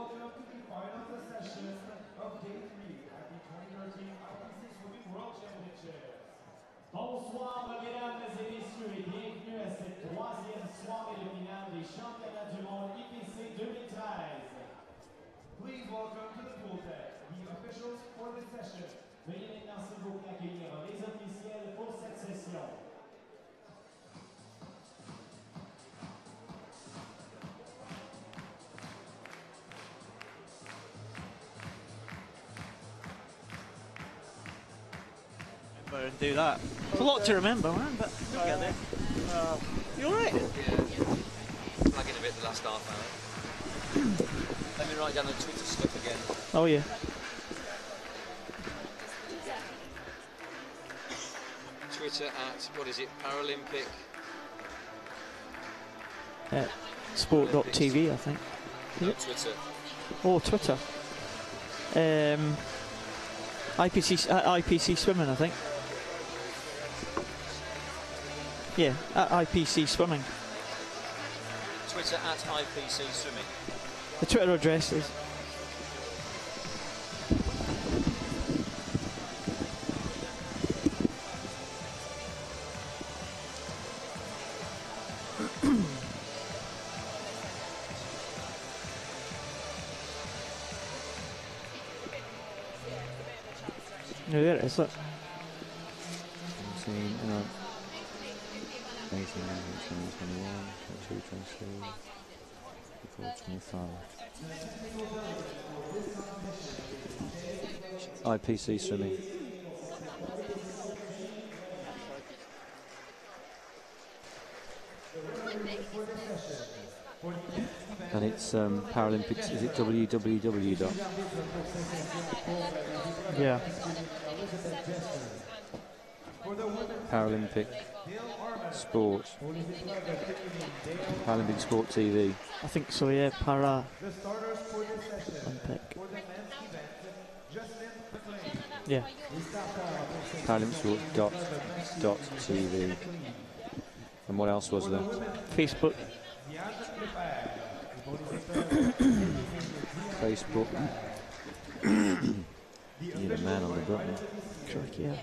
welcome to the final session of Day 3 at the 2013 IPC Swimming World Championships. Bonsoir mesdames et messieurs et bienvenue à cette troisième soirée de finale des championnats du monde IPC 2013. Please welcome to the pool deck the officials for this session. Veuillez maintenant s'il vous plaît accueillir les officiels pour cette session. And do that. It's a lot to remember, man, but you'll get there. You alright? Yeah. Lagging a bit the last half hour. Let me write down the Twitter stuff again. Oh, yeah. Twitter at, what is it, Paralympic? Sport.tv, I think. No, Twitter. Oh, Twitter. IPC swimming, I think. Yeah, at IPC swimming. Twitter at IPC swimming. The Twitter address is. No, there it is, look. 17, 18, 19, 20, 21, 22, 23, 24, 25. IPC swimming. And it's Paralympics, is it www. Yeah. Paralympic Sport. Paralympic Sport TV. I think so, yeah. Paralympic. Yeah. Paralympic Sport .tv. And what else was there? Facebook. Facebook. Need a man on the button. Correct, yeah.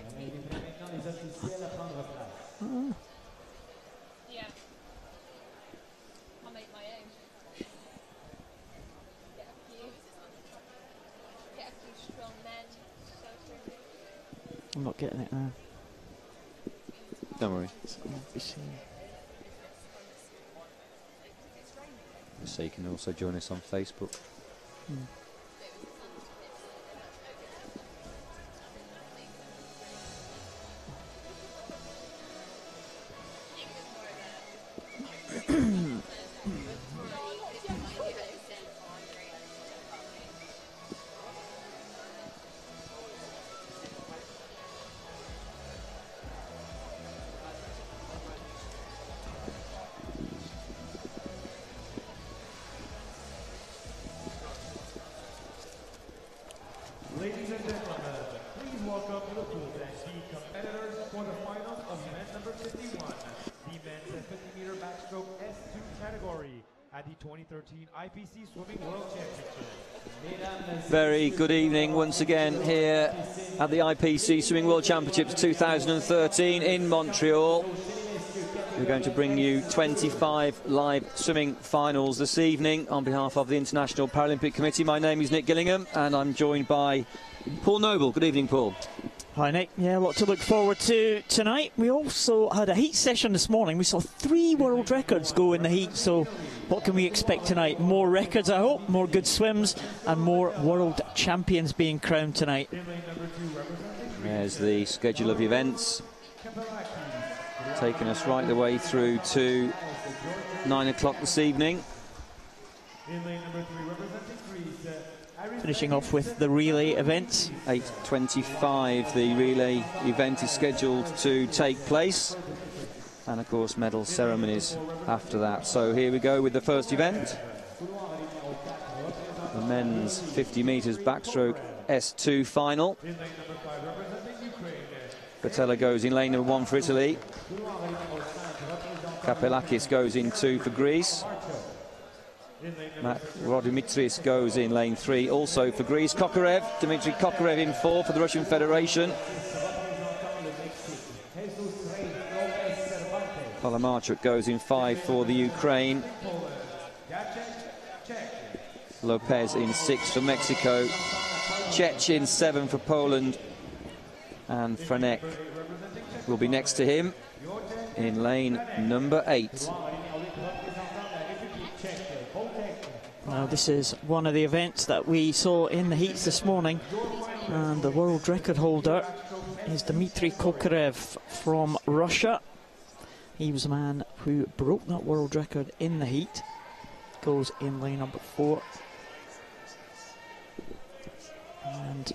Yeah. I'll make my own. Get a few strong men. I'm not getting it now. Don't worry. So you can also join us on Facebook. Ladies and gentlemen, please welcome to the pool deck the competitors for the finals of event number 51, the men's 50-meter backstroke S2 category at the 2013 IPC Swimming World Championships. Very good evening once again here at the IPC Swimming World Championships 2013 in Montreal. We're going to bring you 25 live swimming finals this evening on behalf of the International Paralympic Committee. My name is Nick Gillingham and I'm joined by Paul Noble. Good evening, Paul. Hi, Nick. Yeah, a lot to look forward to tonight. We also had a heat session this morning. We saw 3 world records go in the heat, so what can we expect tonight? More records, I hope, more good swims, and more world champions being crowned tonight. There's the schedule of events, taking us right the way through to 9 o'clock this evening. Finishing off with the relay events. 8:25 the relay event is scheduled to take place, and of course medal ceremonies after that. So here we go with the first event, the men's 50 metres backstroke S2 final. Patella goes in lane number 1 for Italy. Kapelakis goes in 2 for Greece. Rodimitris goes in lane 3. Also for Greece, Kokorev, Dmitry Kokorev in 4 for the Russian Federation. Palamarchuk goes in 5 for the Ukraine. Lopez in 6 for Mexico. Čech in 7 for Poland. And Franek will be next to him in lane number 8. Now this is one of the events that we saw in the heats this morning, and the world record holder is Dmitry Kokorev from Russia. He was the man who broke that world record in the heat. Goes in lane number 4. And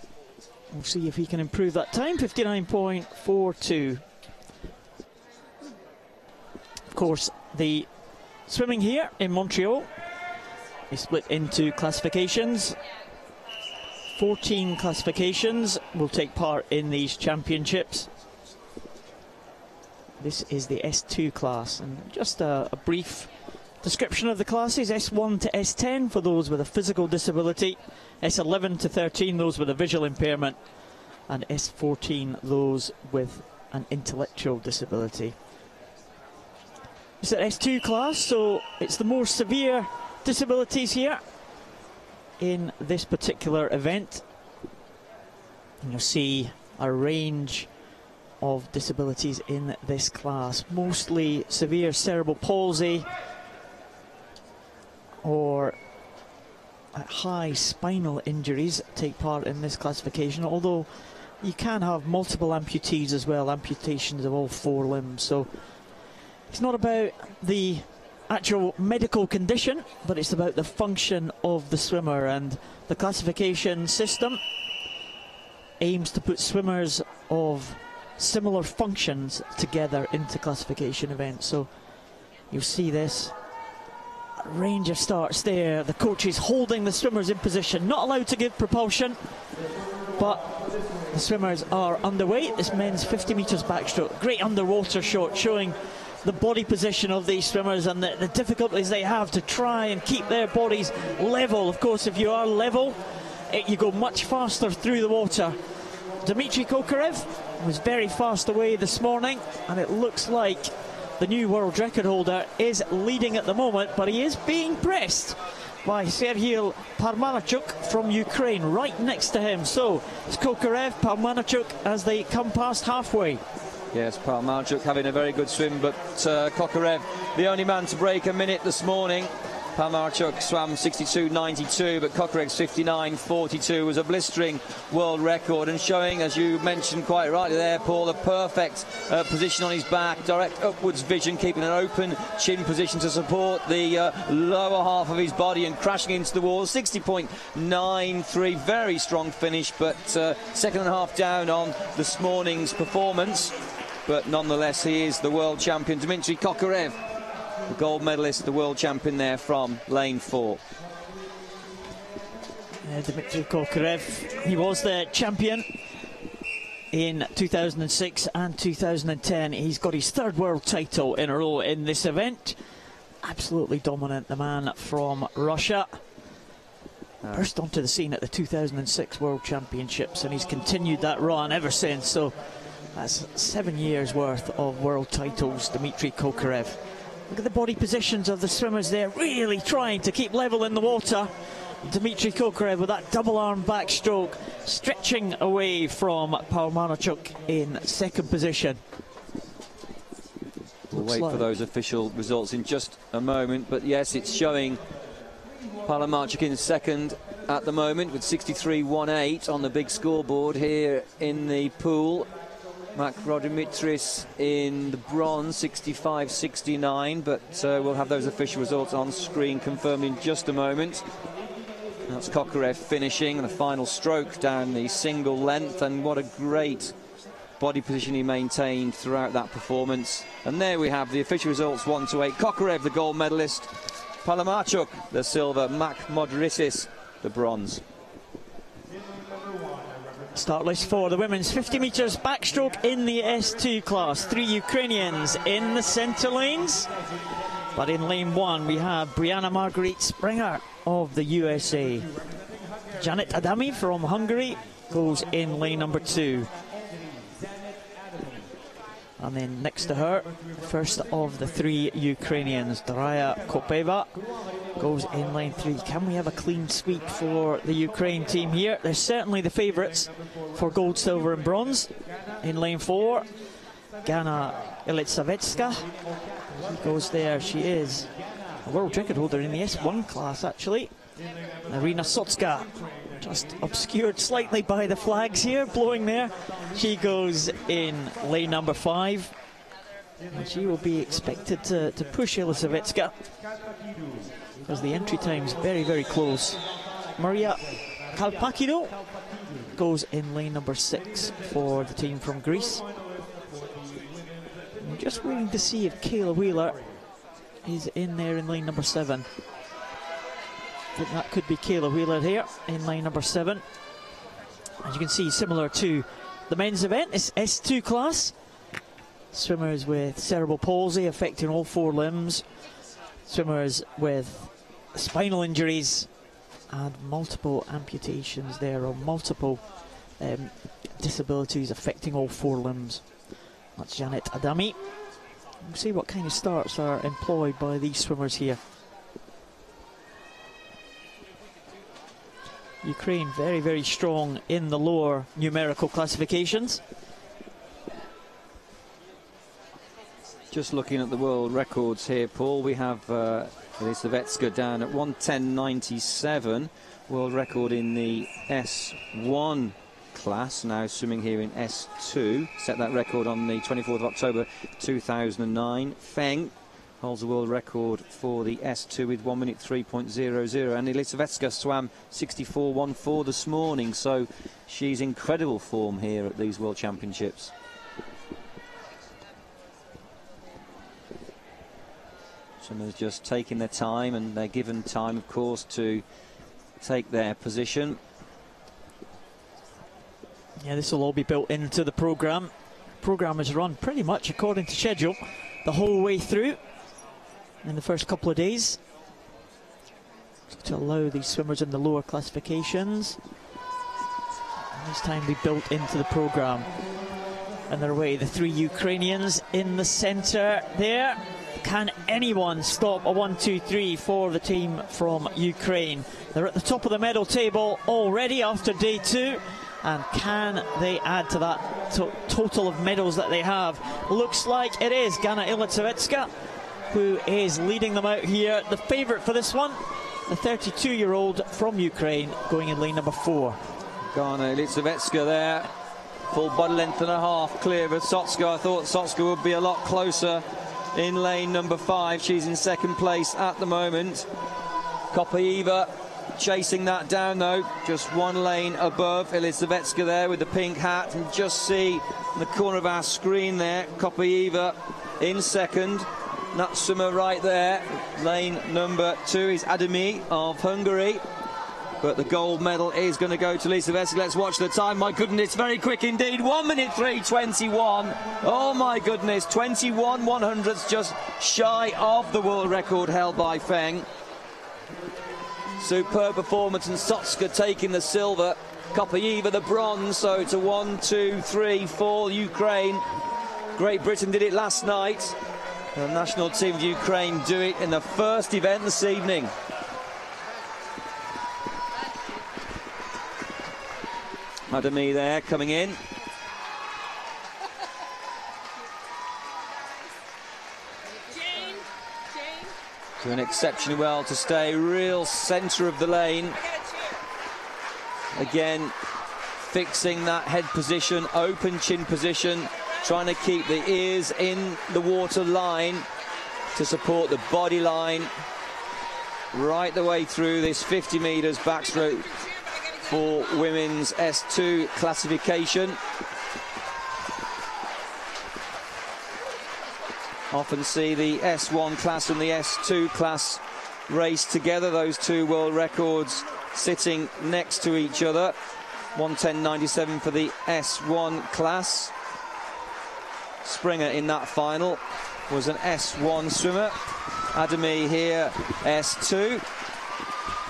we'll see if he can improve that time, 59.42. Of course, the swimming here in Montreal is split into classifications. 14 classifications will take part in these championships. This is the S2 class, and just a brief description of the classes: S1 to S10 for those with a physical disability, S11 to 13 those with a visual impairment, and S14 those with an intellectual disability. It's an S2 class, so it's the more severe disabilities here in this particular event. And you'll see a range of disabilities in this class, mostly severe cerebral palsy or high spinal injuries take part in this classification, although you can have multiple amputees as well, amputations of all 4 limbs. So it's not about the actual medical condition, but it's about the function of the swimmer, and the classification system aims to put swimmers of similar functions together into classification events. So you'll see this range of starts there. The coach is holding the swimmers in position, not allowed to give propulsion, but the swimmers are underway. This men's 50 metres backstroke, great underwater shot showing the body position of these swimmers and the difficulties they have to try and keep their bodies level. Of course, if you are level, you go much faster through the water. Dmitry Kokorev was very fast away this morning, and it looks like the new world record holder is leading at the moment, but he is being pressed by Serhiy Parmanachuk from Ukraine right next to him. So it's Kokorev, Parmanachuk as they come past halfway. Yes, Paralympic having a very good swim, but Kokorev, the only man to break a minute this morning. Paralympic swam 62.92, but Kokorev's 59.42 was a blistering world record, and showing, as you mentioned quite rightly there, Paul, a perfect position on his back, direct upwards vision, keeping an open chin position to support the lower half of his body and crashing into the wall. 60.93, very strong finish, but second and a half down on this morning's performance. But nonetheless, he is the world champion, Dmitry Kokorev, the gold medalist, the world champion there from lane 4. Dmitry Kokorev, he was the champion in 2006 and 2010. He's got his 3rd world title in a row in this event. Absolutely dominant, the man from Russia. Burst onto the scene at the 2006 World Championships, and he's continued that run ever since. So that's 7 years worth of world titles, Dmitry Kokorev. Look at the body positions of the swimmers there, really trying to keep level in the water. Dmitry Kokorev with that double arm backstroke, stretching away from Paralympic in 2nd position. We'll wait for those official results in just a moment, but yes, it's showing Paralympic in 2nd at the moment with 63.18 on the big scoreboard here in the pool. Mac Rodimitris in the bronze, 65.69, but we'll have those official results on screen confirmed in just a moment. That's Kokorev finishing the final stroke down the single length, and what a great body position he maintained throughout that performance. And there we have the official results, 1 to 8. Kokorev, the gold medalist. Palamarchuk, the silver. Mac Modrisis, the bronze. Start list for the women's 50 metres backstroke in the S2 class. 3 Ukrainians in the centre lanes. But in lane 1, we have Brianna Marguerite Springer of the USA. Janet Adami from Hungary goes in lane number 2. And then next to her, first of the 3 Ukrainians, Daraya Kopeva, goes in lane 3. Can we have a clean sweep for the Ukraine team here? They're certainly the favourites for gold, silver and bronze. In lane 4, Gana Ilitsavetska. She goes there. She is a world record holder in the S1 class, actually. Irina Sotska, just obscured slightly by the flags here, blowing there. She goes in lane number 5. And she will be expected to push Ilitsavetska, because the entry time's very, very close. Maria Kalpakino goes in lane number 6 for the team from Greece. I'm just waiting to see if Kayla Wheeler is in there in lane number 7. I think that could be Kayla Wheeler here in lane number 7. As you can see, similar to the men's event, it's S2 class. Swimmers with cerebral palsy affecting all 4 limbs. Swimmers with spinal injuries and multiple amputations there, or multiple disabilities affecting all 4 limbs. That's Janet Adami. We'll see what kind of starts are employed by these swimmers here. Ukraine very, very strong in the lower numerical classifications. Just looking at the world records here, Paul, we have Ilitsavetska down at 1:10.97, world record in the S1 class, now swimming here in S2. Set that record on the 24th of October 2009. Feng holds the world record for the S2 with 1 minute 3.00, and Ilitsavetska swam 64.14 this morning, so she's incredible form here at these World Championships. Swimmers just taking their time, and they're given time, of course, to take their position. Yeah, this will all be built into the programme. Programme is run pretty much according to schedule the whole way through in the first couple of days, to allow these swimmers in the lower classifications and this time be built into the programme. And their way, the 3 Ukrainians in the centre there. Can anyone stop a 1-2-3 for the team from Ukraine? They're at the top of the medal table already after day 2. And can they add to that total of medals that they have? Looks like it is Gana Ilitsavetska who is leading them out here. The favourite for this one, the 32-year-old from Ukraine, going in lane number 4. Gana Ilitsavetska there, full body length and a half clear of Sotska. I thought Sotska would be a lot closer in lane number 5. She's in second place at the moment. Kopaiva chasing that down though, just 1 lane above Ilitsavetska there with the pink hat. And just see in the corner of our screen there, Kopaiva in second. That swimmer right there, lane number 2, is Adami of Hungary. But the gold medal is going to go to Ilitsavetska. Let's watch the time. My goodness, very quick indeed. 1 minute 3:21. Oh my goodness, 21 100ths, just shy of the world record held by Feng. Superb performance, and Sotska taking the silver, Kopaiva the bronze. So it's a 1, 2, 3, 4 Ukraine. Great Britain did it last night. The national team of Ukraine do it in the first event this evening. Adami there coming in. Doing exceptionally well to stay real centre of the lane. Again, fixing that head position, open chin position, trying to keep the ears in the water line to support the body line right the way through this 50 metres backstroke for women's S2 classification. Often see the S1 class and the S2 class race together, those 2 world records sitting next to each other. 1:10.97 for the S1 class. Springer in that final was an S1 swimmer. Adami here, S2,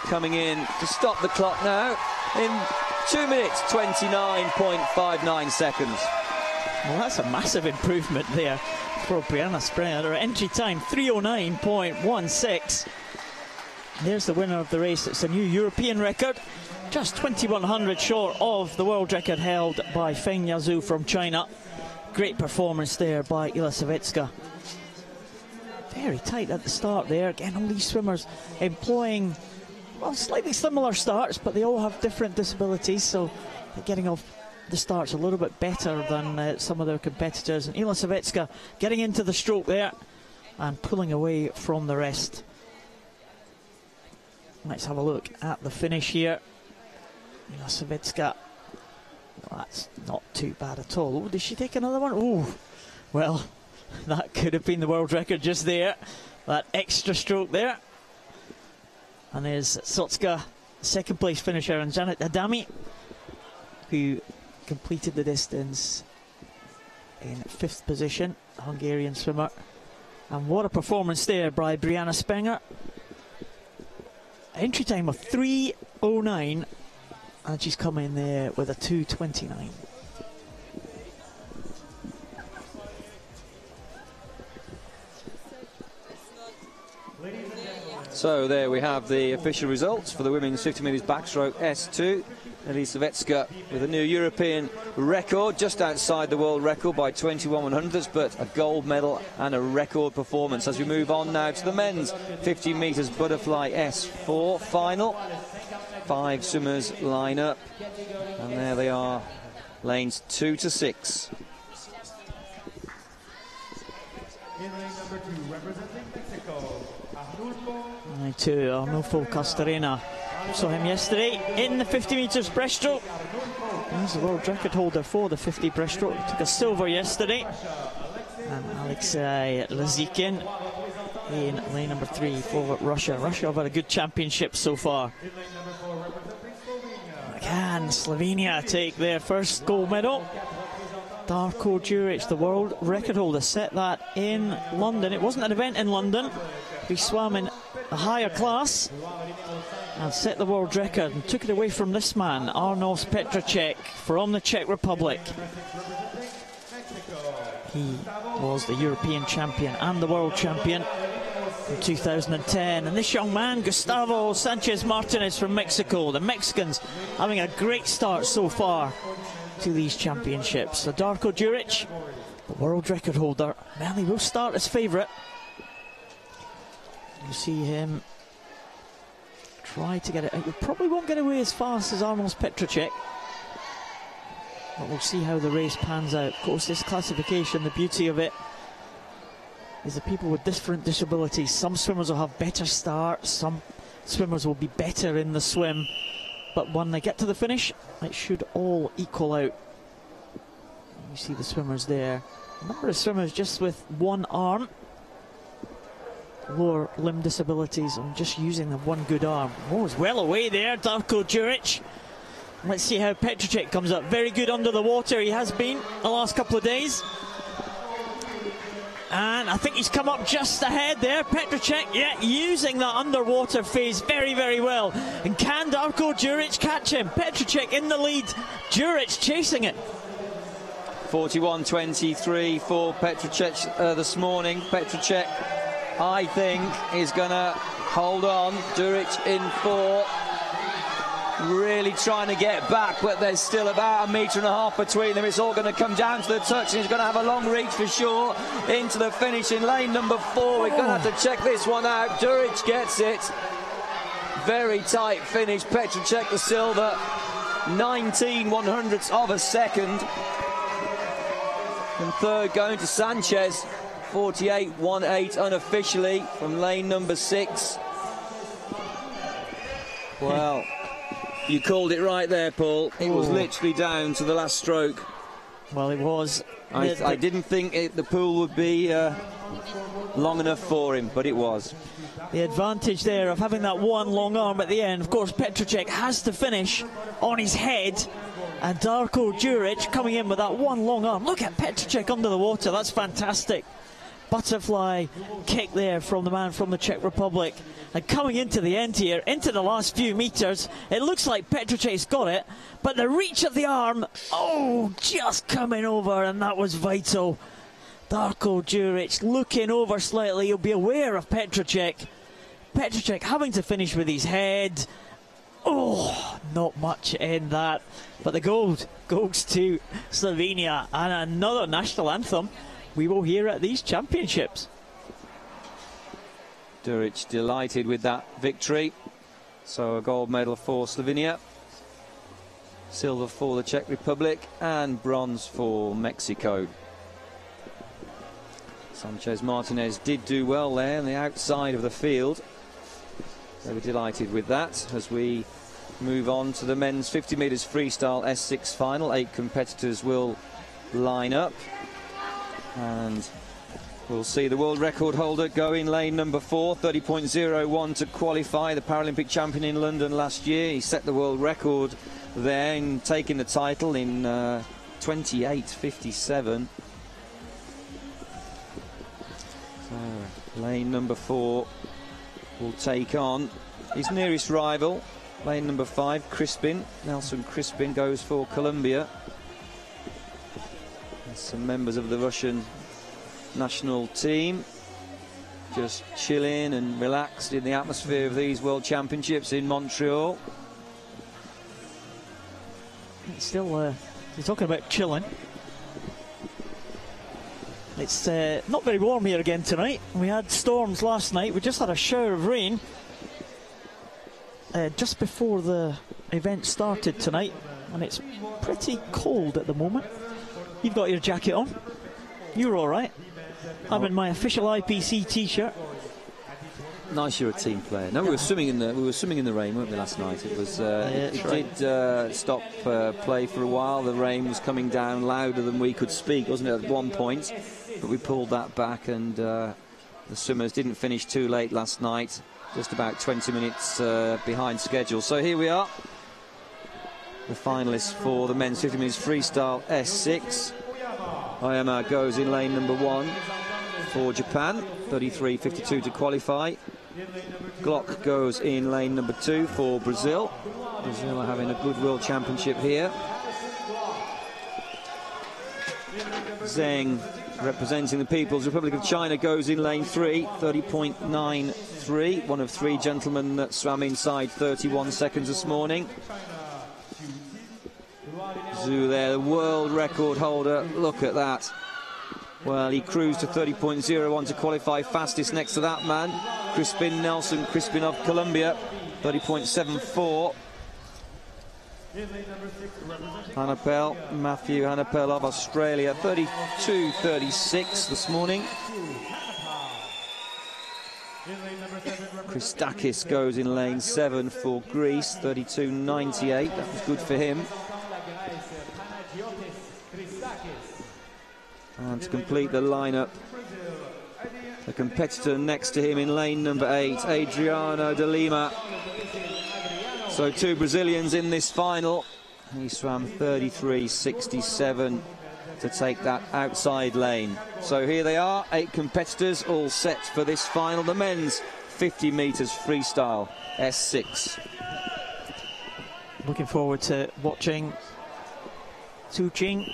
coming in to stop the clock now in 2 minutes 29.59 seconds. Well, that's a massive improvement there for Brianna Sprenger. Her entry time 3:09.16. There's the winner of the race. It's a new European record, just 2100 short of the world record held by Feng Yazhu from China. Great performance there by Ilisavecka. Very tight at the start there. Again, all these swimmers employing, well, slightly similar starts, but they all have different disabilities, so they're getting off the starts a little bit better than some of their competitors. And Ilisavecka getting into the stroke there and pulling away from the rest. Let's have a look at the finish here. Ilisavecka, well, that's not too bad at all. Oh, did she take another one? Oh, well, that could have been the world record just there. That extra stroke there. And there's Sotska, second place finisher, and Janet Adami, who completed the distance in 5th position, Hungarian swimmer. And what a performance there by Brianna Sprenger. Entry time of 3:09, and she's come in there with a 2:29. So there we have the official results for the women's 50 metres backstroke S2. Ilisavecka with a new European record, just outside the world record by 21/100ths, but a gold medal and a record performance. As we move on now to the men's 50 metres butterfly S4 final. 5 swimmers line up, and there they are, lanes 2 to 6. In lane number 2, representing Mexico, Arnulfo Castorena. Saw him yesterday in the 50 metres breaststroke. He's the world record holder for the 50 breaststroke. Took a silver yesterday. And Alexei Lazikin in lane number 3 for Russia. Russia have had a good championship so far. Can Slovenia take their first gold medal? Darko Djuric, the world record holder, set that in London. It wasn't an event in London. He swam in a higher class and set the world record and took it away from this man, Arnos Petracek, from the Czech Republic. He was the European champion and the world champion in 2010. And this young man, Gustavo Sanchez Martinez from Mexico. The Mexicans having a great start so far to these championships. So Darko Djuric, the world record holder, well, he will start as favourite. You see him try to get it. He probably won't get away as fast as Arnos Petracek, but we'll see how the race pans out. Of course, this classification, the beauty of it is that people with different disabilities, some swimmers will have better starts, some swimmers will be better in the swim, but when they get to the finish, it should all equal out. You see the swimmers there. A number of swimmers just with one arm, lower limb disabilities, and just using the one good arm. Oh, it's well away there, Darko Djuric. Let's see how Petracek comes up. Very good under the water, he has been the last couple of days. And I think he's come up just ahead there. Petracek, yeah, using that underwater phase very, very well. And can Darko Djuric catch him? Petracek in the lead, Djuric chasing it. 41.23 for Petracek this morning. Petracek, I think, is going to hold on. Djuric in 4. Really trying to get back, but there's still about 1.5 meters between them. It's all going to come down to the touch, and he's going to have a long reach for sure into the finish in lane number 4. We're going to have to check this one out. Djuric gets it. Very tight finish. Petracek the silver, 19/100ths of a second. And third going to Sanchez, 48.18 unofficially from lane number 6. Well, you called it right there, Paul. It was literally down to the last stroke. Well, it was. I didn't think the pool would be long enough for him, but it was. The advantage there of having that one long arm at the end. Of course, Petracek has to finish on his head, and Darko Djuric coming in with that one long arm. Look at Petracek under the water. That's fantastic. butterfly kick there from the man from the Czech Republic. And coming into the end here, into the last few meters, it looks like Petrocek's got it, but the reach of the arm, oh, just coming over, and that was vital. Darko Djuric looking over slightly. He'll be aware of Petrocek. Petrocek having to finish with his head. Oh, not much in that. But the gold goes to Slovenia, and another national anthem we will hear at these championships. Djuric delighted with that victory. So a gold medal for Slovenia, silver for the Czech Republic, and bronze for Mexico. Sanchez Martinez did do well there on the outside of the field. They were delighted with that. As we move on to the men's 50 metres freestyle S6 final, 8 competitors will line up, and we'll see the world record holder go in lane number 4, 30.01 to qualify. The Paralympic champion in London last year. He set the world record there in taking the title in 28.57. So lane number 4 will take on his nearest rival, lane number 5, Crispin. Nelson Crispin goes for Colombia. There's some members of the Russian national team just chilling and relaxed in the atmosphere of these World Championships in Montreal. It's still, you're talking about chilling. It's not very warm here again tonight. We had storms last night. We just had a shower of rain just before the event started tonight, and it's pretty cold at the moment. You've got your jacket on. You're all right. I'm in my official IPC t-shirt. Nice, you're a team player. No, we were swimming in the rain, weren't we, last night? It was did stop play for a while. The rain was coming down louder than we could speak, wasn't it, at one point? But we pulled that back, and the swimmers didn't finish too late last night, just about 20 minutes behind schedule. So here we are, the finalists for the men's 50 metres freestyle S6. Oyama goes in lane number 1 for Japan, 33.52 to qualify. Glock goes in lane number 2 for Brazil. Brazil are having a good World Championship here. Zheng, representing the People's Republic of China, goes in lane 3, 30.93. One of 3 gentlemen that swam inside 31 seconds this morning. Zhu there, the world record holder. Look at that. Well, he cruised to 30.01 to qualify, fastest next to that man, Crispin, Nelson Crispin of Colombia, 30.74. Matthew Hanapel of Australia, 32.36 this morning. Christakis goes in lane 7 for Greece, 32.98. That was good for him. And to complete the lineup, the competitor next to him in lane number 8, Adriano de Lima. So 2 Brazilians in this final. He swam 33.67 to take that outside lane. So here they are, 8 competitors all set for this final, the men's 50 metres freestyle S6. Looking forward to watching Zhu Jing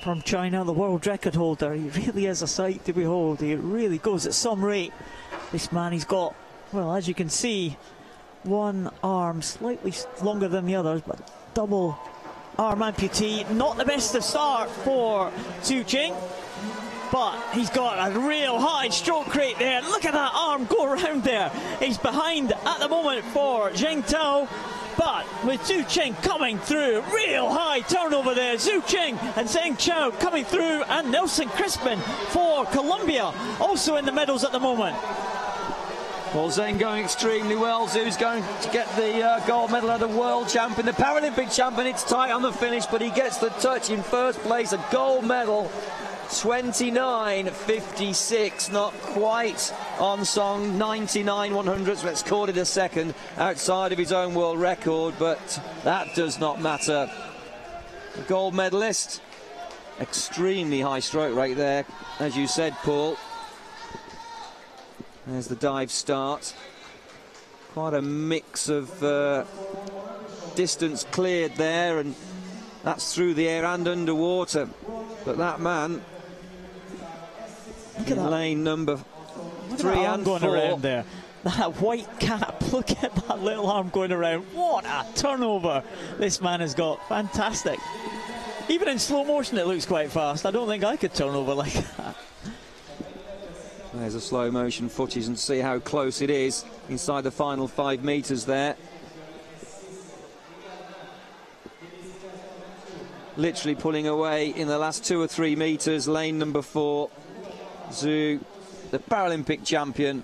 from China, the world record holder. He really is a sight to behold. He really goes at some rate. This man, he's got, well, as you can see, one arm slightly longer than the others, but double arm amputee. Not the best of start for Zhu Jing, but he's got a real high stroke rate there. Look at that arm go around there. He's behind at the moment for Zheng Tao, but with Zhu Jing coming through, real high turnover there. Zhu Jing and Zheng Tao coming through, and Nelson Crispin for Colombia also in the medals at the moment. Well, Zheng going extremely well. Zhu's going to get the gold medal of the world champion, the Paralympic champion. It's tight on the finish, but he gets the touch in first place, a gold medal. 29.56, not quite on song, 99/100, let's call it a second, outside of his own world record, but that does not matter. The gold medalist, extremely high stroke rate there, as you said, Paul, There's the dive start. Quite a mix of distance cleared there, and that's through the air and underwater. But that man in lane number 3 and 4 going around there. That white cap, look at that little arm going around. What a turnover this man has got. Fantastic. Even in slow motion it looks quite fast. I don't think I could turn over like that. There's a slow motion footage and see how close it is inside the final 5 metres there. Literally pulling away in the last 2 or 3 metres. Lane number 4, Zhu, the Paralympic champion,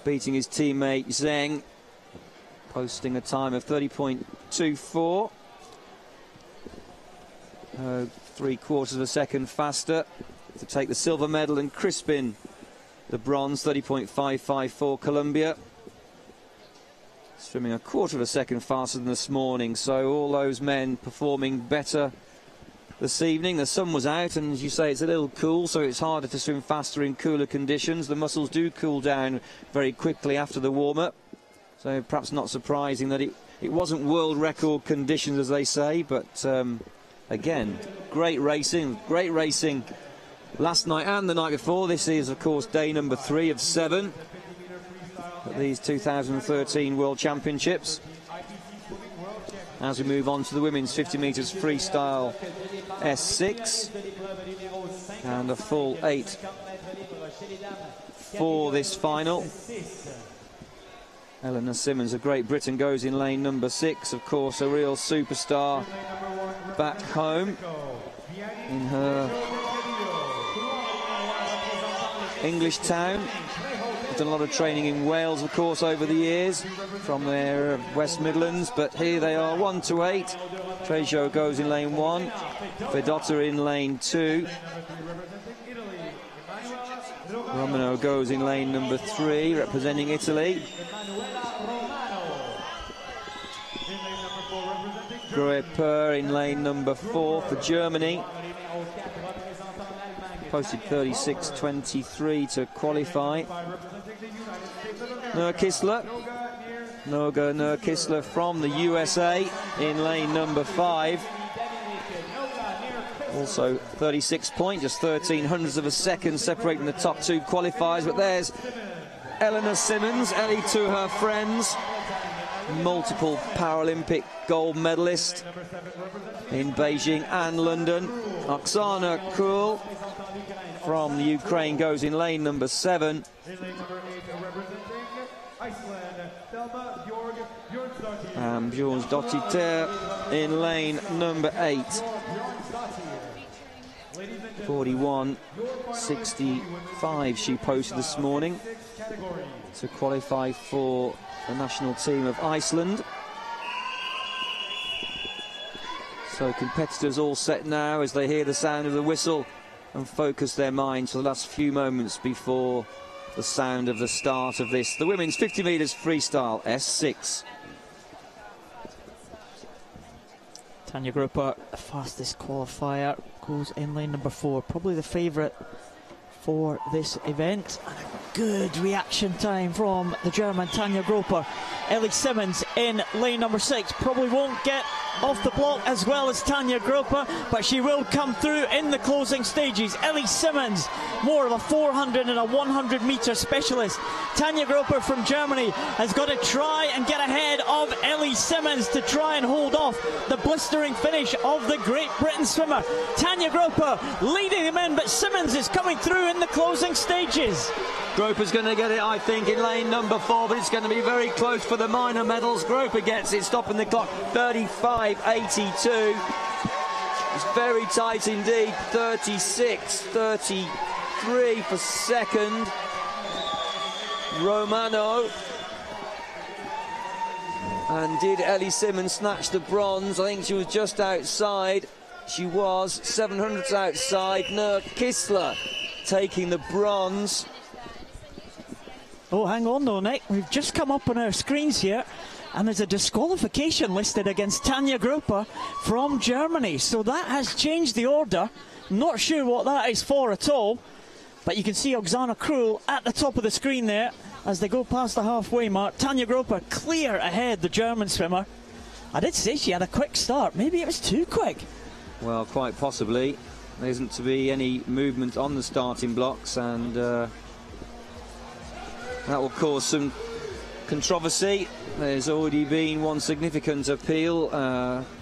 beating his teammate Zheng, posting a time of 30.24. 3/4 of a second faster to take the silver medal, and Crispin the bronze, 30.55 for Colombia. Swimming 1/4 of a second faster than this morning, so all those men performing better this evening. The sun was out, and as you say, it's a little cool, so it's harder to swim faster in cooler conditions. The muscles do cool down very quickly after the warm-up, so perhaps not surprising that it wasn't world record conditions, as they say, but again, great racing last night and the night before. This is, of course, day number 3 of 7 at these 2013 World Championships. As we move on to the women's 50 metres freestyle S6, and a full 8 for this final. Eleanor Simmons of Great Britain goes in lane number 6, of course a real superstar back home in her English town. Done a lot of training in Wales, of course, over the years from their West Midlands, but here they are, 1 to 8. Trejo goes in lane 1, Vedotta in lane 2, Romano goes in lane number 3, representing Italy. Groeper in lane number 4 for Germany. Posted 36.23 to qualify. Noga Nurkisler from the USA in lane number 5. Also 36 points, just 1300ths of a second separating the top 2 qualifiers. But there's Eleanor Simmons, Ellie to her friends. Multiple Paralympic gold medalist in Beijing and London. Oksana Kul from the Ukraine goes in lane number 7. And Bjorn Dottir in lane number 8. 41.65 she posted this morning to qualify for the national team of Iceland. So competitors all set now as they hear the sound of the whistle and focus their minds for the last few moments before the sound of the start of this, the women's 50 metres freestyle S6. Tanya Grupa, the fastest qualifier, goes in lane number 4, probably the favourite for this event. And a good reaction time from the German Tanya Grupa. Ellie Simmons in lane number 6, probably won't get off the block as well as Tanya Grupa, but she will come through in the closing stages. Ellie Simmons, more of a 400 and a 100 metre specialist. Tanya Grupa from Germany has got to try and get ahead of Ellie Simmons to try and hold off the blistering finish of the Great Britain swimmer. Tanya Grupa leading them in, but Simmons is coming through in the closing stages. Groper's going to get it, I think, in lane number 4, but it's going to be very close for the minor medals. Groper gets it, stopping the clock, 35.82. It's very tight indeed, 36.33 for second. Romano. And did Ellie Simmons snatch the bronze? I think she was just outside. She was 700ths outside. Nurkisler taking the bronze. Oh, hang on though, Nick. We've just come up on our screens here, and there's a disqualification listed against Tanya Grupa from Germany. So that has changed the order. Not sure what that is for at all. But you can see Oksana Krul at the top of the screen there as they go past the halfway mark. Tanja Groper clear ahead, the German swimmer. I did say she had a quick start. Maybe it was too quick. Well, quite possibly. There isn't to be any movement on the starting blocks, and that will cause some controversy. There's already been one significant appeal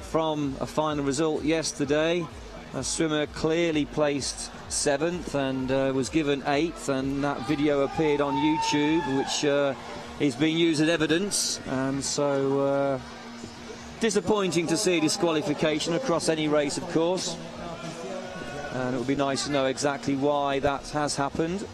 from a final result yesterday. A swimmer clearly placed 7th and was given 8th, and that video appeared on YouTube, which is being used as evidence, and so disappointing to see disqualification across any race, of course, and it would be nice to know exactly why that has happened.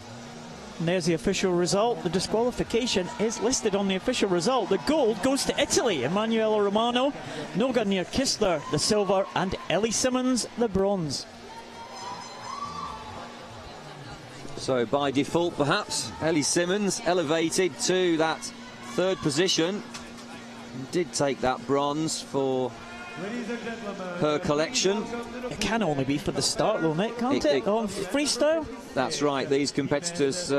And there's the official result. The disqualification is listed on the official result. The gold goes to Italy. Emanuela Romano, Noga Near-Kistler, the silver, and Ellie Simmons, the bronze. So by default, perhaps, Ellie Simmons elevated to that 3rd position. Did take that bronze for her collection. It can only be for the start, though, Nick, can't it? On freestyle? That's right. These competitors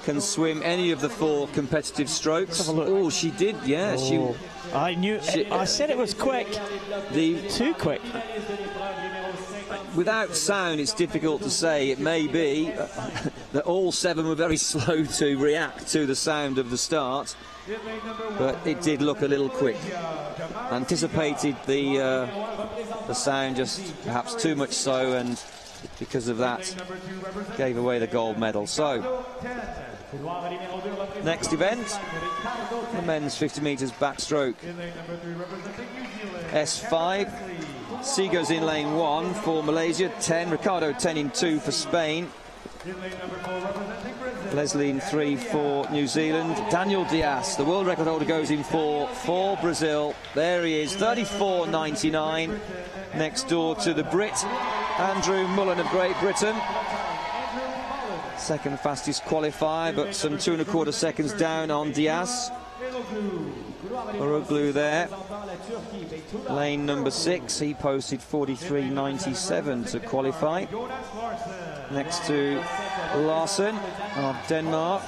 can swim any of the 4 competitive strokes. Oh, she did, yeah. Oh, I knew. I said it was quick. Too quick. Without sound, it's difficult to say. It may be that all 7 were very slow to react to the sound of the start, but it did look a little quick. Anticipated the sound just perhaps too much so, and because of that gave away the gold medal. So next event, the men's 50 metres backstroke S5. Seago's in lane 1 for Malaysia, 10. Ricardo 10 in 2 for Spain. Leslie in 3 for New Zealand. Daniel Diaz, the world record holder, goes in 4 for Brazil. There he is, 34.99. Next door to the Brit, Andrew Mullen of Great Britain. 2nd fastest qualifier, but some 2 1/4 seconds down on Diaz. Oroglu there. Lane number 6, he posted 43.97 to qualify. Next to Larsen of Denmark.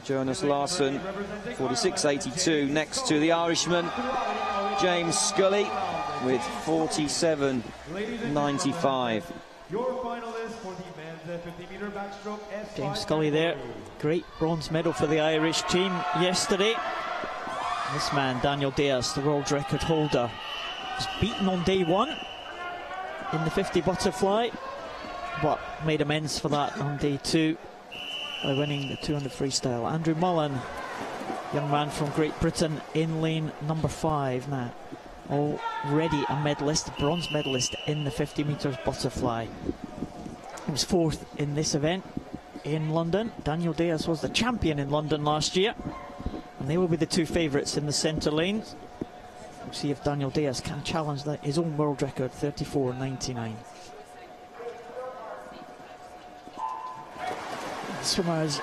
Jonas Larsen, 46.82. Next to the Irishman, James Scully, with 47.95. James Scully there. Great bronze medal for the Irish team yesterday. This man, Daniel Diaz, the world record holder, was beaten on day 1 in the 50 butterfly, but made amends for that on day 2 by winning the 200 freestyle. Andrew Mullen, young man from Great Britain, in lane number 5 now. Already a medalist, a bronze medalist in the 50 metres butterfly. He was 4th in this event in London. Daniel Diaz was the champion in London last year, and they will be the 2 favourites in the centre lanes. We'll see if Daniel Diaz can challenge his own world record, 34.99. Swimmers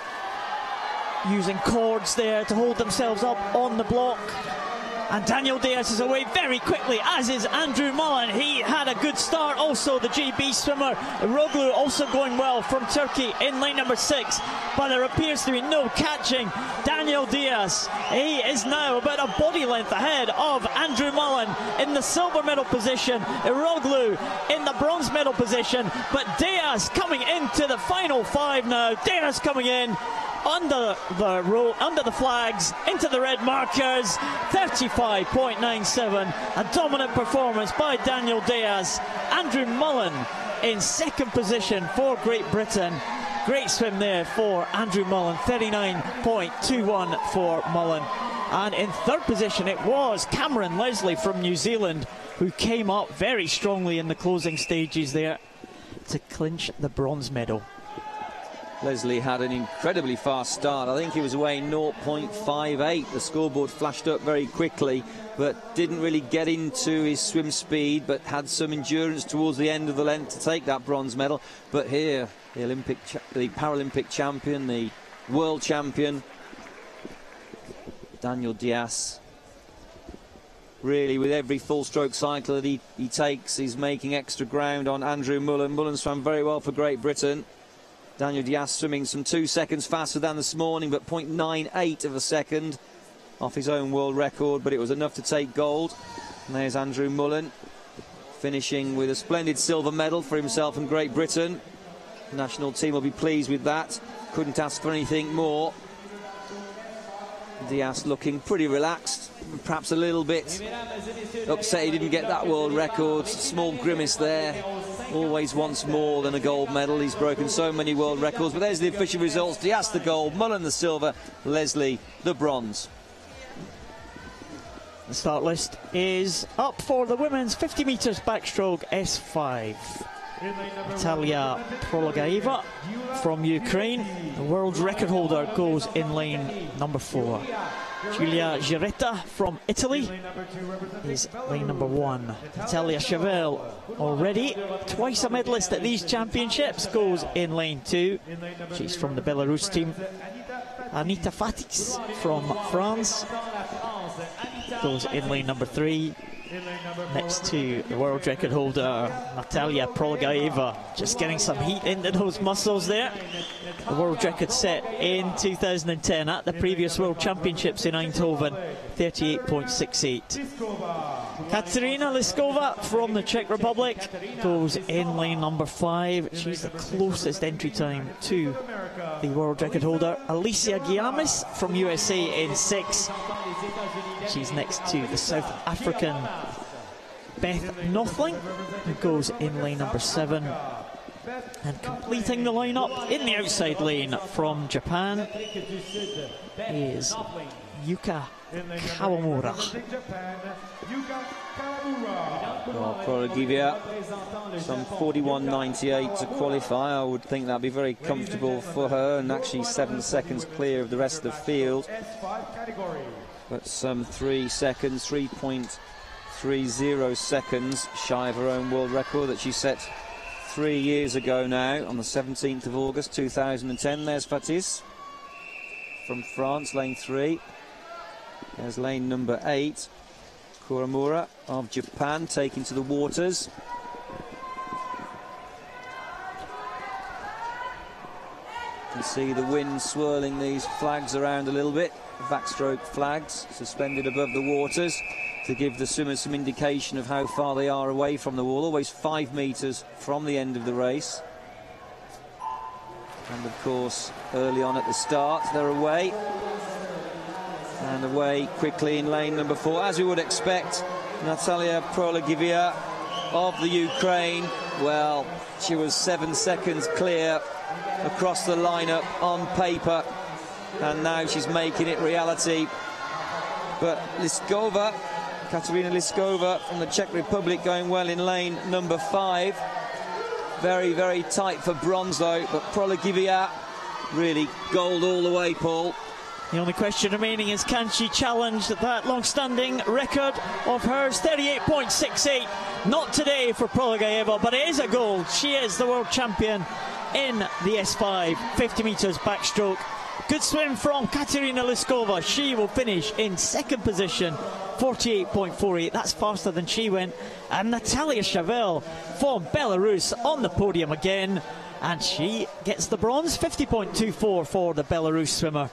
using cords there to hold themselves up on the block. And Daniel Diaz is away very quickly, as is Andrew Mullen. He had a good start. Also, the GB swimmer, Roglu, also going well from Turkey in lane number 6. But there appears to be no catching Daniel Diaz. He is now about a body length ahead of Andrew Mullen in the silver medal position. Roglu in the bronze medal position. But Diaz coming into the final 5 now. Diaz coming in under the flags, into the red markers. 35.97, a dominant performance by Daniel Diaz. Andrew Mullen in 2nd position for Great Britain. Great swim there for Andrew Mullen, 39.21 for Mullen. And in 3rd position it was Cameron Leslie from New Zealand, who came up very strongly in the closing stages there to clinch the bronze medal. Leslie had an incredibly fast start. I think he was away 0.58. The scoreboard flashed up very quickly, but didn't really get into his swim speed, but had some endurance towards the end of the length to take that bronze medal. But here, the Paralympic champion, the world champion, Daniel Diaz, really with every full stroke cycle that he takes, he's making extra ground on Andrew Mullen. Mullen swam very well for Great Britain. Daniel Diaz swimming some 2 seconds faster than this morning, but 0.98 of a second off his own world record, but it was enough to take gold. And there's Andrew Mullen finishing with a splendid silver medal for himself and Great Britain. The national team will be pleased with that. Couldn't ask for anything more. Diaz looking pretty relaxed, perhaps a little bit upset he didn't get that world record. Small grimace there. Always wants more than a gold medal. He's broken so many world records. But there's the official results. Diaz the gold, Mullen the silver, Leslie the bronze. The start list is up for the women's 50 metres backstroke S5. Natalia Prologaeva from Ukraine, the world record holder, goes in lane number 4. Giulia Giretta from Italy is lane number 1. Natalia Chauvel, already twice a medalist at these championships, goes in lane 2. She's from the Belarus team. Anita Fatix from France goes in lane number 3. Next to the world record holder Natalia Prologaeva, just getting some heat into those muscles there. The world record set in 2010 at the previous World Championships in Eindhoven, 38.68. Katerina Liskova from the Czech Republic goes in lane number 5. She's the closest entry time to the world record holder. Alicia Giamis from USA in 6. She's next to the South African Beth Nothling, who goes in lane number 7. And completing the lineup in the outside lane from Japan is Yuka Kawamura. Well, Prologaeva, some 41.98 to qualify. I would think that'd be very comfortable for her, and actually 7 seconds clear of the rest of the field. But some 3 seconds, 3.30 seconds shy of her own world record that she set 3 years ago now, on the 17th of August 2010. There's Fatis from France, lane 3. There's lane number 8. Kuramura of Japan taking to the waters. You can see the wind swirling these flags around a little bit. Backstroke flags suspended above the waters to give the swimmers some indication of how far they are away from the wall. Always 5 metres from the end of the race. And of course, early on at the start, they're away. And away quickly in lane number 4, as we would expect. Natalia Prologaeva of the Ukraine. Well, she was 7 seconds clear across the lineup on paper, and now she's making it reality. But Liskova, Katerina Liskova from the Czech Republic, going well in lane number 5. Very, very tight for bronze though, but Prologaeva really gold all the way, Paul. The only question remaining is, can she challenge that long-standing record of hers, 38.68. Not today for Prologaeva, but it is a gold. She is the world champion in the S5 50 metres backstroke. Good swim from Katerina Liskova. She will finish in 2nd position, 48.48. That's faster than she went. And Natalia Chauvel from Belarus on the podium again, and she gets the bronze, 50.24 for the Belarus swimmer.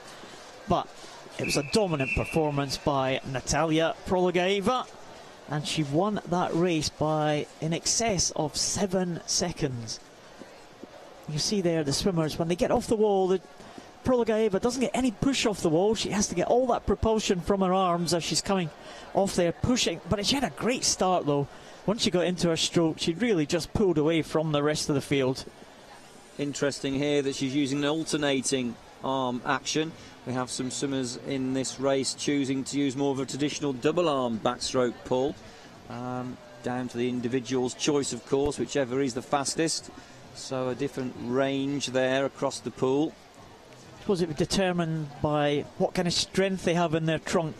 But it was a dominant performance by Natalia Prologaeva, and she won that race by in excess of 7 seconds. You see there the swimmers, when they get off the wall, Prologaeva doesn't get any push off the wall. She has to get all that propulsion from her arms as she's coming off there pushing. But she had a great start though. Once she got into her stroke, she really just pulled away from the rest of the field. Interesting here that she's using an alternating arm action. We have some swimmers in this race choosing to use more of a traditional double arm backstroke pull. Down to the individual's choice, of course, whichever is the fastest. So a different range there across the pool. I suppose it would be determined by what kind of strength they have in their trunk.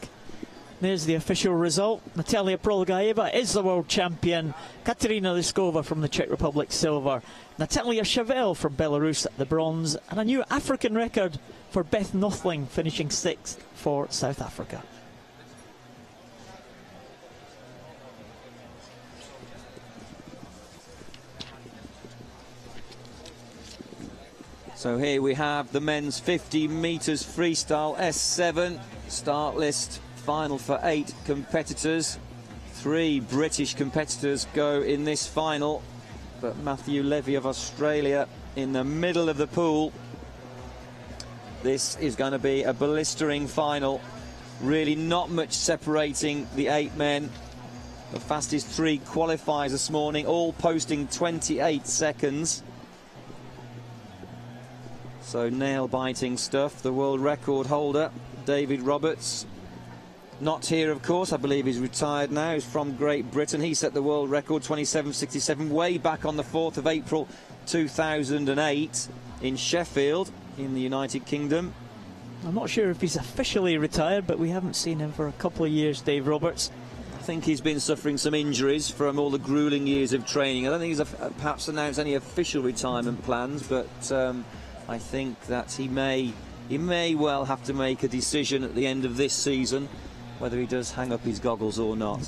There's the official result. Natalia Prologaeva is the world champion. Katerina Liskova from the Czech Republic, silver. Natalia Chauvel from Belarus, the bronze. And a new African record for Beth Nothling, finishing 6th for South Africa. So here we have the men's 50 metres freestyle S7 start list, final for 8 competitors. 3 British competitors go in this final, but Matthew Levy of Australia in the middle of the pool. This is going to be a blistering final. Really not much separating the 8 men. The fastest 3 qualifiers this morning, all posting 28 seconds. So nail-biting stuff. The world record holder, David Roberts, not here, of course. I believe he's retired now. He's from Great Britain. He set the world record, 27.67, way back on the 4th of April 2008 in Sheffield, in the United Kingdom. I'm not sure if he's officially retired, but we haven't seen him for a couple of years, Dave Roberts. I think he's been suffering some injuries from all the gruelling years of training. I don't think he's perhaps announced any official retirement plans, but I think that he may well have to make a decision at the end of this season whether he does hang up his goggles or not.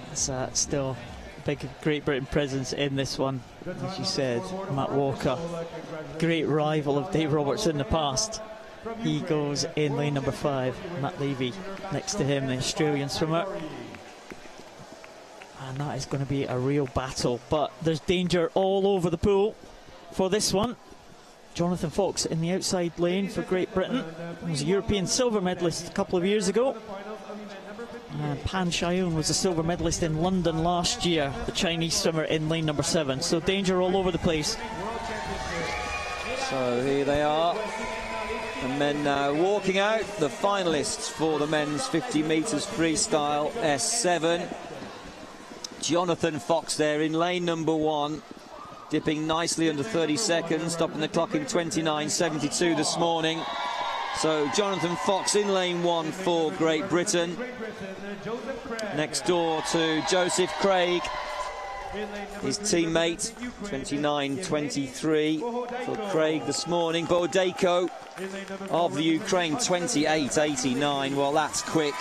That's still a big Great Britain presence in this one. As you said, Matt Walker, great rival of Dave Roberts in the past. He goes in lane number 5. Matt Levy next to him, the Australian swimmer. And that is going to be a real battle, but there's danger all over the pool for this one. Jonathan Fox in the outside lane for Great Britain. He was a European silver medalist a couple of years ago. And Pan Xiaoyun was a silver medalist in London last year, the Chinese swimmer in lane number 7. So danger all over the place. So here they are. The men now walking out, the finalists for the men's 50 metres freestyle S7. Jonathan Fox there in lane number 1, dipping nicely under 30 seconds, stopping the clock in 29.72 this morning. So Jonathan Fox in lane 1 for Great Britain. Next door to Joseph Craig, his teammate, 29.23 for Craig this morning. Bodeko of the Ukraine, 28.89. Well, that's quick.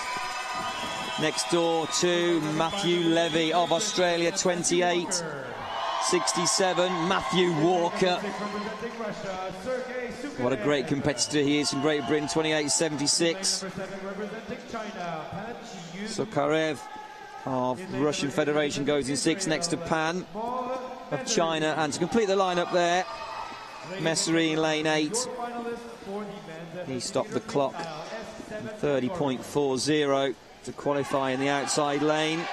Next door to Matthew Levy of Australia, 28.67. Matthew Walker, what a great competitor he is from Great Britain, 28.76. Sokarev of Russian Federation goes in 6th, next to Pan of China. And to complete the lineup there, Messeri in lane 8. He stopped the clock 30.40 to qualify in the outside lane.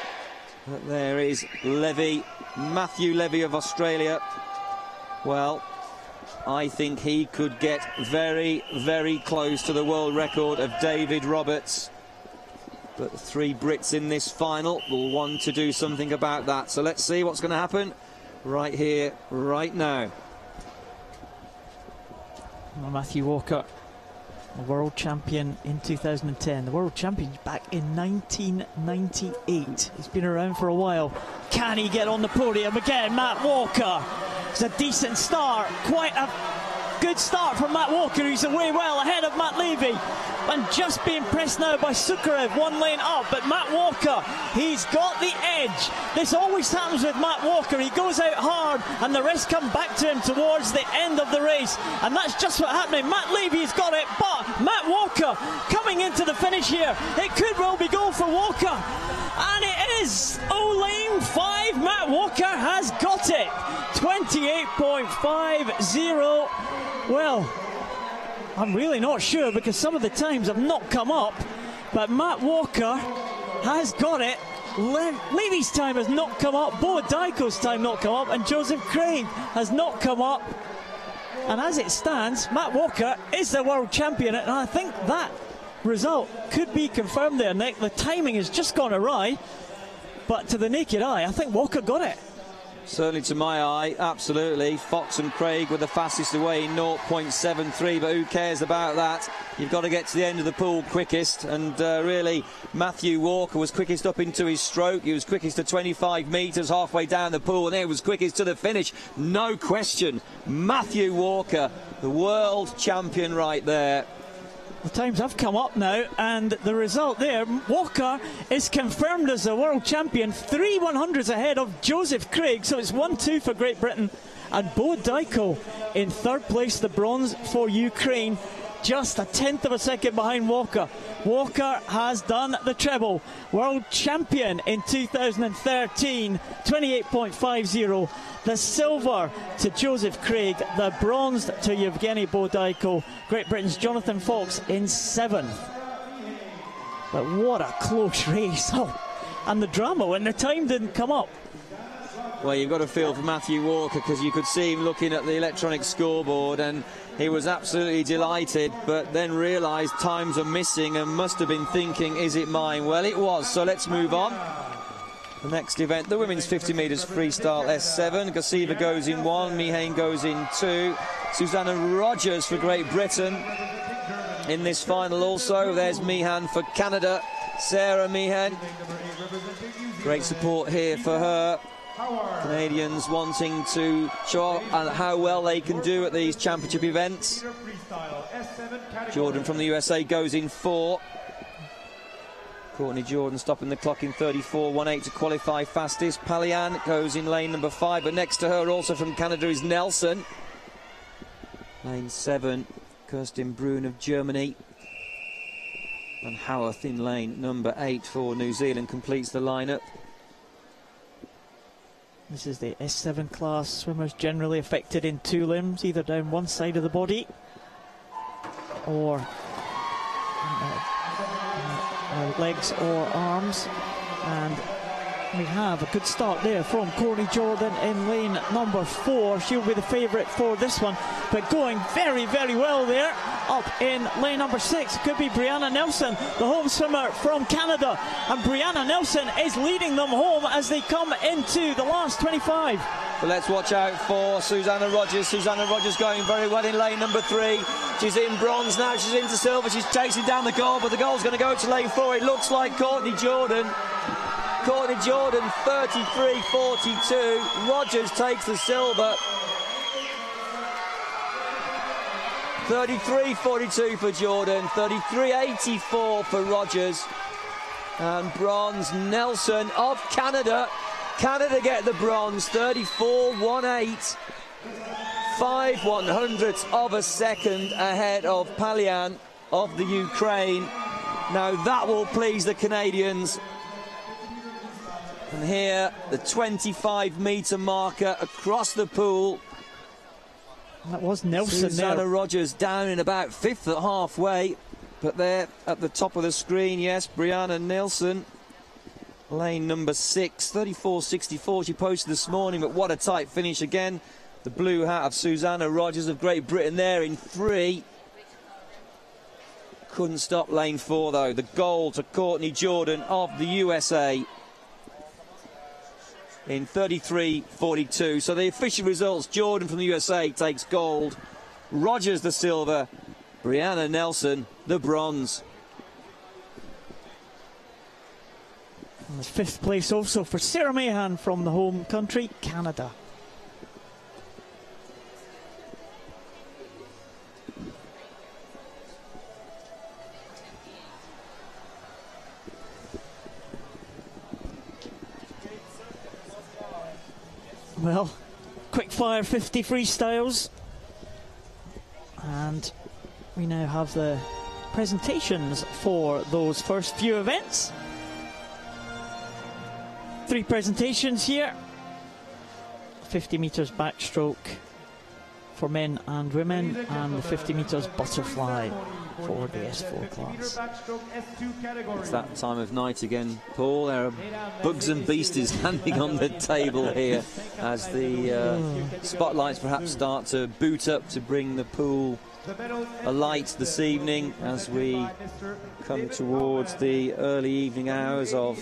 But there is Levy, Matthew Levy of Australia. Well, I think he could get very, very close to the world record of David Roberts. But the 3 Brits in this final will want to do something about that. So let's see what's going to happen right here, right now. Well, Matthew Walker, the world champion in 2010. The world champion back in 1998. He's been around for a while. Can he get on the podium again? Matt Walker. It's a decent start. Quite a good start from Matt Walker. He's away well ahead of Matt Levy. And just being pressed now by Sukarev, 1 lane up. But Matt Walker, he's got the edge. This always happens with Matt Walker. He goes out hard and the rest come back to him towards the end of the race. And that's just what's happening. Matt Levy's got it, but Matt Walker coming into the finish here. It could well be goal for Walker. And it is. Lane 5, Matt Walker has got it. 28.50. Well, I'm really not sure because some of the times have not come up, but Matt Walker has got it. Levy's time has not come up, Bodiko's time not come up, and Joseph Craig has not come up. And as it stands, Matt Walker is the world champion, and I think that result could be confirmed there, Nick. The timing has just gone awry, but to the naked eye, I think Walker got it. Certainly to my eye, absolutely. Fox and Craig were the fastest away, 0.73, but who cares about that? You've got to get to the end of the pool quickest, and really, Matthew Walker was quickest up into his stroke. He was quickest to 25 metres halfway down the pool, and he was quickest to the finish. No question. Matthew Walker, the world champion right there. the times have come up now, and the result there, Walker is confirmed as the world champion, 3 100s ahead of Joseph Craig, so it's 1-2 for Great Britain, and Bo Dyko in third place, the bronze for Ukraine, just a tenth of a second behind Walker. Walker has done the treble, world champion in 2013, 28.50. The silver to Joseph Craig, the bronze to Yevgeny Bodyko. Great Britain's Jonathan Fox in seventh. But what a close race. Oh, and the drama when the time didn't come up. Well, you've got to feel for Matthew Walker, because you could see him looking at the electronic scoreboard and he was absolutely delighted, but then realised times are missing and must have been thinking, is it mine? Well, it was, so let's move on. The next event, the women's 50 metres freestyle S7. Gasiva goes in 1, Meehan goes in 2. Susanna Rogers for Great Britain in this final also. There's Meehan for Canada, Sarah Meehan. Great support here for her. Canadians wanting to show how well they can do at these championship events. Jordan from the USA goes in 4. Courtney Jordan stopping the clock in 34.18 to qualify fastest. Palian goes in lane number 5, but next to her also from Canada is Nelson. Lane 7, Kirsten Brun of Germany. And Howarth in lane number 8 for New Zealand completes the lineup. This is the S7 class. Swimmers generally affected in 2 limbs, either down one side of the body or legs or arms. And we have a good start there from Courtney Jordan in lane number 4. She'll be the favourite for this one, but going very, very well there. Up in lane number 6 could be Brianna Nelson, the home swimmer from Canada, and Brianna Nelson is leading them home as they come into the last 25. But let's watch out for Susanna Rogers. Susanna Rogers going very well in lane number 3. She's in bronze now, she's into silver, she's chasing down the goal, but the goal's going to go to lane 4. It looks like Courtney Jordan. Courtney Jordan 33.42. Rogers takes the silver. 33.42 for Jordan, 33.84 for Rogers. And bronze, Nelson of Canada. Canada get the bronze, 34.18. 5/100ths of a second ahead of Palian of the Ukraine. Now that will please the Canadians. And here, the 25-metre marker across the pool. That was Nelson. Susanna Rogers down in about 5th at halfway. But there at the top of the screen, yes, Brianna Nelson. Lane number 6, 34.64 she posted this morning, but what a tight finish again. The blue hat of Susanna Rogers of Great Britain there in 3. Couldn't stop lane 4 though. The gold to Courtney Jordan of the USA in 33.42. So the official results, Jordan from the USA takes gold, Rogers the silver, Brianna Nelson the bronze. And 5th place also for Sarah Meehan from the home country, Canada. Well, quick fire 50 freestyles, and we now have the presentations for those first few events. 3 presentations here. 50 metres backstroke for men and women, and the 50 metres butterfly for the S4 class. It's that time of night again, Paul. There are bugs and beasties standing on the table here as the spotlights perhaps start to boot up to bring the pool alight this evening as we come towards the early evening hours of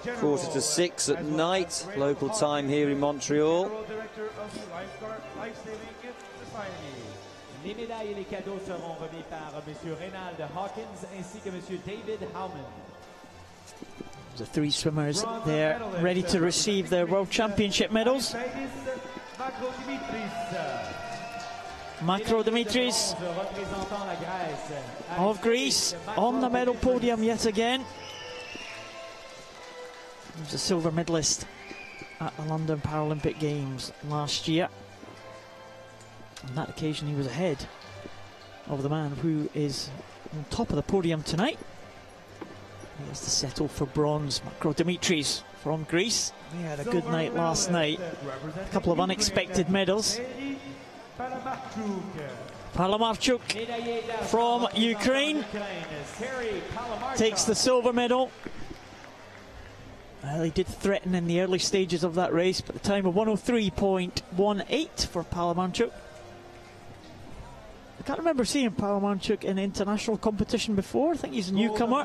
5:45 at night, local time here in Montreal. Les médailles et les cadeaux seront remis par Monsieur Reynald Hawkins ainsi que Monsieur David Howman. The 3 swimmers there ready to receive their World Championship medals. Makro Dimitris of Greece on the medal podium yet again. He was a silver medalist at the London Paralympic Games last year. On that occasion he was ahead of the man who is on top of the podium tonight. He has to settle for bronze. Makro Dimitris from Greece. He had a good night last night. A couple of unexpected medals. Palamarchuk from Ukraine takes the silver medal. Well, he did threaten in the early stages of that race, but the time of 103.18 for Palamarchuk. I can't remember seeing Palamarchuk in international competition before. I think he's a newcomer.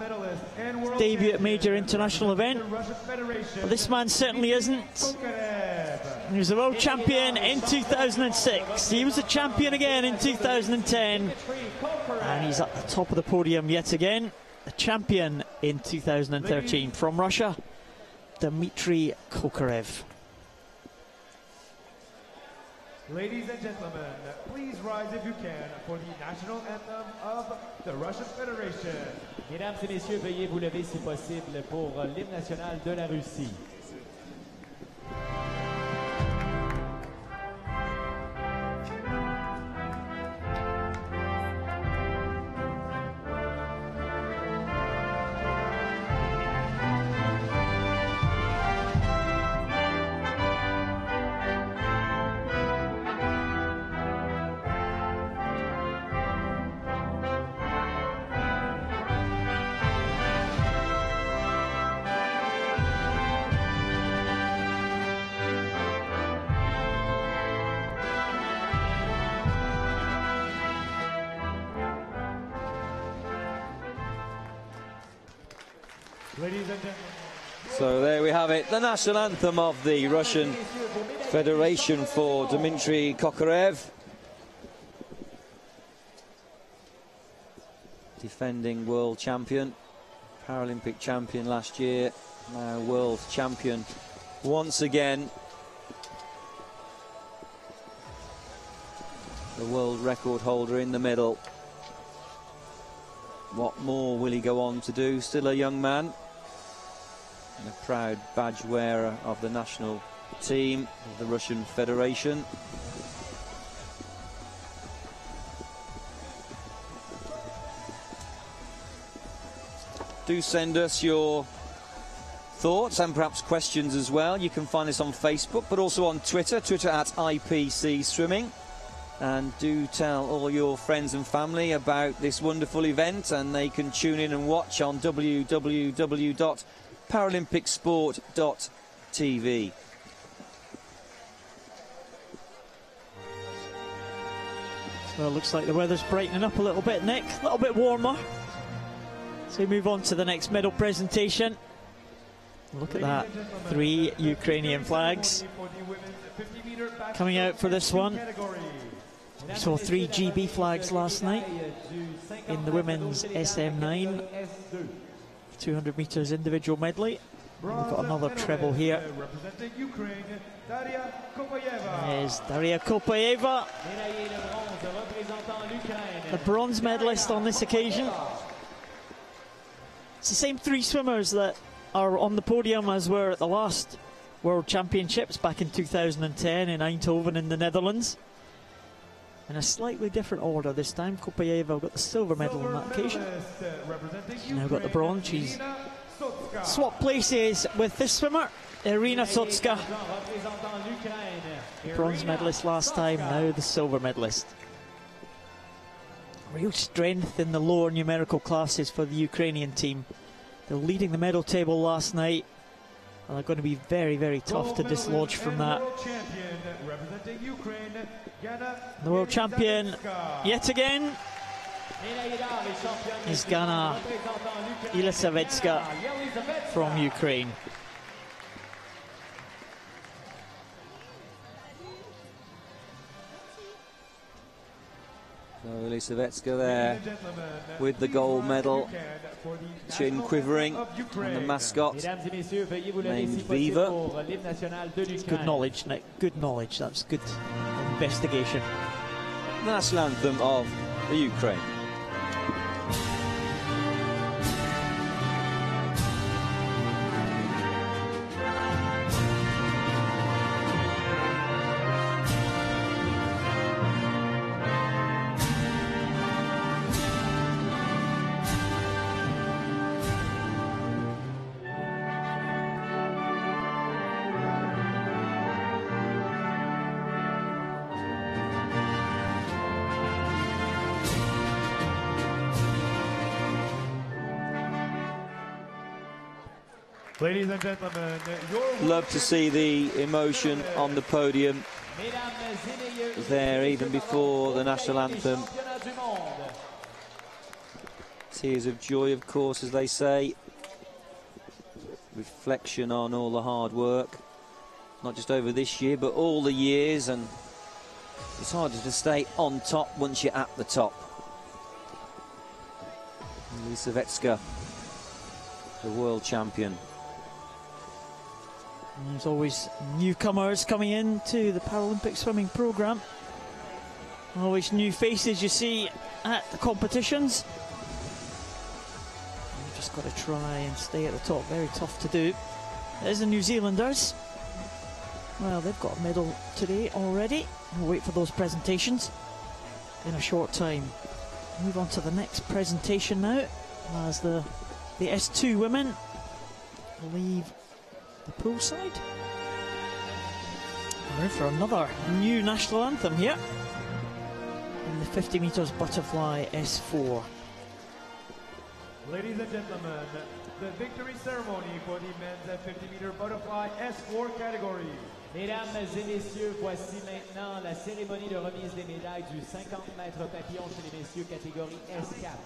His debut at major international event. But this man certainly isn't. He was a world champion in 2006. He was a champion again in 2010. And he's at the top of the podium yet again. The champion in 2013 from Russia, Dmitry Kokarev. Ladies and gentlemen, please rise if you can for the national anthem of the Russian Federation. Mesdames et messieurs, veuillez vous lever si possible pour l'hymne national de la Russie. Ladies and gentlemen. So there we have it, the national anthem of the Russian Federation for Dmitry Kokarev. Defending world champion, Paralympic champion last year, now world champion once again. The world record holder in the middle. What more will he go on to do? Still a young man. And a proud badge wearer of the national team of the Russian Federation. Do send us your thoughts and perhaps questions as well. You can find us on Facebook, but also on Twitter at IPC Swimming. And do tell all your friends and family about this wonderful event, and they can tune in and watch on www.paralympicsport.tv. Well, it looks like the weather's brightening up a little bit, Nick. A little bit warmer. So we move on to the next medal presentation. Look at that. 3 Ukrainian flags coming out for this one. We saw 3 GB flags last night in the women's SM9 200 metres individual medley. We've got another treble here. There's Daria Kopayeva, the bronze medalist on this occasion. It's the same 3 swimmers that are on the podium as were at the last World Championships back in 2010 in Eindhoven in the Netherlands. In a slightly different order this time. Kopayeva got the silver medal on that occasion. She's now got the bronze. She's swapped places with this swimmer, Irina Sotska. The bronze medalist last time, now the silver medalist. Real strength in the lower numerical classes for the Ukrainian team. They're leading the medal table last night, and they're going to be very, very tough to dislodge from that. The world champion yet again is Gana Yelisavetska from Ukraine. So Yelisavetska there with the gold medal, chin quivering, and the mascot named Viva. Good knowledge, Nick. Good knowledge. That's good investigation. the national anthem of the Ukraine. Ladies and gentlemen, Love to see the emotion on the podium there even before the national anthem. Tears of joy, of course, as they say. Reflection on all the hard work, not just over this year, but all the years, and it's harder to stay on top once you're at the top. Lisavecka, the world champion. There's always newcomers coming into the Paralympic swimming programme. Always new faces you see at the competitions. You've just got to try and stay at the top. Very tough to do. There's the New Zealanders. Well, they've got a medal today already. We'll wait for those presentations in a short time. Move on to the next presentation now, as the S2 women leave the poolside. We're in for another new national anthem here in the 50 metres butterfly S4. Ladies and gentlemen, the victory ceremony for the men's 50-meter butterfly S4 category. Mesdames et messieurs, voici maintenant la cérémonie de remise des médailles du 50 mètres papillon chez les messieurs catégorie S4.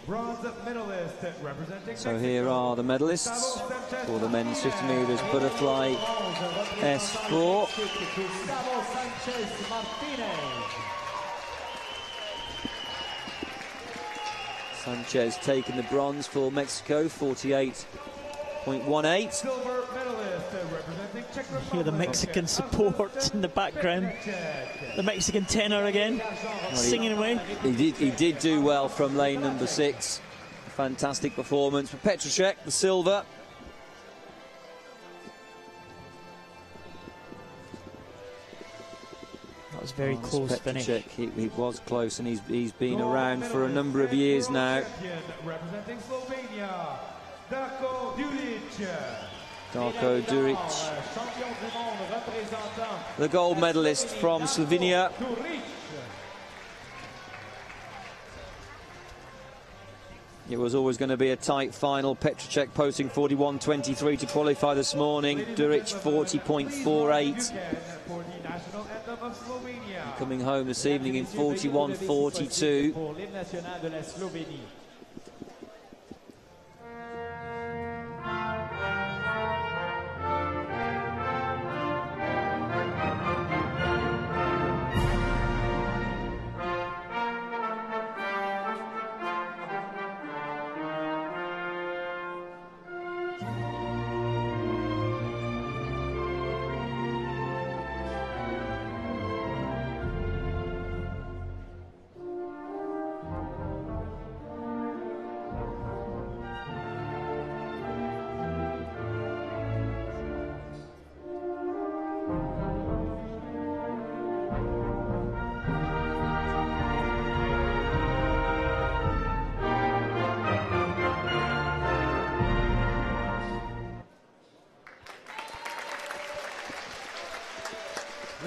Bronze medalist representing So here are the medalists for the men's 50 metres butterfly S4. Sanchez taking the bronze for Mexico, 48.18. Silver medalist representing Czech Republic. Hear the Mexican support in the background. The Mexican tenor again, singing away. He did do well from lane number 6. Fantastic performance for Petrocek, the silver. That was very close finish. He was close, and he's been around for a number of years now. Representing Slovenia, Darko Duric. Darko Duric, the gold medalist from Slovenia. It was always going to be a tight final. Petrocek posting 41.23 to qualify this morning. Duric 40.48. Coming home this evening in 41.42.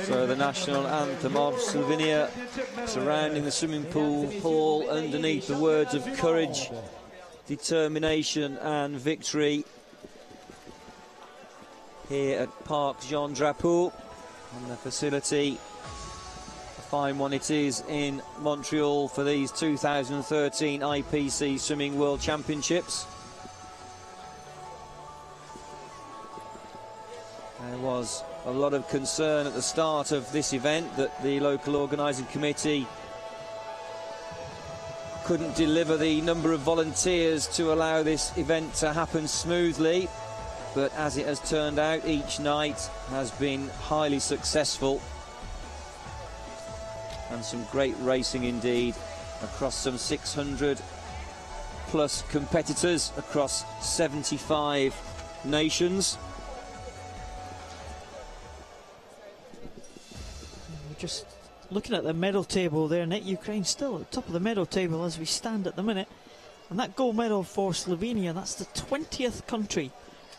So the national anthem of Slovenia surrounding the swimming pool hall underneath the words of courage, determination and victory here at Parc Jean Drapeau on the facility. A fine one it is in Montreal for these 2013 IPC Swimming World Championships. There was a lot of concern at the start of this event that the local organising committee couldn't deliver the number of volunteers to allow this event to happen smoothly, but as it has turned out, each night has been highly successful. and some great racing indeed across some 600 plus competitors across 75 nations. We're just looking at the medal table there, Nick. Ukraine still at the top of the medal table as we stand at the minute. And that gold medal for Slovenia, that's the 20th country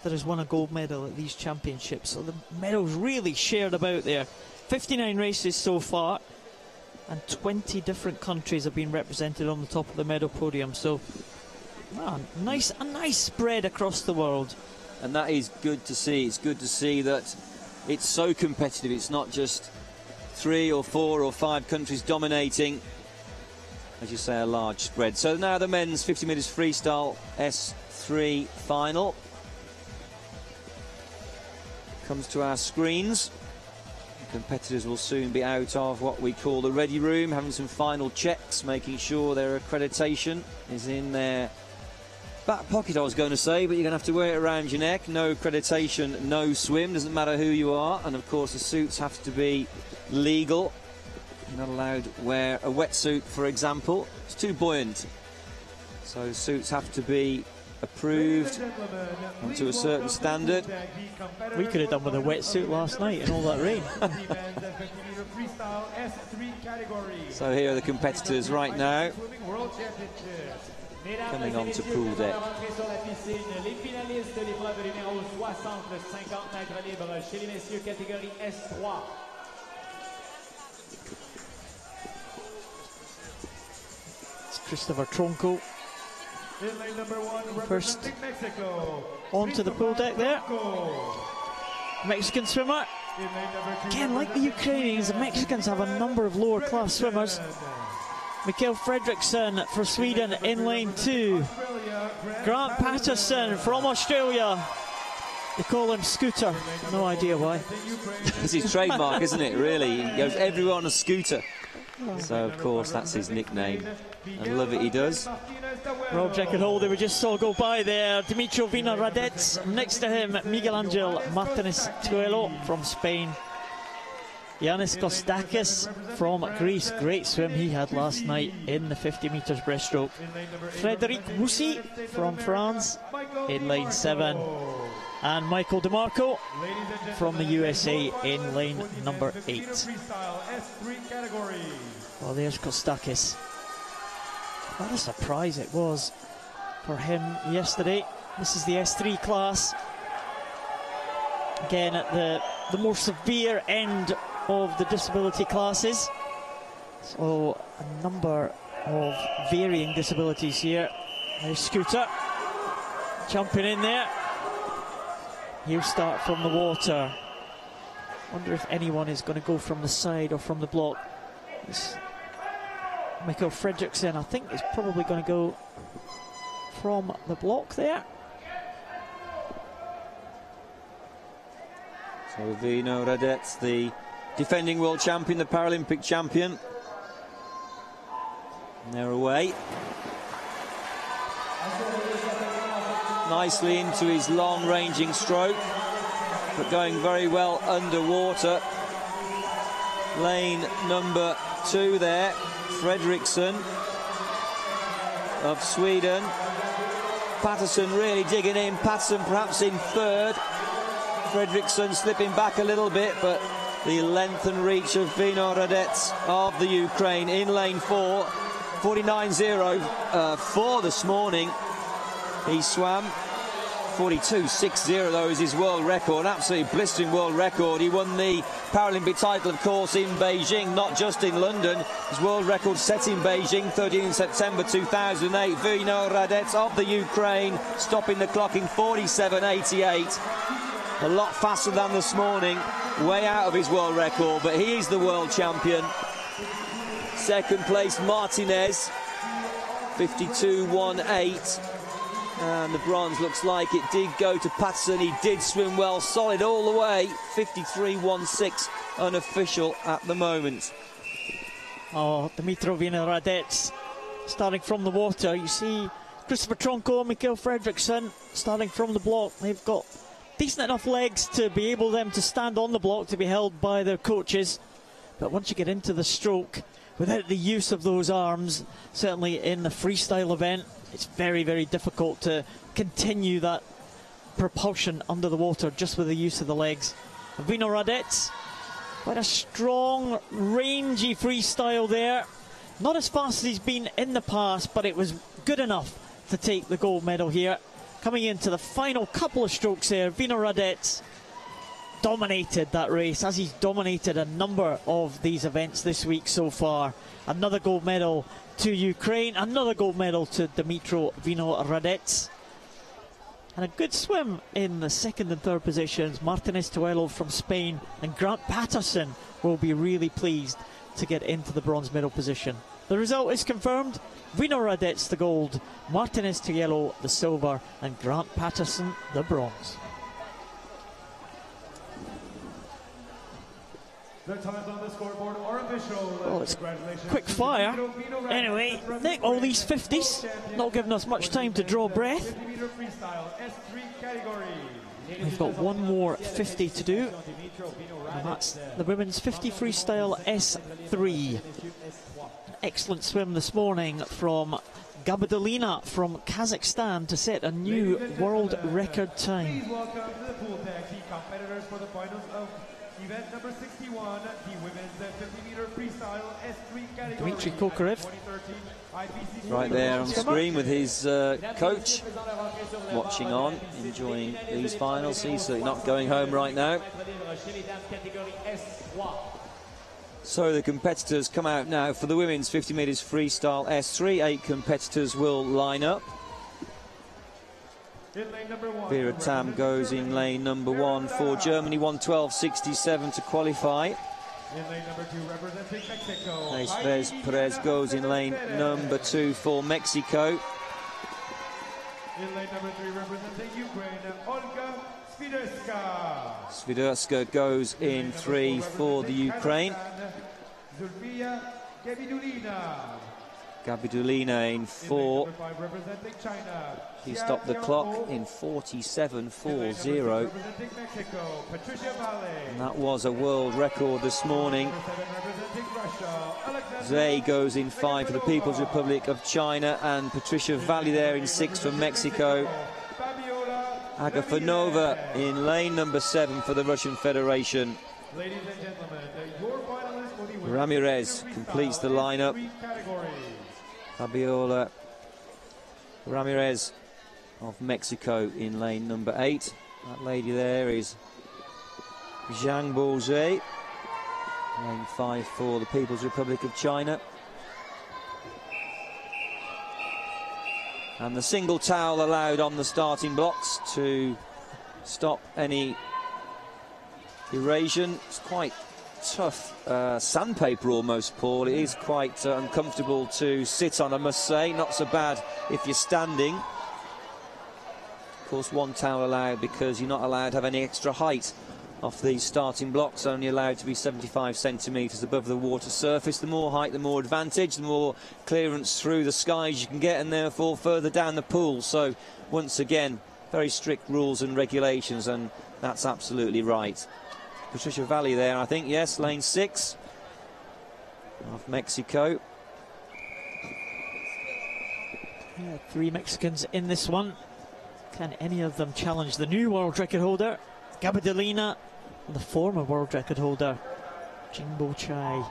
that has won a gold medal at these championships. So the medals really shared about there. 59 races so far, and 20 different countries have been represented on the top of the medal podium. So a nice spread across the world. And that is good to see. It's good to see that it's so competitive. It's not just 3 or 4 or 5 countries dominating. As you say, a large spread. So now the men's 50 metres freestyle S3 final comes to our screens. The competitors will soon be out of what we call the ready room, having some final checks, making sure their accreditation is in their back pocket, I was going to say, but you're going to have to wear it around your neck. No accreditation, no swim, doesn't matter who you are. And of course the suits have to be legal. You're not allowed to wear a wetsuit, for example. It's too buoyant. So suits have to be approved to a certain standard. We could have done with a wetsuit last night in all that rain. So here are the competitors right now, coming on to pool deck. It's Christopher Tronco first onto the pool deck there. Mexican swimmer. Again, like the Ukrainians, the Mexicans have a number of lower class swimmers. Mikael Fredriksson for Sweden in lane 2. Grant Patterson from Australia. They call him Scooter. No idea why. It's his trademark, isn't it, really? He goes everywhere on a scooter. So, of course, that's his nickname. And love it, he does. World record holder we just saw go by there, Dimitro Vinohradets. Next to him, Miguel Angel Martinez Tuelo from Spain. Yanis Kostakis from Greece. Great swim he had last night in the 50 metres breaststroke. Frédéric Roussy from France in lane 7. And Michael DeMarco from the USA in lane number 8. Well, there's Kostakis. What a surprise it was for him yesterday. This is the S3 class. Again, at the more severe end of the disability classes. So a number of varying disabilities here. There's Scooter jumping in there. He'll start from the water. Wonder if anyone is going to go from the side or from the block. It's Mikael Fredriksson, I think, is probably going to go from the block there. So Vinohradets, the defending world champion, the Paralympic champion. And they're away. Nicely into his long-ranging stroke, but going very well underwater. Lane number 2 there, Fredriksson of Sweden. Patterson really digging in, Patterson perhaps in 3rd. Fredriksson slipping back a little bit, but the length and reach of Vinohradets of the Ukraine in lane 4. 49.04 this morning. He swam. 42.60 though is his world record, absolutely blistering world record. He won the Paralympic title, of course, in Beijing, not just in London. His world record set in Beijing, 13 September 2008. Vinohradets of the Ukraine, stopping the clock in 47.88. A lot faster than this morning, way out of his world record, but he is the world champion. Second place, Martinez, 52.18. And the bronze looks like it did go to Patterson. He did swim well, solid all the way. 53.16 unofficial at the moment. Oh, Dimitro Vinohradets starting from the water. You see Christopher Tronco, Mikael Fredriksson starting from the block. They've got decent enough legs to be able them to stand on the block, to be held by their coaches. But once you get into the stroke, without the use of those arms, certainly in the freestyle event, it's very, very difficult to continue that propulsion under the water just with the use of the legs. Vino Radets, quite a strong, rangy freestyle there. Not as fast as he's been in the past, but it was good enough to take the gold medal here. Coming into the final couple of strokes there, Vino Radets dominated that race, as he's dominated a number of these events this week so far. Another gold medal to Ukraine, another gold medal to Dimitro Vino Radets. And a good swim in the second and third positions. Martinez Tuelo from Spain and Grant Patterson will be really pleased to get into the bronze medal position. The result is confirmed. Vino Radets the gold, Martinez Tuelo the silver, and Grant Patterson the bronze. The times on the scoreboard are official. Well, it's quick fire. Anyway, Nick, all these 50s, not giving us much time to draw breath. We've got one more 50 to do, and that's the women's 50 freestyle S3. Excellent swim this morning from Gabidulina from Kazakhstan to set a new world record time. Please welcome to the pool deck the competitors for the finals of event number 61, the women's 50-meter freestyle S3 category. Dmitry Kokorev. Right there on the screen with his coach, watching on, enjoying these finals. He's certainly not going home right now. So the competitors come out now for the women's 50 metres freestyle S3. 8 competitors will line up. Vera Tam goes in lane number 1 for Germany, 1:12.67 to qualify. In lane number 2, representing Mexico. Perez Perez goes in lane number 2 for Mexico. In lane number 3, representing Ukraine, Olga Swiderska. Swiderska goes in 3 for the Ukraine. Zulfiya Gabidulina. Gabidulina in 4. Number 5, representing China. He stopped the clock in 47.40. And that was a world record this morning. Zay goes in 5 for the People's Republic of China, and Patricia Valle there in 6 for Mexico. Agafonova in lane number 7 for the Russian Federation. Ladies and gentlemen, your finalists for the Ramirez completes the lineup. Fabiola Ramirez of Mexico in lane number 8. That lady there is Zhang Bouzhe, lane 5 for the People's Republic of China. And the single towel allowed on the starting blocks to stop any erosion. It's quite tough sandpaper almost, Paul. It is quite uncomfortable to sit on, I must say. Not so bad if you're standing. Of course, one towel allowed because you're not allowed to have any extra height off these starting blocks, only allowed to be 75 centimetres above the water surface. The more height, the more advantage, the more clearance through the skies you can get, and therefore further down the pool. So once again, very strict rules and regulations, and that's absolutely right. Patricia Valle there, I think, yes, lane 6 of Mexico. Yeah, 3 Mexicans in this one. Can any of them challenge the new world record holder, Gabidulina, and the former world record holder, Jingbo Chai?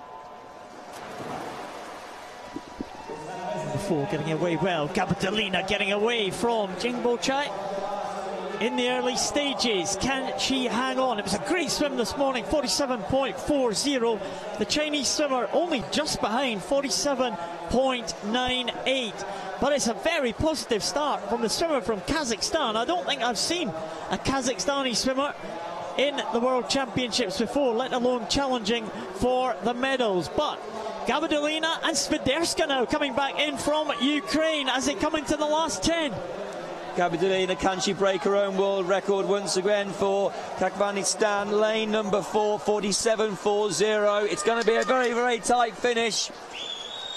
Before getting away well, Gabidulina getting away from Jingbo Chai in the early stages. Can she hang on? It was a great swim this morning, 47.40. The Chinese swimmer only just behind, 47.98. But it's a very positive start from the swimmer from Kazakhstan. I don't think I've seen a Kazakhstani swimmer in the World Championships before, let alone challenging for the medals. But Gabidulina and Swiderska now coming back in from Ukraine as they come into the last 10. Gabidulina, can she break her own world record once again for Turkmenistan? Lane number 4, 47.40. It's going to be a very, very tight finish.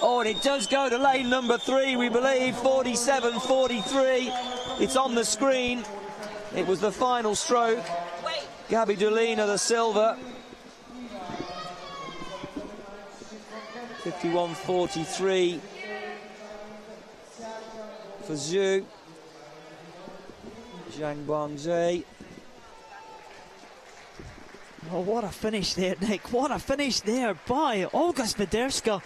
Oh, and it does go to lane number 3, we believe, 47.43. It's on the screen. It was the final stroke. Gabidulina, the silver. 51.43 for Zhu. Zhang Guangzhou. Oh, what a finish there, Nick. What a finish there by Olga Swiderska.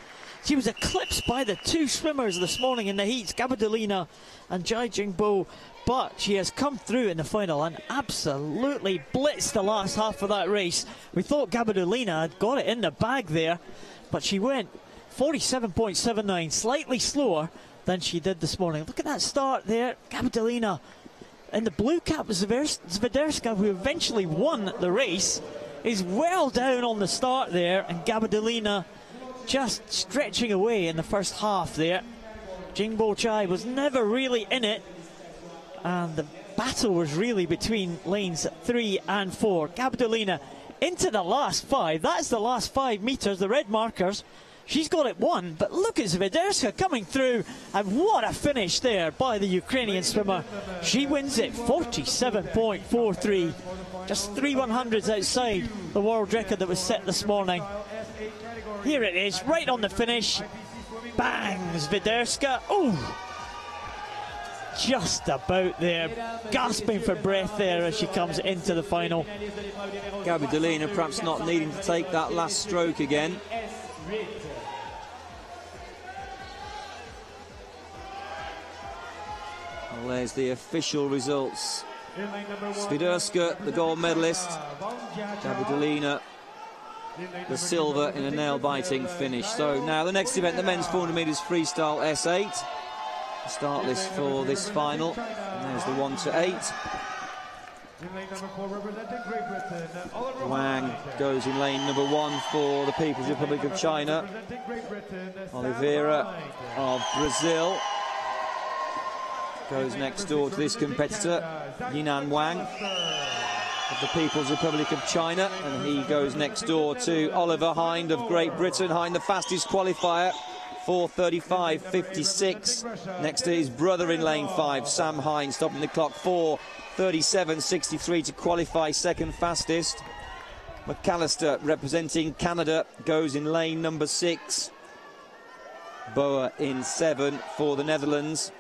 She was eclipsed by the two swimmers this morning in the heats, Gabardolina and Jai Jingbo. But she has come through in the final and absolutely blitzed the last half of that race. We thought Gabardolina had got it in the bag there, but she went 47.79, slightly slower than she did this morning. Look at that start there. Gabardolina in the blue cap, Swiderska, who eventually won the race, is well down on the start there, and Gabardolina just stretching away in the first half there. Jingbo Chai was never really in it, and the battle was really between lanes 3 and 4. Gabardolina into the last 5. That's the last 5 meters, the red markers. She's got it won, but look at Swiderska coming through, and what a finish there by the Ukrainian swimmer. She wins it 47.43, just 3 100s outside the world record that was set this morning. Here it is, right on the finish. Bang, Swiderska. Oh, just about there, gasping for breath there as she comes into the final. Gabardolina perhaps not needing to take that last stroke again. Well, there's the official results. Swiderska, the gold medalist. Gabardolina, the silver in a nail-biting finish. So now the next event, the men's 400 metres freestyle S8. The start list for this final. And there's the 1 to 8. Wang goes in lane number 1 for the People's Republic of China. Oliveira of Brazil goes next door to this competitor, Yinan Wang of the People's Republic of China, and he goes next door to Oliver Hind of Great Britain. Hind, the fastest qualifier, 4:35.56. Next to his brother in lane 5, Sam Hind, stopping the clock, 4:37.63 to qualify second fastest. McAllister, representing Canada, goes in lane number 6. Boa in 7 for the Netherlands.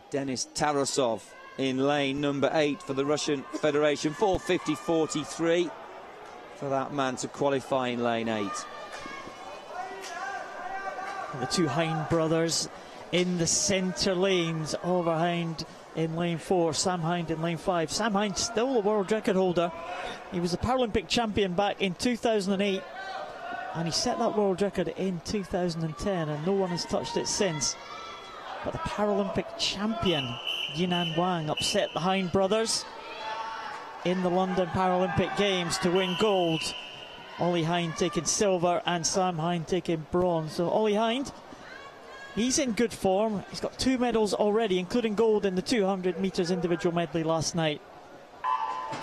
Denis Tarasov in lane number 8 for the Russian Federation. 4:50.43 for that man to qualify in lane 8. The two Hind brothers in the centre lanes. Oliver Hind in lane 4, Sam Hind in lane 5. Sam Hind still the world record holder. He was a Paralympic champion back in 2008, and he set that world record in 2010, and no one has touched it since. But the Paralympic champion, Yinan Wang, upset the Hind brothers in the London Paralympic Games to win gold. Ollie Hind taking silver and Sam Hind taking bronze. So Ollie Hind, he's in good form. He's got 2 medals already, including gold in the 200 metres individual medley last night.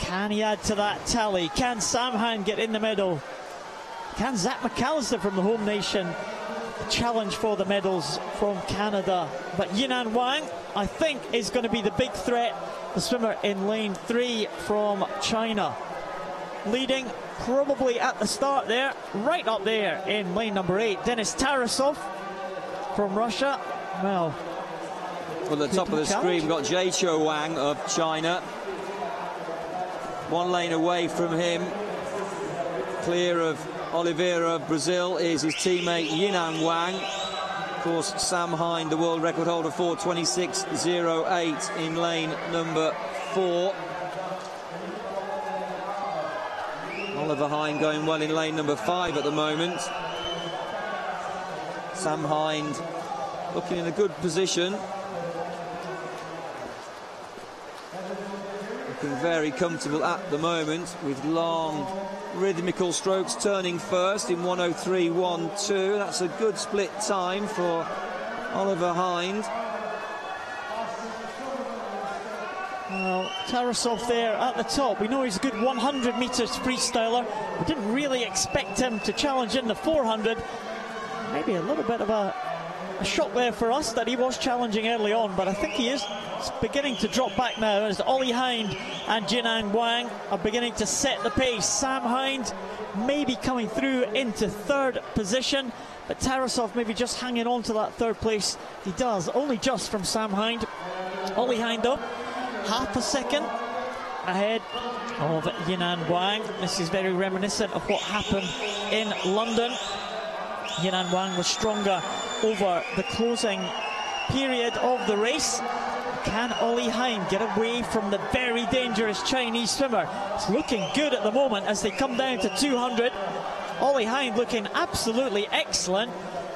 Can he add to that tally? Can Sam Hind get in the medal? Can Zach McAllister from the home nation challenge for the medals from Canada? But Yinan Wang, I think, is going to be the big threat. The swimmer in lane 3 from China, leading probably at the start there, right up there in lane number 8. Denis Tarasov from Russia. Well, at the top of the screen, we've got Jaicho Wang of China. 1 lane away from him, clear of Oliveira of Brazil, is his teammate Yinan Wang. Of course, Sam Hind, the world record holder, 4:26.08 in lane number 4. Oliver Hind going well in lane number 5 at the moment. Sam Hind looking in a good position. Looking very comfortable at the moment with long rhythmical strokes, turning first in 1:03.12. That's a good split time for Oliver Hind. Well, Tarasov there at the top. We know he's a good 100 metres freestyler. We didn't really expect him to challenge in the 400. Maybe a little bit of a shock there for us that he was challenging early on, but I think he is beginning to drop back now as Ollie Hind and Yinan Wang are beginning to set the pace. Sam Hind maybe coming through into 3rd position, but Tarasov maybe just hanging on to that third place. He does, only just from Sam Hind. Ollie Hind though, half a second ahead of Yinan Wang. This is very reminiscent of what happened in London. Yinan Wang was stronger over the closing period of the race. Can Ollie Hind get away from the very dangerous Chinese swimmer? It's looking good at the moment as they come down to 200. Ollie Hind looking absolutely excellent,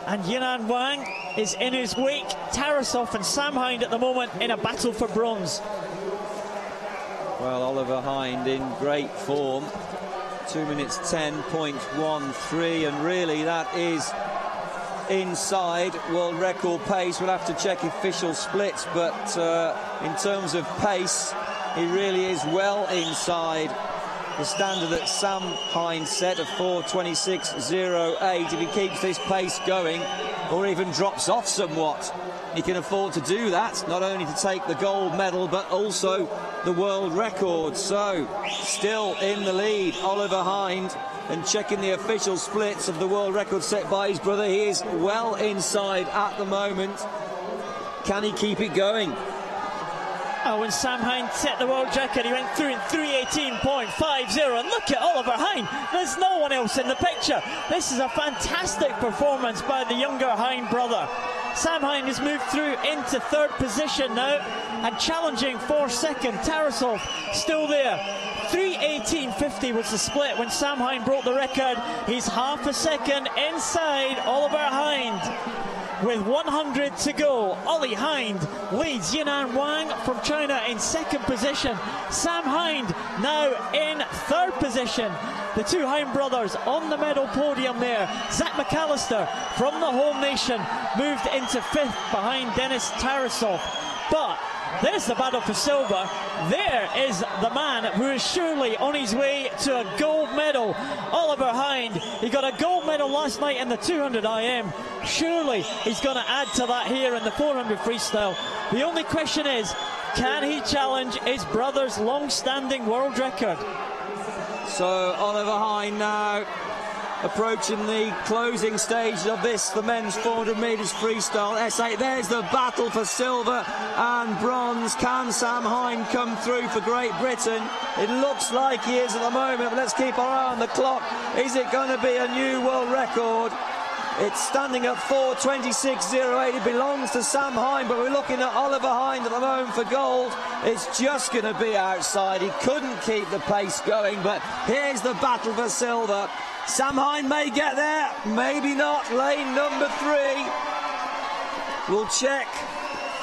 and Yinan Wang is in his wake. Tarasov and Sam Hind at the moment in a battle for bronze. Well, Oliver Hind in great form, 2 minutes 10.13, and really that is inside world record pace. We'll have to check official splits, but in terms of pace, he really is well inside the standard that Sam Hind set of 4:26.08. If he keeps this pace going, or even drops off somewhat, he can afford to do that, not only to take the gold medal, but also the world record. So, still in the lead, Oliver Hind, and checking the official splits of the world record set by his brother, he is well inside at the moment. Can he keep it going? Oh, when Sam Hind set the world record, he went through in 3:18.50, and look at Oliver Hind. There's no one else in the picture. This is a fantastic performance by the younger Hind brother. Sam Hind has moved through into third position now and challenging for second. Tarasov still there. 3:18.50 was the split when Sam Hind broke the record. He's half a second inside Oliver Hind. With 100 to go, Ollie Hind leads Yinan Wang from China in second position. Sam Hind now in third position. The two Hind brothers on the medal podium there. Zach McAllister from the home nation moved into fifth behind Denis Tarasov. But there's the battle for silver. There is the man who is surely on his way to a gold medal. Oliver Hind, he got a gold medal last night in the 200 IM. Surely he's going to add to that here in the 400 freestyle. The only question is, can he challenge his brother's long-standing world record? So Oliver Hind now approaching the closing stage of this, the men's 400 metres freestyle S8. There's the battle for silver and bronze. Can Sam Hind come through for Great Britain? It looks like he is at the moment, but let's keep our eye on the clock. Is it going to be a new world record? It's standing at 4:26.08. It belongs to Sam Hind, but we're looking at Oliver Hind at the moment for gold. It's just going to be outside. He couldn't keep the pace going, but here's the battle for silver. Sam Hind may get there, maybe not. Lane number 3. We'll check.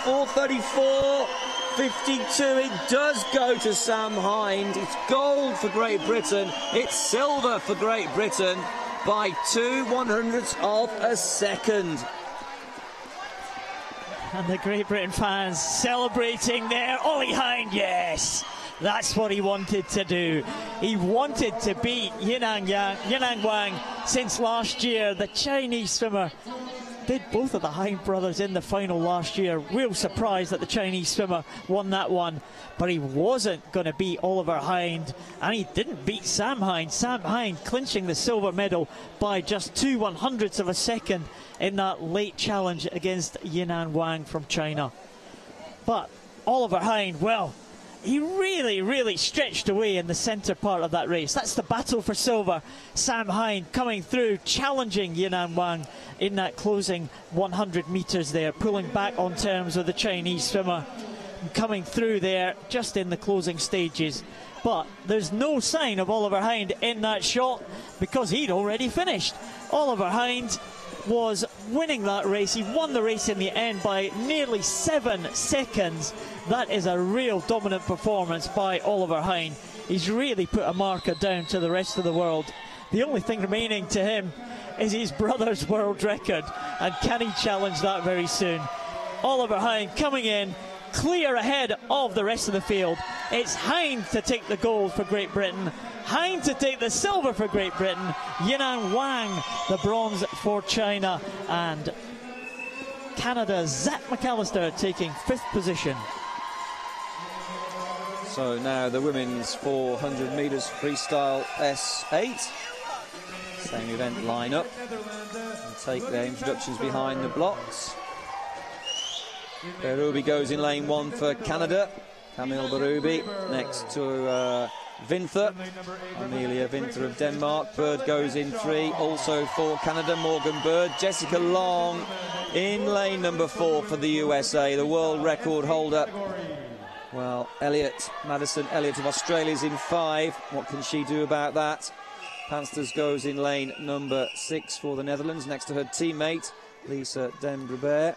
4:34.52. It does go to Sam Hind. It's gold for Great Britain. It's silver for Great Britain by 2/100ths of a second. And the Great Britain fans celebrating there. Ollie Hind, yes! That's what he wanted to do. He wanted to beat Yinan Wang since last year. The Chinese swimmer did both of the Hind brothers in the final last year. Real surprise that the Chinese swimmer won that one. But he wasn't going to beat Oliver Hind, and he didn't beat Sam Hind. Sam Hind clinching the silver medal by just 2/100ths of a second in that late challenge against Yinan Wang from China. But Oliver Hind, well, he really stretched away in the centre part of that race. That's the battle for silver. Sam Hind coming through, challenging Yinan Wang in that closing 100 metres there, pulling back on terms with the Chinese swimmer. Coming through there just in the closing stages. But there's no sign of Oliver Hind in that shot because he'd already finished. Oliver Hind was winning that race. He won the race in the end by nearly 7 seconds. That is a real dominant performance by Oliver Hind. He's really put a marker down to the rest of the world. The only thing remaining to him is his brother's world record, and can he challenge that very soon? Oliver Hind coming in clear ahead of the rest of the field. It's Hind to take the gold for Great Britain, Hind to take the silver for Great Britain, Yinan Wang the bronze for China, and Canada's Zach McAllister taking 5th position. So now the women's 400 metres freestyle S8. Same event lineup. take their introductions behind the blocks. Berube goes in lane 1 for Canada. Camille Berube next to Vinther. Amelia Vinther of Denmark. Bird goes in 3, also for Canada. Morgan Bird. Jessica Long in lane number 4 for the USA, the world record holder. Well, Madison Elliott of Australia is in 5. What can she do about that? Pansters goes in lane number 6 for the Netherlands, next to her teammate, Lisa Dembrebert.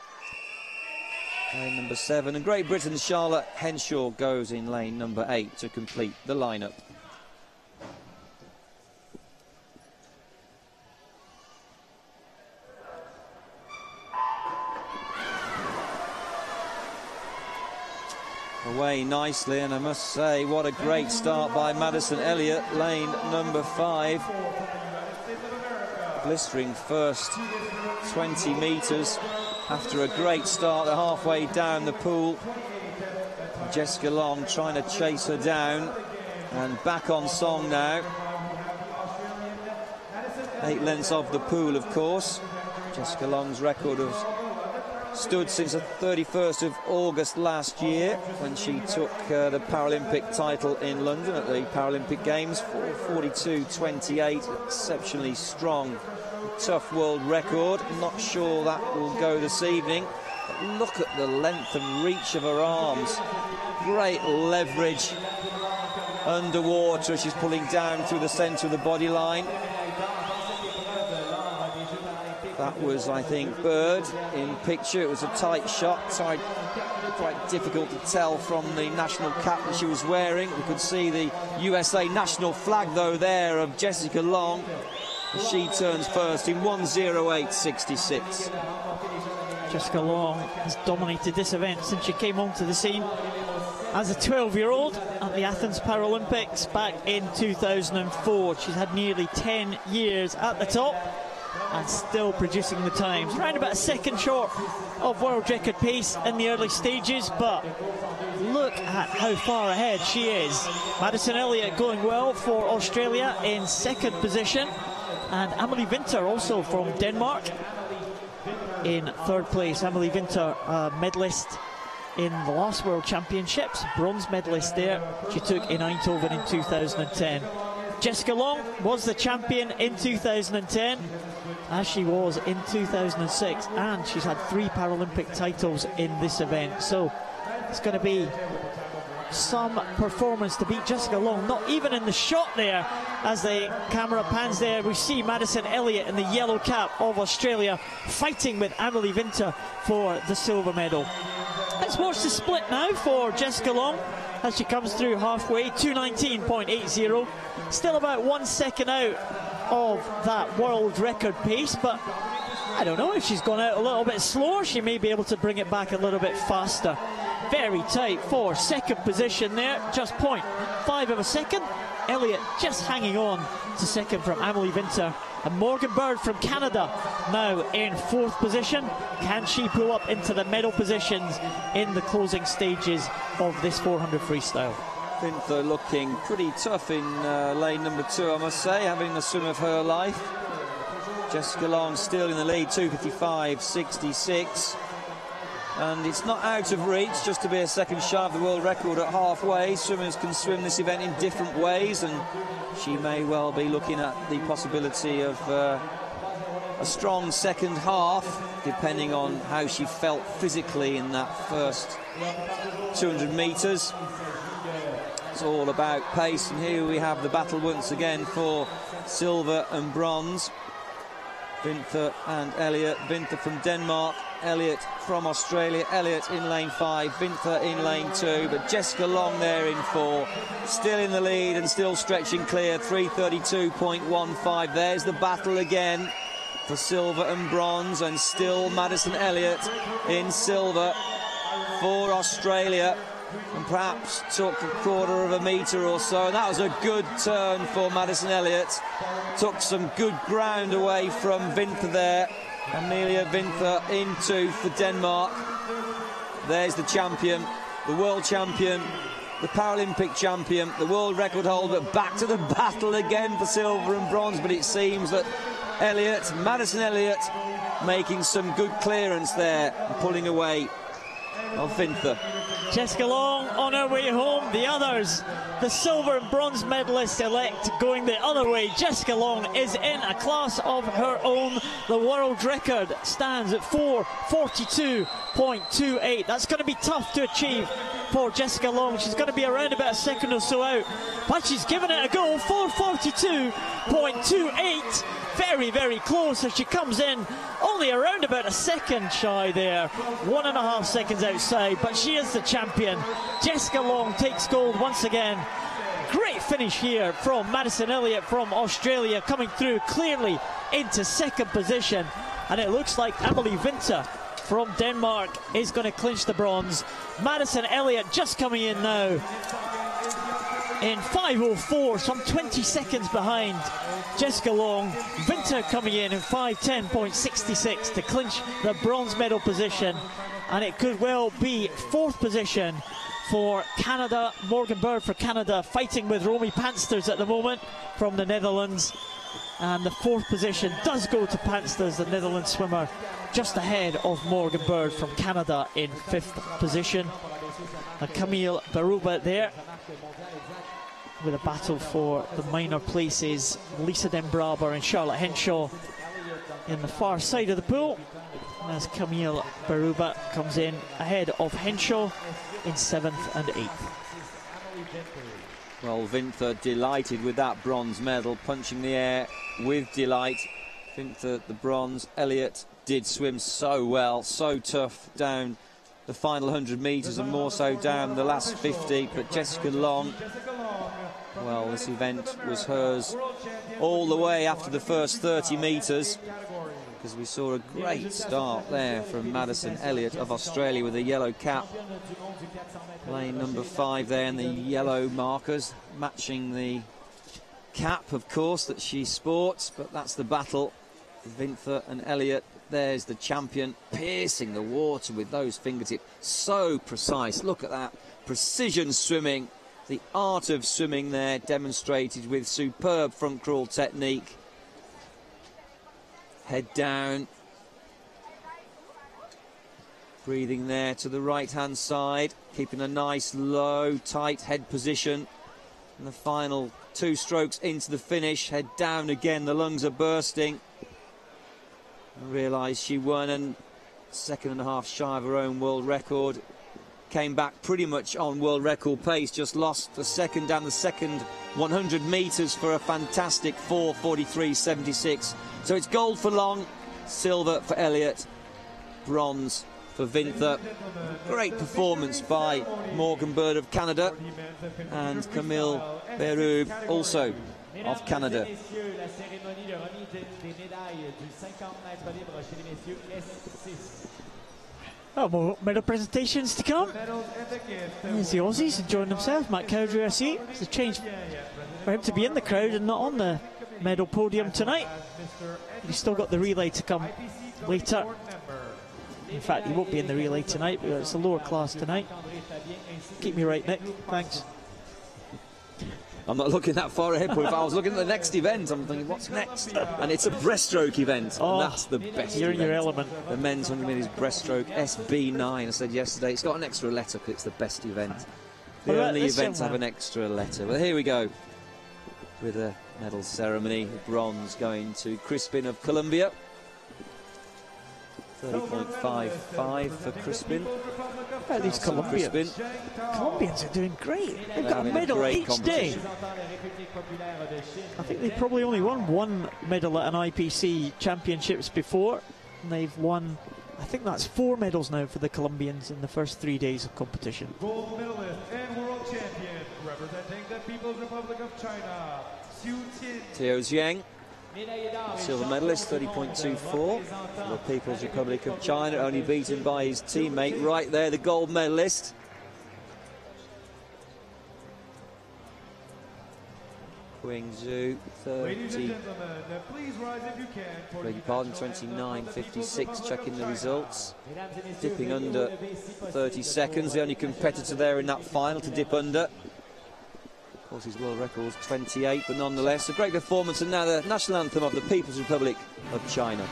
Lane number 7. And Great Britain's Charlotte Henshaw goes in lane number 8 to complete the lineup. Away nicely, and I must say, what a great start by Madison Elliott, lane number 5. Blistering first 20 metres after a great start. They're halfway down the pool. Jessica Long trying to chase her down, and back on song now. 8 lengths off the pool, of course. Jessica Long's record of stood since the 31st of August last year, when she took the Paralympic title in London at the Paralympic Games. 4:42.28, exceptionally strong, tough world record. Not sure that will go this evening, but look at the length and reach of her arms. Great leverage underwater as she's pulling down through the centre of the body line. That was, I think, Bird in picture. It was a tight shot, quite difficult to tell from the national cap that she was wearing. We could see the USA national flag, though, there of Jessica Long. She turns first in 1:08.66. Jessica Long has dominated this event since she came onto the scene as a 12-year-old at the Athens Paralympics back in 2004. She's had nearly 10 years at the top and still producing the times. Around about a second short of world record pace in the early stages, but look at how far ahead she is. Madison Elliott going well for Australia in 2nd position, and Amelie Vinther also from Denmark in 3rd place. Amelie Vinther, medalist in the last World Championships, bronze medalist there. She took in Eindhoven in 2010. Jessica Long was the champion in 2010, as she was in 2006, and she's had 3 Paralympic titles in this event. So it's going to be some performance to beat Jessica Long. Not even in the shot there, as the camera pans there, we see Madison Elliott in the yellow cap of Australia fighting with Amelie Vinther for the silver medal. Let's watch the split now for Jessica Long as she comes through halfway. 2:19.80, still about 1 second out of that world record pace, but I don't know, if she's gone out a little bit slower, she may be able to bring it back a little bit faster. Very tight for 2nd position there, just 0.5 of a second. Elliott just hanging on to 2nd from Amelie Vinther. And Morgan Bird from Canada now in 4th position. Can she pull up into the medal positions in the closing stages of this 400 freestyle? Vinther looking pretty tough in lane number 2, I must say, having the swim of her life. Jessica Long still in the lead, 2:55.66. And it's not out of reach just to be a second shy of the world record at halfway. Swimmers can swim this event in different ways, and she may well be looking at the possibility of a strong second half, depending on how she felt physically in that first 200 metres. It's all about pace, and here we have the battle once again for silver and bronze. Vinther and Elliott. Vinther from Denmark, Elliott from Australia. Elliott in lane 5, Vinther in lane 2, but Jessica Long there in 4, still in the lead and still stretching clear. 3:32.15. There's the battle again for silver and bronze, and still Madison Elliott in silver for Australia, and perhaps took a quarter of a metre or so, and that was a good turn for Madison Elliott. Took some good ground away from Vinther there. Amelia Vinther in 2 for Denmark. There's the champion, the world champion, the Paralympic champion, the world record holder. Back to the battle again for silver and bronze, but it seems that Madison Elliott making some good clearance there and pulling away of Vinther. Jessica Long on her way home. The others, the silver and bronze medalists elect, going the other way. Jessica Long is in a class of her own. The world record stands at 4:42.28. That's going to be tough to achieve for Jessica Long. She's going to be around about a second or so out, but she's given it a go. 4:42.28. Very, very close as she comes in, only around about a second shy there, 1.5 seconds outside, but she is the champion. Jessica Long takes gold once again. Great finish here from Madison Elliott from Australia, coming through clearly into second position, and it looks like Emily Vinther from Denmark is going to clinch the bronze. Madison Elliott just coming in now in 5:04, some 20 seconds behind Jessica Long. Vinther coming in 5:10.66 to clinch the bronze medal position, and it could well be fourth position for Canada. Morgan Bird for Canada fighting with Romy Pansters at the moment from the Netherlands, and the fourth position does go to Pansters, the Netherlands swimmer, just ahead of Morgan Bird from Canada in fifth position. And Camille Baruba there with a battle for the minor places. Lisa Denbraber and Charlotte Henshaw in the far side of the pool, as Camille Baruba comes in ahead of Henshaw in 7th and 8th. Well, Vinther delighted with that bronze medal, punching the air with delight. Vinther the bronze. Elliott did swim so well, so tough down the final 100 metres and more so down the last 50, but Jessica Long, well, this event was hers all the way after the first 30 metres, because we saw a great start there from Madison Elliott of Australia with a yellow cap, lane number 5 there, and the yellow markers matching the cap, of course, that she sports. But that's the battle, Vinther and Elliott. There's the champion piercing the water with those fingertips, so precise. Look at that precision swimming, the art of swimming there demonstrated with superb front crawl technique. Head down, breathing there to the right hand side, keeping a nice low tight head position. And the final 2 strokes into the finish, head down again, the lungs are bursting. I realised she won, and 2.5 shy of her own world record. Came back pretty much on world record pace, just lost the second down the second 100 metres for a fantastic 4:43.76. So it's gold for Long, silver for Elliott, bronze for Vinther. Great performance by Morgan Bird of Canada and Camille Berube also of Canada. Oh, more medal presentations to come. There's the Aussies enjoying themselves. Matt Cowdery, I see. It's a change for him to be in the crowd and not on the medal podium tonight. He's still got the relay to come later. In fact, he won't be in the relay tonight, but it's a lower class tonight. Keep me right, Nick. Thanks. I'm not looking that far ahead, but if I was looking at the next event, I'm thinking, what's next? And it's a breaststroke event, and that's the best You're event. in your element. The men's 100 metres breaststroke SB9. I said yesterday, it's got an extra letter because it's the best event. The only events have an extra letter. Well, here we go with a medal ceremony. Bronze going to Crispin of Colombia. 30.55 for Crispin. About these Colombians. Colombians are doing great. They've got a medal each day. I think they probably only won 1 medal at an IPC championships before, and they've won, I think that's 4 medals now for the Colombians in the first 3 days of competition. Gold medalist and world champion representing the People's Republic of China, Teo Zhang, silver medalist, 30.24 for the People's Republic of China, only beaten by his teammate right there, the gold medalist. Qing Zhu, 29.56, checking the results. Dipping under 30 seconds, the only competitor there in that final to dip under. Of course, his world record was 28, but nonetheless, a great performance. And now the national anthem of the People's Republic of China.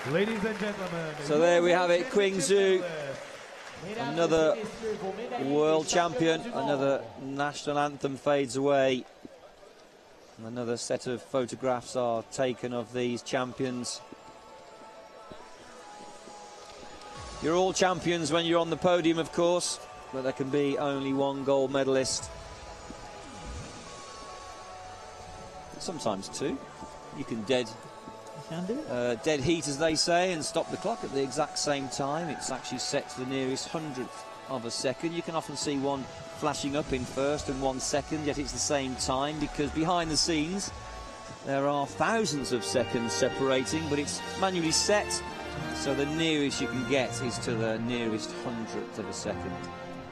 Ladies and gentlemen. So there we have it, Qingzhou, another world champion, another national anthem fades away. Another set of photographs are taken of these champions. You're all champions when you're on the podium, of course, but there can be only one gold medalist. Sometimes two. You can dead heat, as they say, and stop the clock at the exact same time. It's actually set to the nearest hundredth of a second. You can often see one flashing up in first and 1 second, yet it's the same time, because behind the scenes there are thousands of seconds separating, but it's manually set, so the nearest you can get is to the nearest hundredth of a second.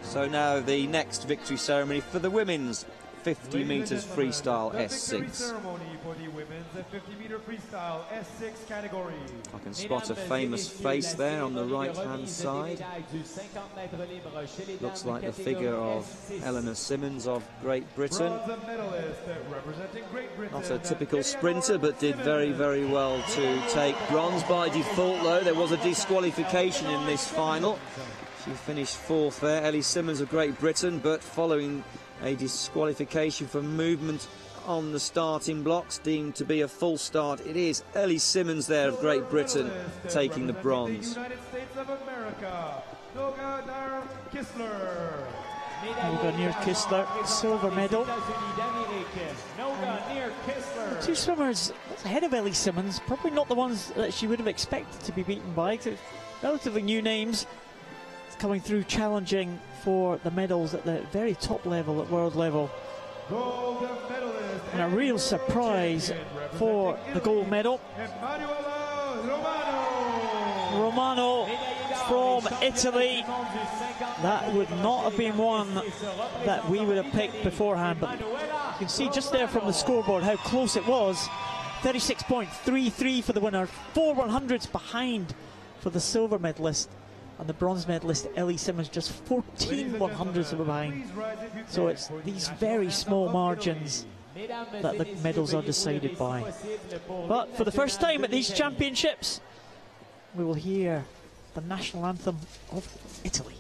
So now the next victory ceremony for the women's 50 metres freestyle S6. Ceremony for the women's 50-meter freestyle S6 category. I can spot a famous face there on the right-hand side. Looks like the figure of Eleanor Simmons of Great Britain. Not a typical sprinter, but did very, very well to take bronze. By default, though, there was a disqualification in this final. She finished fourth there, Ellie Simmons of Great Britain, but following a disqualification for movement on the starting blocks, deemed to be a full start. It is Ellie Simmons there of Great Britain taking the bronze. United States of America, Noga Kistler, silver medal. Two swimmers ahead of Ellie Simmons, probably not the ones that she would have expected to be beaten by. It's relatively new names coming through, challenging for the medals at the very top level, at world level. And a real surprise for the gold medal. Romano from Italy. That would not have been one that we would have picked beforehand, but you can see just there from the scoreboard how close it was. 36.33 for the winner, 4 100ths behind for the silver medalist. And the bronze medalist Ellie Simmons just 14 100ths behind. So it's these very small margins that the medals are decided by. But for the first time at these championships, we will hear the national anthem of Italy.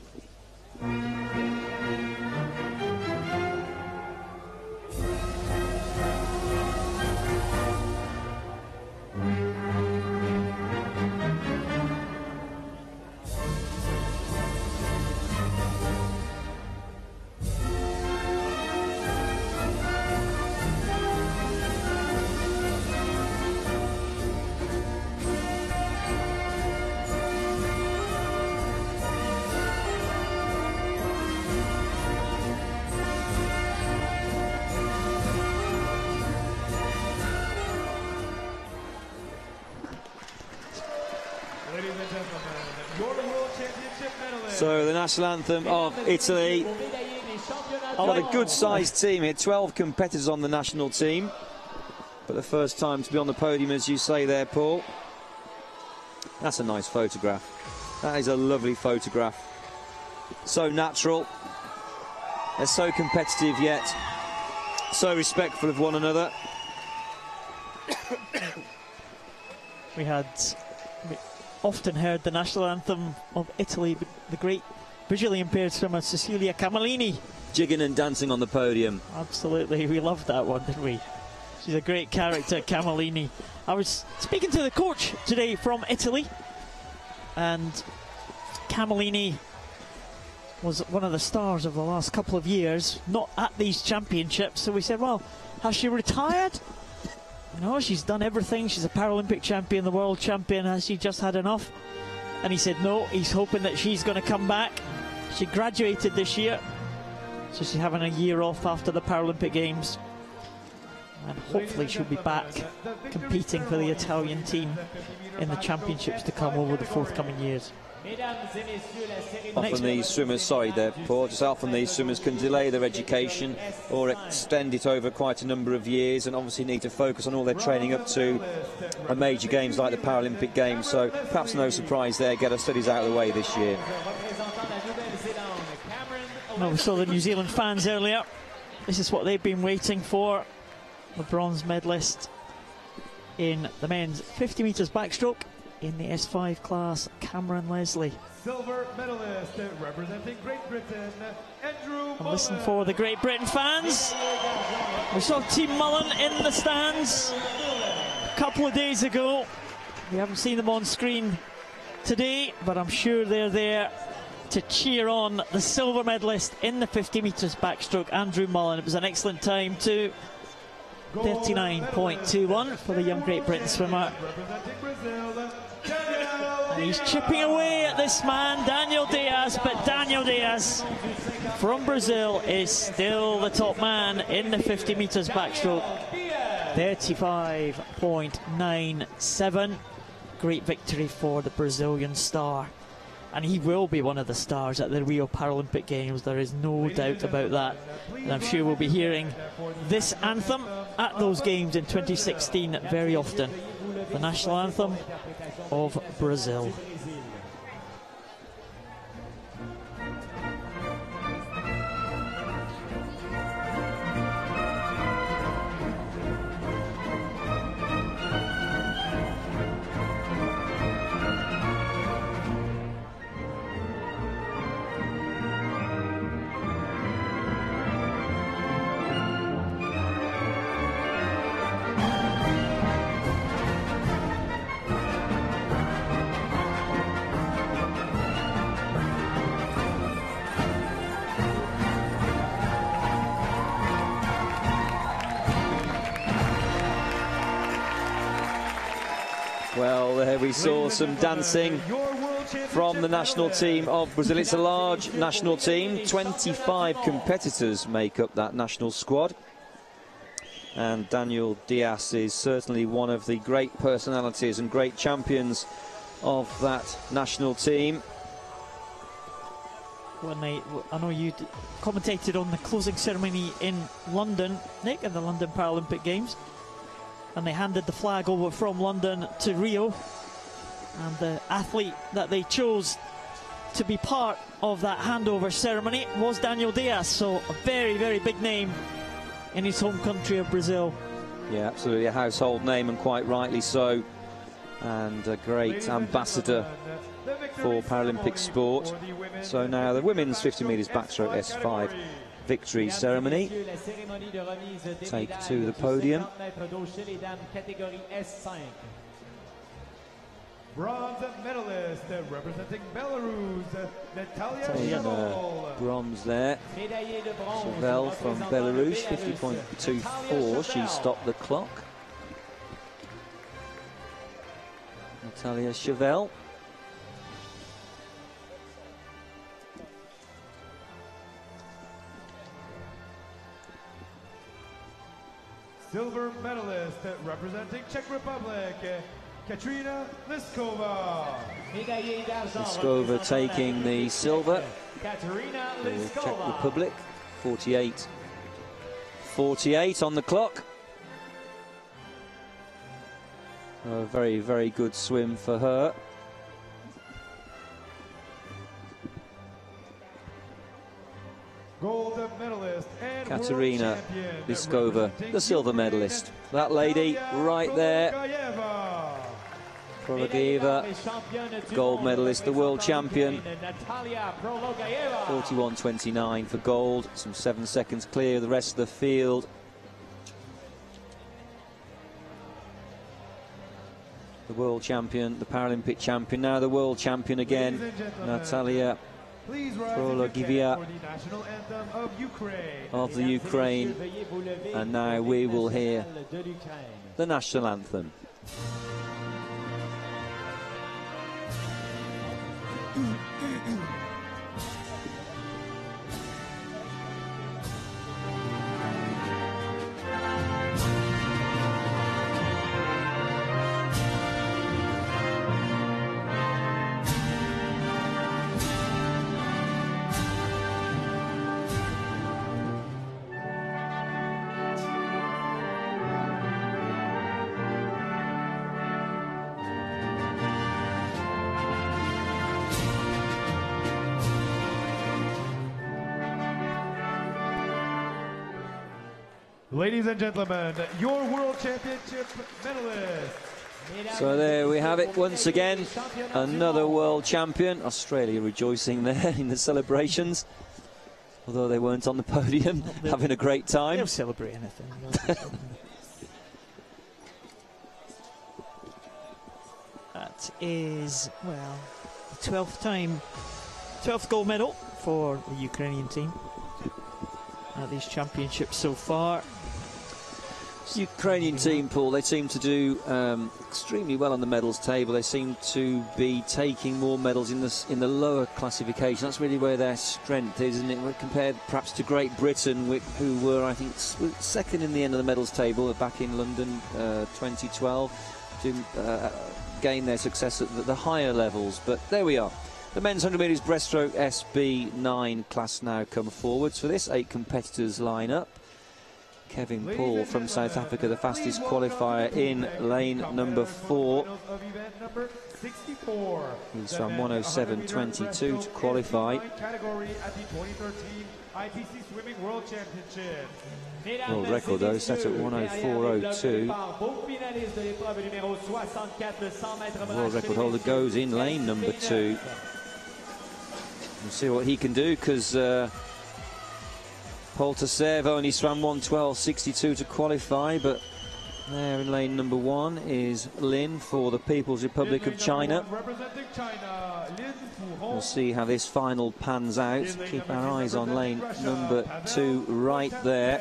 So the national anthem of Italy. Got a good sized team here, 12 competitors on the national team, but the first time to be on the podium, as you say there, Paul. That's a nice photograph. That is a lovely photograph. So natural. They're so competitive, yet so respectful of one another. We often heard the national anthem of Italy, the great visually impaired swimmer Cecilia Camallini. Jigging and dancing on the podium. Absolutely, we loved that one, didn't we? She's a great character, Camallini. I was speaking to the coach today from Italy, and Camallini was one of the stars of the last couple of years, not at these championships. So we said, well, has she retired? No, she's done everything. She's a Paralympic champion, the world champion. Has she just had enough? And he said no, he's hoping that she's going to come back. She graduated this year, so she's having a year off after the Paralympic Games. And hopefully she'll be back competing for the Italian team in the championships to come over the forthcoming years. Often these swimmers, sorry there, Paul, just often these swimmers can delay their education or extend it over quite a number of years, and obviously need to focus on all their training up to a major games like the Paralympic Games. So perhaps no surprise there, get our studies out of the way this year. Well, we saw the New Zealand fans earlier. This is what they've been waiting for. The bronze medalist in the men's 50 metres backstroke in the S5 class, Cameron Leslie. Silver medalist representing Great Britain, Andrew And listen Mullen. for the Great Britain fans. We saw Team Mullen in the stands a couple of days ago. We haven't seen them on screen today, but I'm sure they're there to cheer on the silver medalist in the 50 metres backstroke, Andrew Mullen. It was an excellent time too. 39.21 for the young Great Britain swimmer. And he's chipping away at this man, Daniel Diaz, but Daniel Diaz from Brazil is still the top man in the 50 metres backstroke. 35.97. Great victory for the Brazilian star. And he will be one of the stars at the Rio Paralympic Games, there is no doubt about that. And I'm sure we'll be hearing this anthem at those games in 2016 very often. The national anthem of Brazil. Well, there we saw some dancing from the national team of Brazil. It's a large national team. 25 competitors make up that national squad. And Daniel Diaz is certainly one of the great personalities and great champions of that national team. I know you commentated on the closing ceremony in London, Nick, at the London Paralympic Games. And they handed the flag over from London to Rio, and the athlete that they chose to be part of that handover ceremony was Daniel Diaz, so a very, very big name in his home country of Brazil. Yeah, absolutely a household name, and quite rightly so, and a great ambassador for Paralympic sport. So now the women's 50 metres backstroke S5 victory ceremony take to the podium. Bronze medalist representing Belarus, Natalia bronze there. Chevelle from Belarus, 50.24. She stopped the clock. Natalia Chevelle. Silver medalist representing Czech Republic, Katrina Liskova. Liskova taking the silver for Czech Republic. 48 on the clock. A very, very good swim for her. Gold medalist and Katerina Liskova, the silver medalist. That lady right there, Prologieva, gold medalist, the world champion. 41.29 for gold, some 7 seconds clear of the rest of the field. The world champion, the Paralympic champion, now the world champion again, Natalia Prologieva of the Ukraine, and now we will hear the national anthem. Ladies and gentlemen, your World Championship medalist, So there we have it once again, another world champion. Australia rejoicing there in the celebrations, although they weren't on the podium, having a great time. They'll celebrate anything. That is, well, the 12th gold medal for the Ukrainian team at these championships so far. Ukrainian team, Paul, they seem to do extremely well on the medals table. They seem to be taking more medals in the lower classification. That's really where their strength is, isn't it? Compared perhaps to Great Britain, who were, I think, second in the end of the medals table back in London 2012, to gain their success at the higher levels. But there we are. The men's 100 metres breaststroke SB9 class now come forwards for this. 8 competitors line up. Kevin Paul from South Africa, the fastest qualifier in lane number 4. He's from 107.22 to qualify. World record though set at 104.02. World record holder goes in lane number 2. We'll see what he can do, because Poltasev only swam 112.62 to qualify, but there in lane number 1 is Lin for the People's Republic of China. We'll see how this final pans out. Keep our eyes on lane number 2 right there.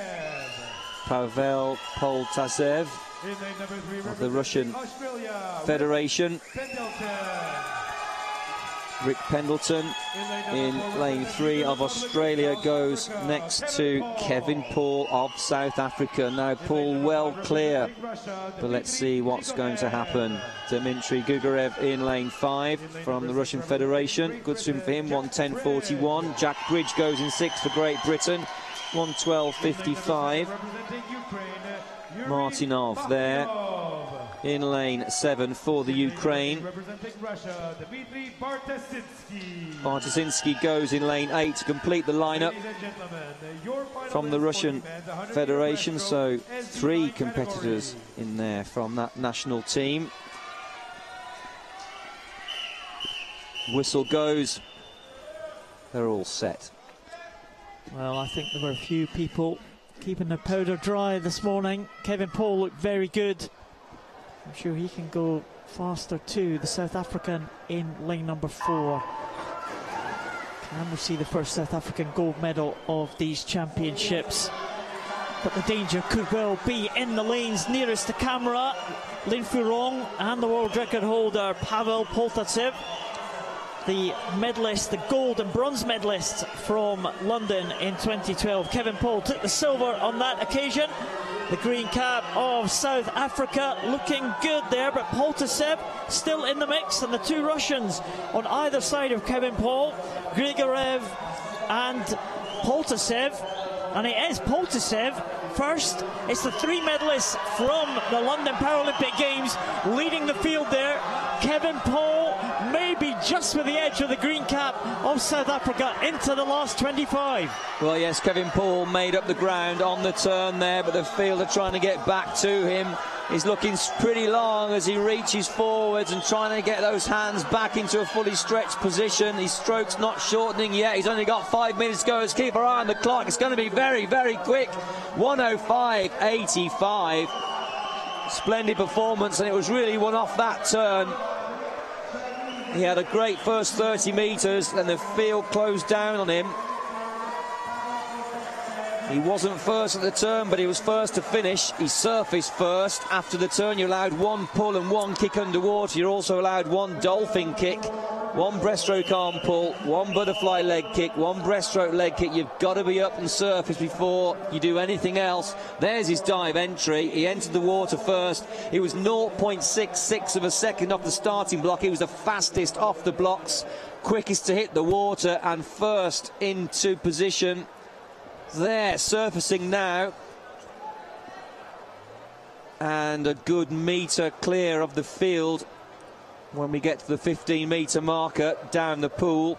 Pavel Poltasev of the Russian Federation. Rick Pendleton in lane 3 of Australia goes next to Kevin Paul of South Africa. Now Paul well clear, but let's see what's going to happen. Dmitry Gugarev in lane 5 from the Russian Federation. Good swim for him, 110.41. Jack Bridge goes in 6 for Great Britain, 112.55. Martinov there in lane 7 for the Ukraine. Bartosinsky goes in lane 8 to complete the lineup from the Russian Federation. So 3 competitors in there from that national team. Whistle goes. They're all set. Well, I think there were a few people keeping their powder dry this morning. Kevin Paul looked very good. I'm sure he can go faster too, the South African in lane number 4. Can we see the first South African gold medal of these championships? But the danger could well be in the lanes nearest the camera. Lin Furong and the world record holder Pavel Poltasev, the medalist, the gold and bronze medalist from London in 2012. Kevin Paul took the silver on that occasion. The green cap of South Africa looking good there, but Poltasev still in the mix, and the 2 Russians on either side of Kevin Paul, Grigorev and Poltasev. And it is Poltasev first. It's the 3 medalists from the London Paralympic Games leading the field there. Kevin Paul maybe just with the edge of the green cap of South Africa into the last 25. Well, yes, Kevin Paul made up the ground on the turn there, but the field are trying to get back to him. He's looking pretty long as he reaches forwards and trying to get those hands back into a fully stretched position. His stroke's not shortening yet. He's only got 5 minutes to go. Let's keep our eye on the clock. It's going to be very, very quick. 105.85. Splendid performance, and it was really one off that turn. He had a great first 30 metres, and the field closed down on him. He wasn't first at the turn, but he was first to finish. He surfaced first. After the turn, you're allowed 1 pull and 1 kick underwater. You're also allowed 1 dolphin kick, 1 breaststroke arm pull, 1 butterfly leg kick, 1 breaststroke leg kick. You've got to be up and surface before you do anything else. There's his dive entry. He entered the water first. He was 0.66 of a second off the starting block. He was the fastest off the blocks, quickest to hit the water, and first into position. There, surfacing now, and a good metre clear of the field when we get to the 15-metre marker down the pool.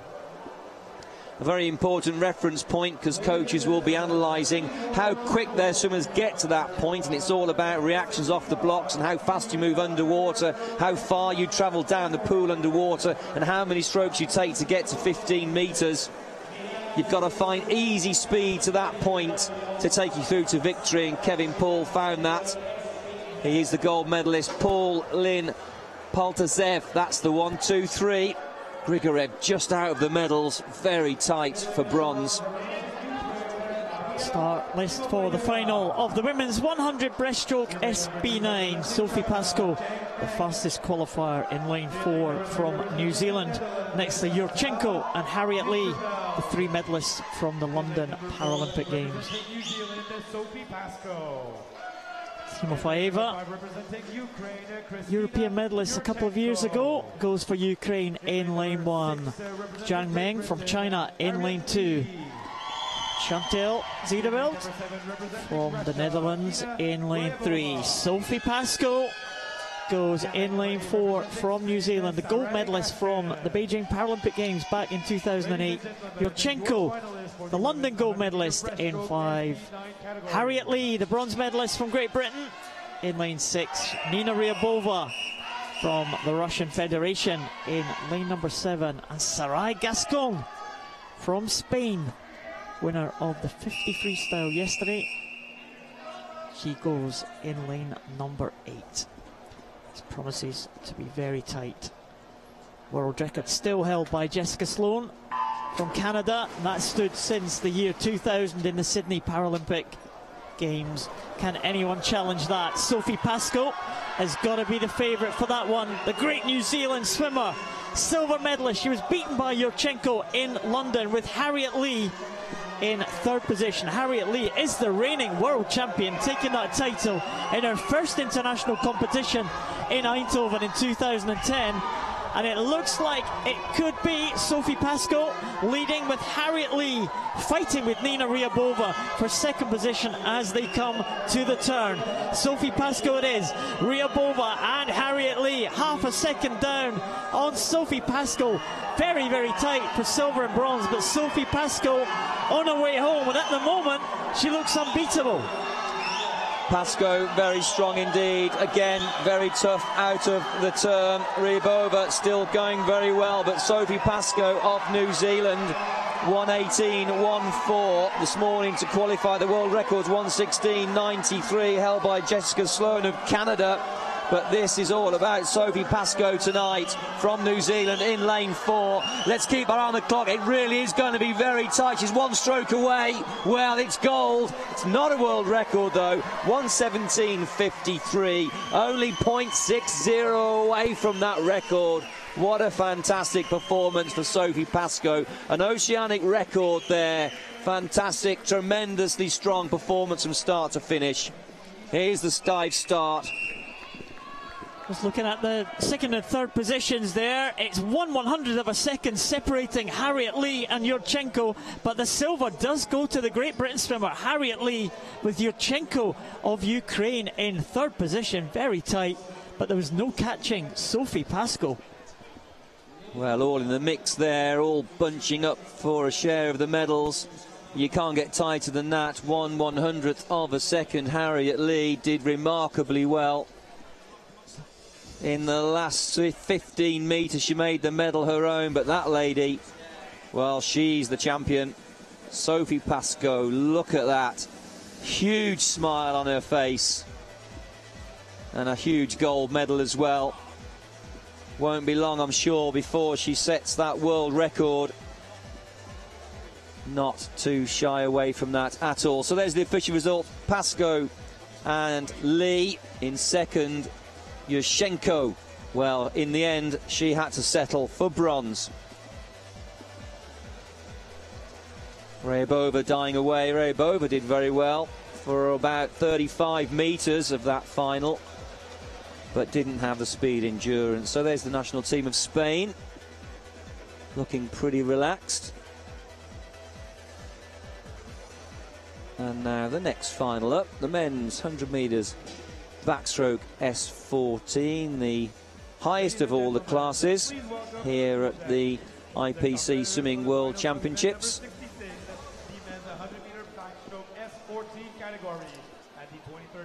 a very important reference point, because coaches will be analysing how quick their swimmers get to that point, and it's all about reactions off the blocks and how fast you move underwater, how far you travel down the pool underwater, and how many strokes you take to get to 15 metres. You've got to find easy speed to that point to take you through to victory, and Kevin Paul found that. He is the gold medalist. Paul Lynn Paltazev, that's the 1, 2, 3. Grigorev just out of the medals, very tight for bronze. Start list for the final of the women's 100 breaststroke SB9. Sophie Pascoe, the fastest qualifier in lane 4 from New Zealand. Next to Yurchenko and Harriet Lee, the 3 medalists from the London Paralympic Games. New Zealand, Sophie Pascoe. Timofeeva, European medalist a couple of years ago, goes for Ukraine in lane 1. Zhang Meng from China in lane 2. Chantal Ziedeveld from the Netherlands in lane 3. Sophie Pascoe goes in lane 4 from New Zealand, the gold medalist from the Beijing Paralympic Games back in 2008. Yurchenko, the London gold medalist in 5. Harriet Lee, the bronze medalist from Great Britain, in lane 6. Nina Ryabova from the Russian Federation in lane number 7. And Sarai Gascon from Spain, winner of the 50 freestyle yesterday. She goes in lane number 8. This promises to be very tight. World record still held by Jessica Sloan from Canada, and that stood since the year 2000 in the Sydney Paralympic Games. Can anyone challenge that? Sophie Pascoe has got to be the favourite for that one. The great New Zealand swimmer, silver medalist. She was beaten by Yurchenko in London, with Harriet Lee in 3rd position. Harriet Lee is the reigning world champion, taking that title in her first international competition in Eindhoven in 2010. And it looks like it could be Sophie Pascoe leading, with Harriet Lee fighting with Nina Ryabova for 2nd position as they come to the turn. Sophie Pascoe it is. Ryabova and Harriet Lee half a second down on Sophie Pascoe. Very, very tight for silver and bronze, but Sophie Pascoe on her way home, and at the moment she looks unbeatable. Pascoe very strong indeed, again very tough out of the turn. Ryabova still going very well, but Sophie Pascoe of New Zealand, 1:18.14 this morning to qualify. The world record's 1:16.93, held by Jessica Sloan of Canada. But this is all about Sophie Pascoe tonight from New Zealand in lane 4. Let's keep our eye on the clock. It really is going to be very tight. She's 1 stroke away. Well, it's gold. It's not a world record, though. 1:17.53. Only 0.60 away from that record. What a fantastic performance for Sophie Pascoe. An oceanic record there. Fantastic, tremendously strong performance from start to finish. Here's the dive start. Just looking at the 2nd and 3rd positions there, it's 1/100th of a second separating Harriet Lee and Yurchenko, but the silver does go to the Great Britain swimmer Harriet Lee, with Yurchenko of Ukraine in 3rd position. Very tight, but there was no catching Sophie Pascoe. Well, all in the mix there, all bunching up for a share of the medals. You can't get tighter than that. 1/100th of a second. Harriet Lee did remarkably well. In the last 15 metres, she made the medal her own, but that lady, well, she's the champion. Sophie Pascoe, look at that. Huge smile on her face. And a huge gold medal as well. Won't be long, I'm sure, before she sets that world record. Not too shy away from that at all. So there's the official result. Pascoe and Lee in 2nd. Yurchenko, well, in the end, she had to settle for bronze. Ryabova dying away. Ryabova did very well for about 35 metres of that final, but didn't have the speed endurance. So there's the national team of Spain, looking pretty relaxed. And now the next final up, the men's 100 metres backstroke S14, the highest of all the classes here at the IPC Swimming World Championships.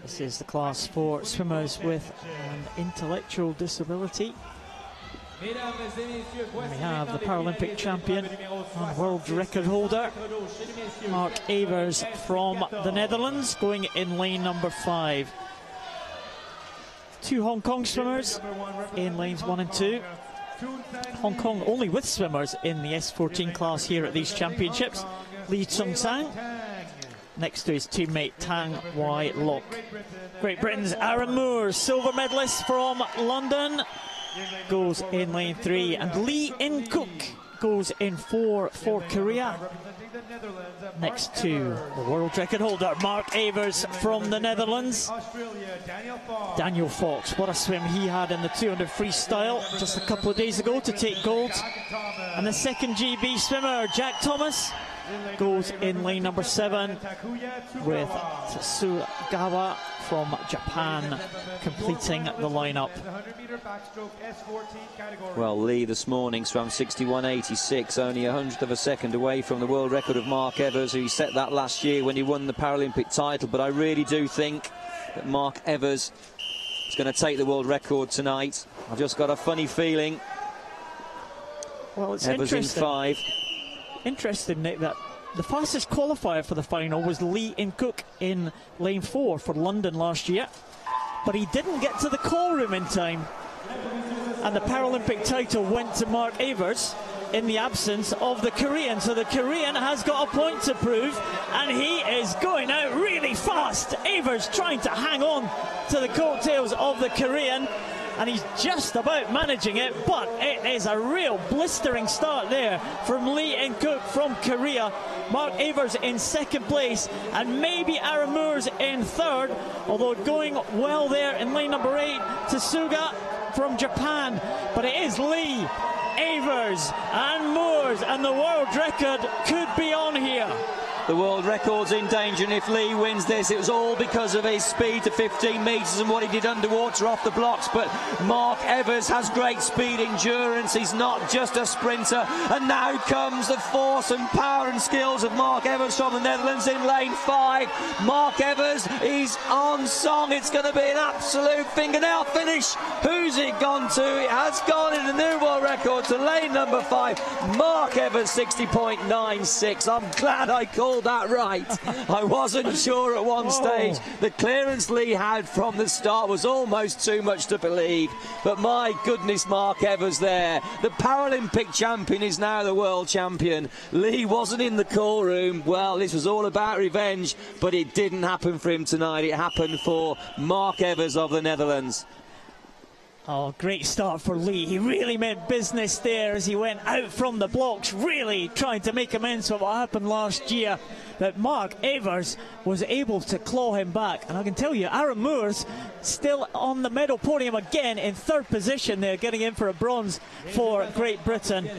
This is the class for swimmers with an intellectual disability. We have the Paralympic champion and world record holder, Mark Evers from the Netherlands, going in lane number 5. 2 Hong Kong swimmers in lanes 1 and 2. Hong Kong only with swimmers in the S14 class here at these championships. Lee Chung Sang next to his teammate Tang Wai Lok. Great Britain's Aaron Moore, silver medalist from London, goes in lane 3, and Lee In Cook goes in 4 for Korea, next to the world record holder Mark Evers from the Netherlands. Daniel Fox, what a swim he had in the 200 freestyle just a couple of days ago to take gold. And the second GB swimmer, Jack Thomas, goes in lane number 7, with Tsugawa from Japan completing the lineup. Well, Lee this morning swam 61.86, only 100th of a second away from the world record of Mark Evers, who set that last year when he won the Paralympic title. But I really do think that Mark Evers is going to take the world record tonight. I've just got a funny feeling. Well, it's Evers in 5. Interesting, Nick, that the fastest qualifier for the final was Lee In Cook in lane 4 for London last year, but he didn't get to the call room in time, and the Paralympic title went to Mark Evers in the absence of the Korean. So the Korean has got a point to prove, and he is going out really fast. Evers trying to hang on to the coattails of the Korean, and he's just about managing it, but it is a real blistering start there from Lee In Cook from Korea. Mark Evers in 2nd place, and maybe Aaron Moores in 3rd, although going well there in lane number 8 to Suga from Japan. But it is Lee, Evers and Moores, and the world record could be on here. The world record's in danger, and if Lee wins this, it was all because of his speed to 15 metres and what he did underwater off the blocks. But Mark Evers has great speed, endurance. He's not just a sprinter. And now comes the force and power and skills of Mark Evers from the Netherlands in lane 5. Mark Evers, he's on song. It's going to be an absolute fingernail finish. Who's it gone to? It has gone in the new world record to lane number 5. Mark Evers, 60.96. I'm glad I called that right. I wasn't sure at one stage. The clearance Lee had from the start was almost too much to believe, but my goodness, Mark Evers there, the Paralympic champion, is now the world champion. Lee wasn't in the call room. Well, this was all about revenge, but it didn't happen for him tonight. It happened for Mark Evers of the Netherlands. Oh, great start for Lee. He really meant business there as he went out from the blocks, really trying to make amends for what happened last year. But Mark Evers was able to claw him back. And I can tell you, Aaron Moores still on the medal podium again in 3rd position there, getting in for a bronze for Great Britain.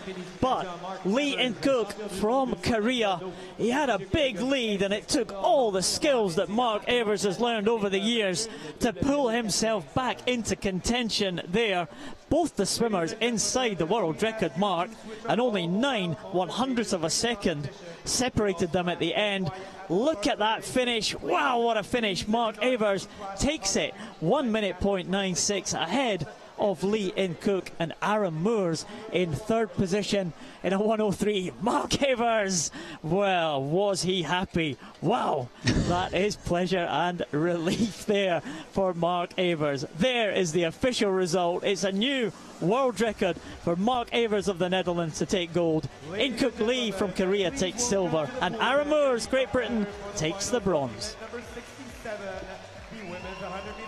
But Lee In Cook from Korea, he had a big lead, and it took all the skills that Mark Evers has learned over the years to pull himself back into contention there. Both the swimmers inside the world record mark, and only 9/100ths of a second separated them at the end. Look at that finish. Wow, what a finish. Mark Evers takes it 1:96 ahead of Lee In Cook, and Aaron Moores in 3rd position in a 1:03. Mark Evers, well, was he happy? Wow, that is pleasure and relief there for Mark Evers. There is the official result. It's a new world record for Mark Evers of the Netherlands to take gold. In Cook Lee from Korea takes silver, and Aaron Moores, Great Britain, takes the bronze.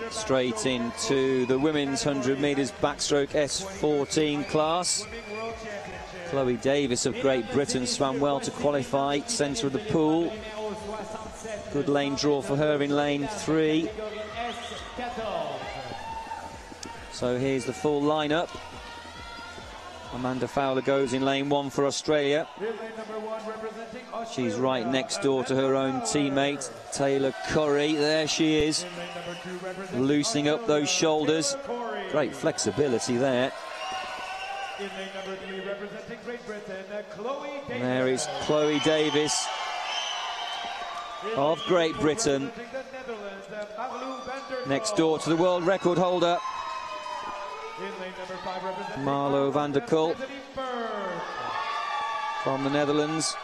Straight into the women's 100 metres backstroke S14 class. Chloe Davis of Great Britain swam well to qualify, centre of the pool. Good lane draw for her in lane 3. So here's the full lineup. Amanda Fowler goes in lane 1 for Australia. She's right next door to her own teammate, Taylor Curry. There she is, loosening up those shoulders. Great flexibility there. In lane number 3, representing Great Britain, Chloe Davis. There is Chloe Davis of Great Britain, next door to the world record holder, Marlo van der Kolk from the Netherlands.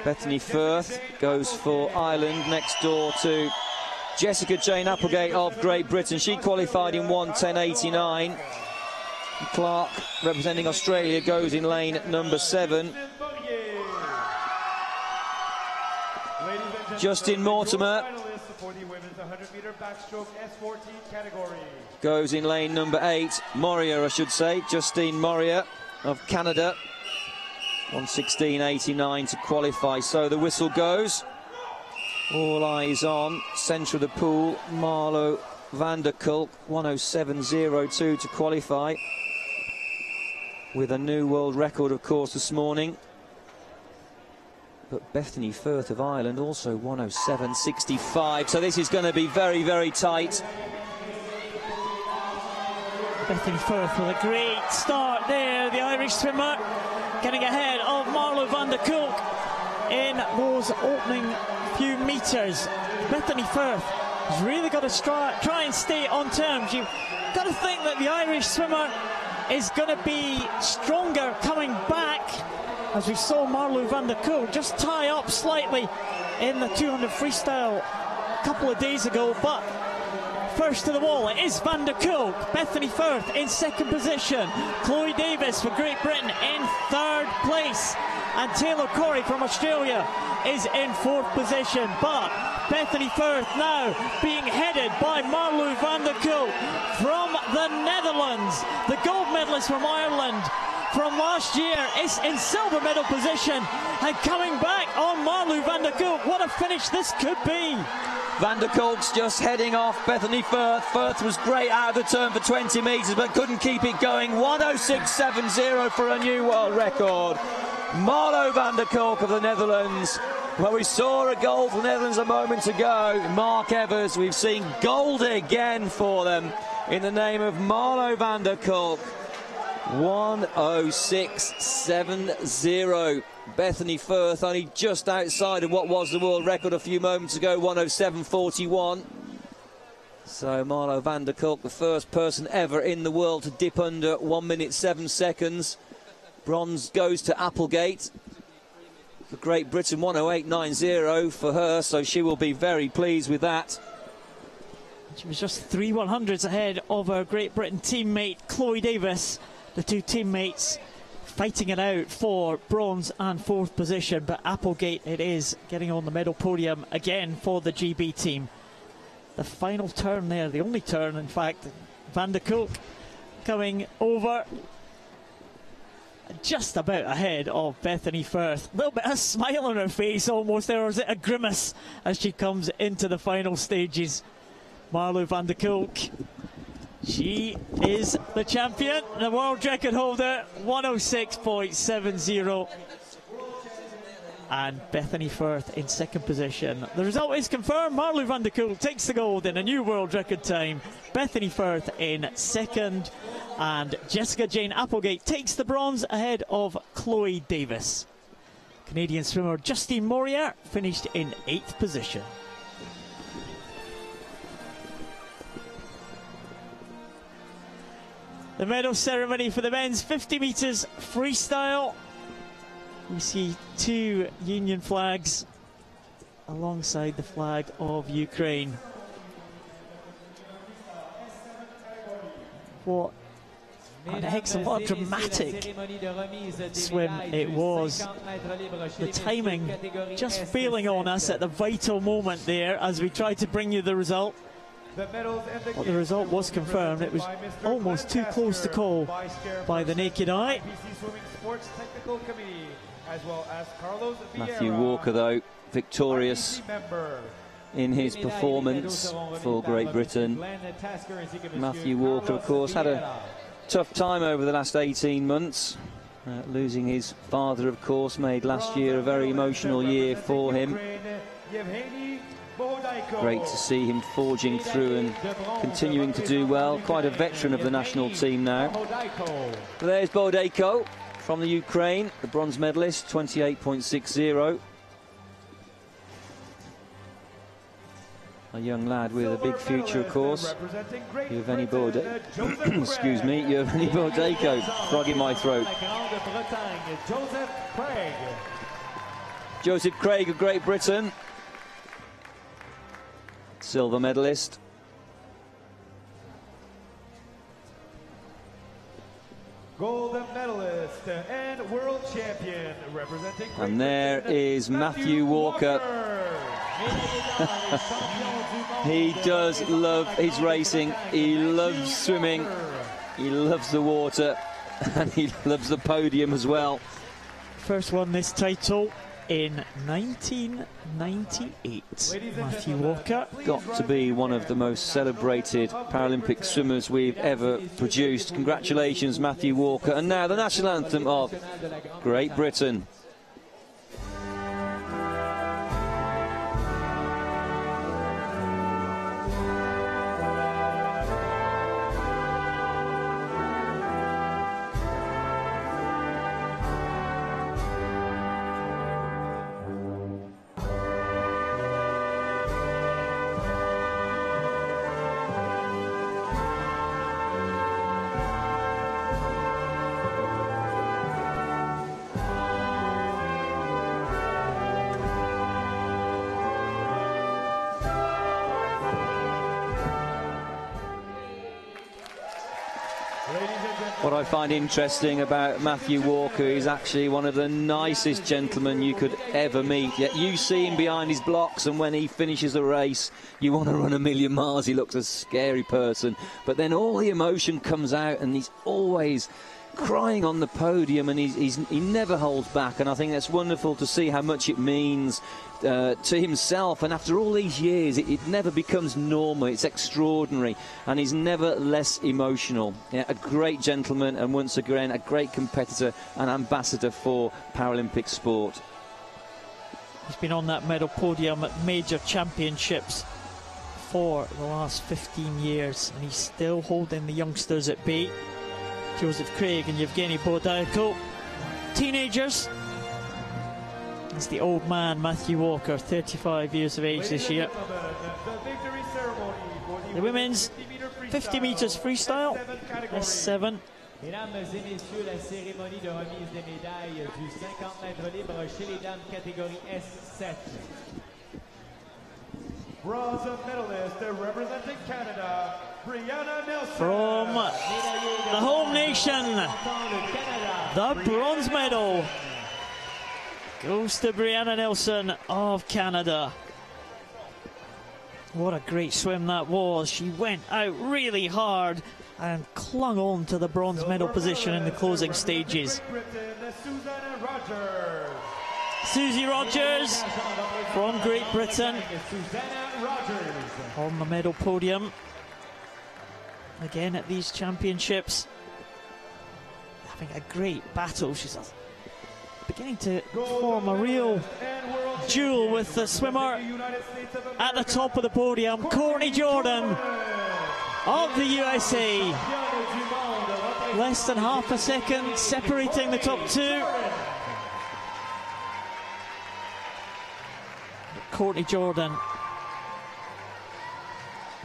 Bethany Firth goes for Ireland, next door to Jessica Jane Applegate of Great Britain. She qualified in 1:10.89. Clark, representing Australia, goes in lane number 7. Justin Mortimer goes in lane number 8. Moria, I should say. Justine Moria of Canada. 1:16.89 to qualify. So the whistle goes. All eyes on centre of the pool. Marlo van der Kolk, 1:07.02 to qualify. With a new world record, of course, this morning. But Bethany Firth of Ireland also 1:07.65. So this is going to be very, very tight. Bethany Firth with a great start there. The Irish swimmer getting ahead of Marlo van der Kolk in those opening few metres. Bethany Firth has really got to try and stay on terms. You've got to think that the Irish swimmer is going to be stronger coming back, as we saw Marlo van der Kolk just tie up slightly in the 200 freestyle a couple of days ago. But first to the wall, it is van der Kolk. Bethany Firth in second position. Chloe Davis for Great Britain in third place. And Taylor Corey from Australia is in fourth position. But Bethany Firth now being headed by Marlo van der Kolk from the Netherlands. The gold medalist from Ireland from last year is in silver medal position. And coming back on Marlo van der Kolk. What a finish this could be. Van der Kolk's just heading off Bethany Firth. Firth was great out of the turn for 20 metres, but couldn't keep it going. 1:06.70 for a new world record. Marlo van der Kolk of the Netherlands. Well, we saw a gold for the Netherlands a moment ago. Mark Evers, we've seen gold again for them in the name of Marlo van der Kolk. 1:06.70. Bethany Firth only just outside of what was the world record a few moments ago, 1:07.41. So Marlo van der Kolk, the first person ever in the world to dip under 1 minute 7 seconds. Bronze goes to Applegate. For Great Britain, 1:08.90 for her, so she will be very pleased with that. She was just 3 100s ahead of her Great Britain teammate Chloe Davis. The two teammates fighting it out for bronze and fourth position, but Applegate it is getting on the medal podium again for the GB team. The final turn there, the only turn in fact, van der Kolk coming over just about ahead of Bethany Firth. A little bit of a smile on her face almost there, or is it a grimace as she comes into the final stages. Marlo van der Kolk, she is the champion, the world record holder, 1:06.70. And Bethany Firth in second position. The result is confirmed. Marlo van der Kolk takes the gold in a new world record time. Bethany Firth in second. And Jessica Jane Applegate takes the bronze ahead of Chloe Davis. Canadian swimmer Justine Moria finished in 8th position. The medal ceremony for the men's 50 metres freestyle. We see two Union flags alongside the flag of Ukraine. What an excellent, dramatic swim it was. The timing just failing on us at the vital moment there as we tried to bring you the result. Well, the result was confirmed. It was almost too close to call by the naked eye. Matthew Walker, though, victorious in his performance for Great Britain. Matthew Walker, of course, had a tough time over the last 18 months. Losing his father, of course, made last year a very emotional year for him. Great to see him forging through and continuing to do well. Quite a veteran of the national team now. But there's Bodejko from the Ukraine, the bronze medalist, 28.60. A young lad with a big future, of course. Yevgeny Bodejko. Excuse me, Yevgeny Bodejko. Frog in my throat. Joseph Craig of Great Britain. Silver medalist. Gold medalist and world champion representing Great And there Britain, is Matthew Walker. He does love his racing. He loves swimming. He loves the water. And he loves the podium as well. First won this title in 1998. Matthew Walker. Got to be one of the most celebrated Paralympic swimmers we've ever produced. Congratulations, Matthew Walker. And now the national anthem of Great Britain. What I find interesting about Matthew Walker is actually one of the nicest gentlemen you could ever meet. Yet you see him behind his blocks, and when he finishes a race, you want to run a million miles. He looks a scary person. But then all the emotion comes out, and he's always crying on the podium, and he never holds back. And I think that's wonderful to see how much it means to himself. And after all these years, it never becomes normal. It's extraordinary, and he's never less emotional. Yeah, a great gentleman, and once again a great competitor and ambassador for Paralympic sport. He's been on that medal podium at major championships for the last 15 years, and he's still holding the youngsters at bay. Joseph Craig and Yevgeny Bodejko, teenagers. It's the old man, Matthew Walker, 35 years of age this year. The women's 50 metres freestyle, S7. Mesdames et messieurs, la cérémonie de remise des médailles du 50 mètres libre chez les dames catégorie S7. Bronze medalist representing Canada, Brianna Nelson. From the home nation, the bronze medal goes to Brianna Nelson of Canada. What a great swim that was. She went out really hard and clung on to the bronze medal position in the closing stages. Susie Rogers from Great Britain on the medal podium. Again at these championships, having a great battle. She's beginning to form a real duel with the swimmer at the top of the podium, Courtney Jordan of the USA. Less than half a second separating the top two. Courtney Jordan,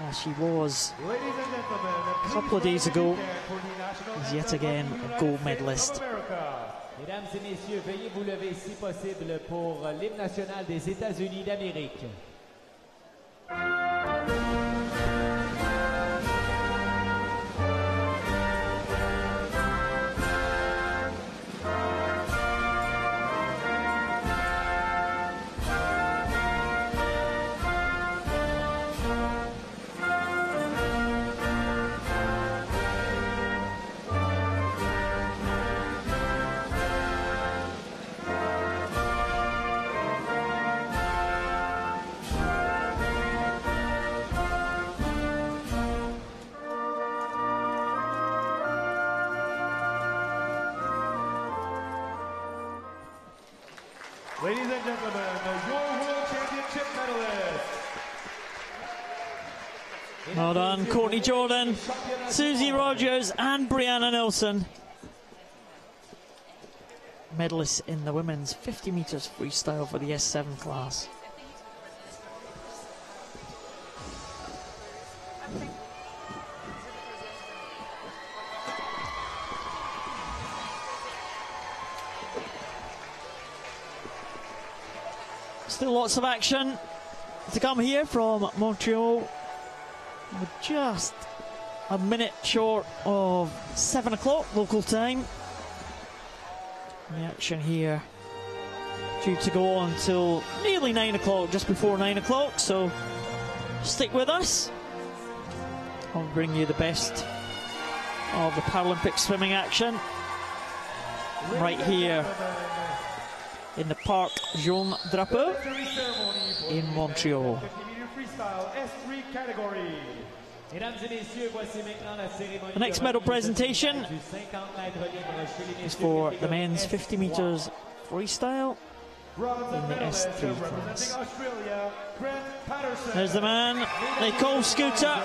as she was a couple of days ago, is yet again a gold medalist. Mesdames et messieurs, veuillez vous lever si possible pour l'hymne national des États-Unis d'Amérique. Ladies and gentlemen, your World Championship medalist, Well done, Courtney Jordan, Susie Rogers and Brianna Nelson. Medalists in the women's 50 metres freestyle for the S7 class. Still lots of action to come here from Montreal. We're just a minute short of 7 o'clock local time. The action here due to go on till nearly 9 o'clock, just before 9 o'clock, so stick with us. I'll bring you the best of the Paralympic swimming action right here in the Parc Jean Drapeau in Montreal. Freestyle S3 category. The next medal presentation is for the men's 50 metres freestyle in the S3 class. There's the man they call Scooter,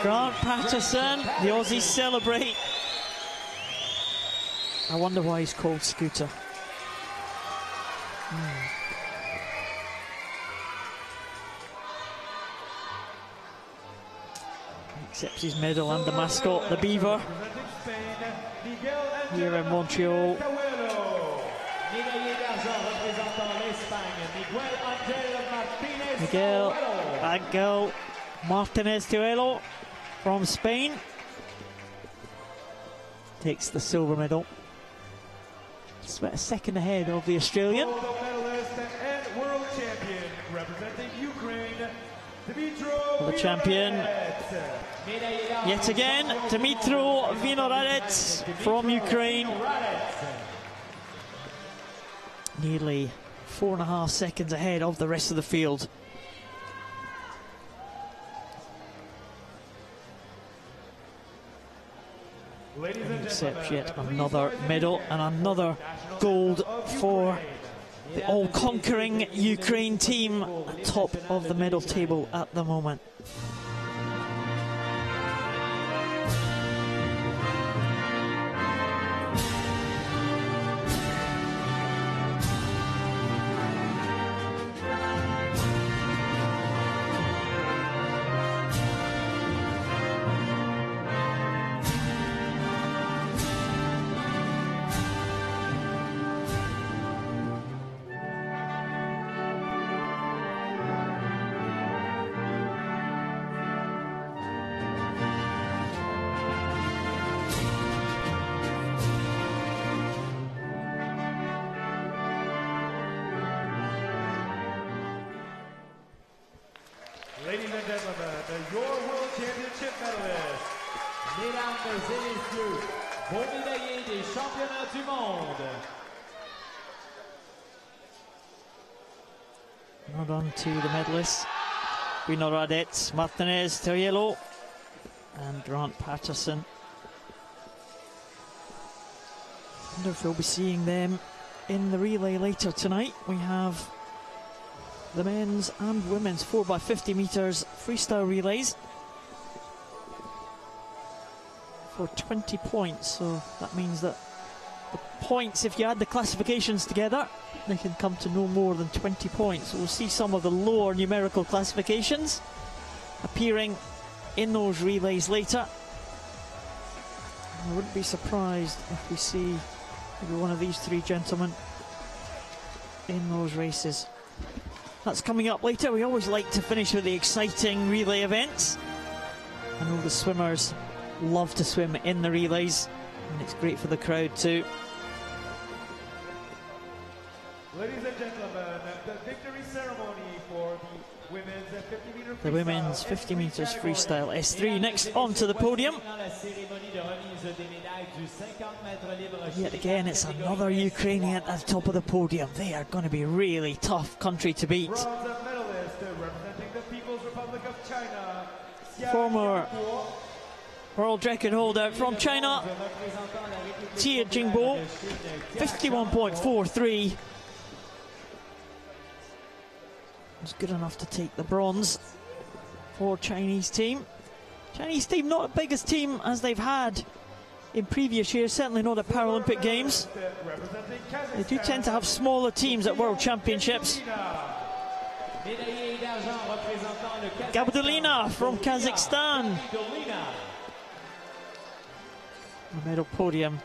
Grant Patterson. The Aussies celebrate. I wonder why he's called Scooter. Accepts his medal and the mascot, the beaver, here in Montreal. Miguel Angel Martinez Tuelo from Spain takes the silver medal. Just about a second ahead of the Australian. The champion, yet again, Dmytro Vinohradets from Ukraine. Nearly 4.5 seconds ahead of the rest of the field. Accepts yet another medal and another gold for the all-conquering Ukraine team at top of the medal table at the moment. Ladies and gentlemen, your World Championship medalists. Mesdames et messieurs, vos médaillés des championnats du monde. Well done to the medalists. Vinohradets, Martinez Tuelo and Grant Patterson. I wonder if we'll be seeing them in the relay later tonight. We have the men's and women's 4x50 metres freestyle relays for 20 points. So that means that the points, if you add the classifications together, they can come to no more than 20 points. So we'll see some of the lower numerical classifications appearing in those relays later. I wouldn't be surprised if we see maybe one of these three gentlemen in those races. That's coming up later. We always like to finish with the exciting relay events. I know the swimmers love to swim in the relays, and it's great for the crowd too. Ladies and gentlemen, the victory ceremony for the women's 50 meter freestyle. The women's 50 metres freestyle S3 next onto the podium. Yet again, it's another Ukrainian at the top of the podium. They are going to be really tough country to beat. Bronze medalist representing the People's Republic of China. Former world record holder from China, Jie Jingbo, 51.43. Was good enough to take the bronze for Chinese team. Chinese team not the biggest team as they've had in previous years, certainly not at Paralympic Games. They do tend to have smaller teams at World Championships. Gabdulina from Kazakhstan. The medal podium.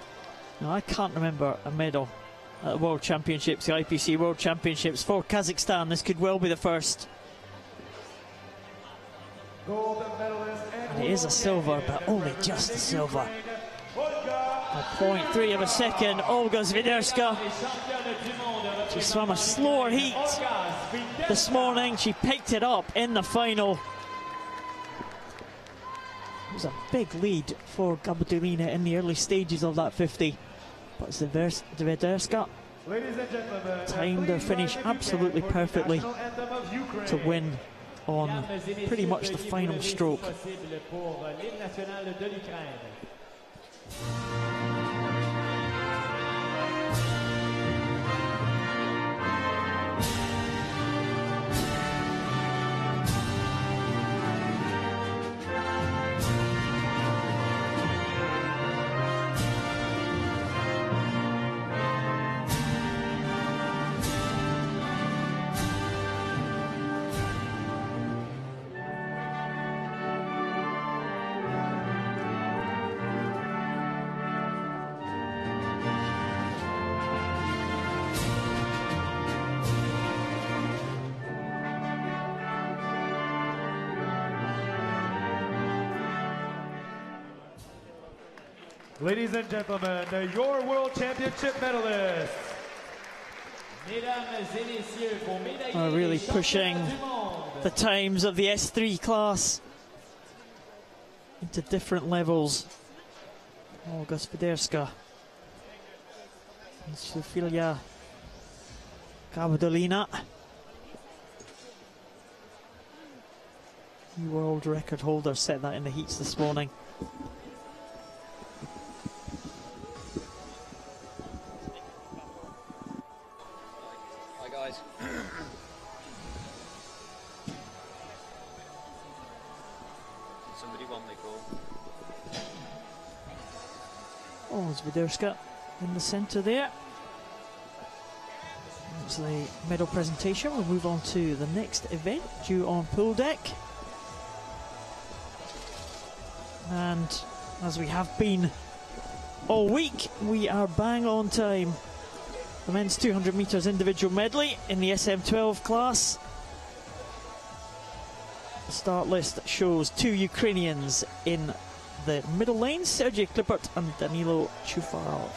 Now, I can't remember a medal at the World Championships, the IPC World Championships for Kazakhstan. This could well be the first. And it is a silver, but only just a silver. A 0.3 of a second. Olga Swiderska. She swam a slower heat this morning. She picked it up in the final. It was a big lead for Gabdulina in the early stages of that 50. But Swiderska timed her finish absolutely perfectly to win on pretty much the final stroke. Ladies and gentlemen, your World Championship medalists. Are really pushing the times of the S3 class into different levels. Olga Swiderska and Sofia Gabdulina. New world record holder set that in the heats this morning. Swiderska in the centre there. That's the medal presentation. We'll move on to the next event due on pool deck. And as we have been all week, we are bang on time. The men's 200 metres individual medley in the SM12 class. The start list shows 2 Ukrainians in the middle lane, Sergei Klippert and Danilo Chufarov.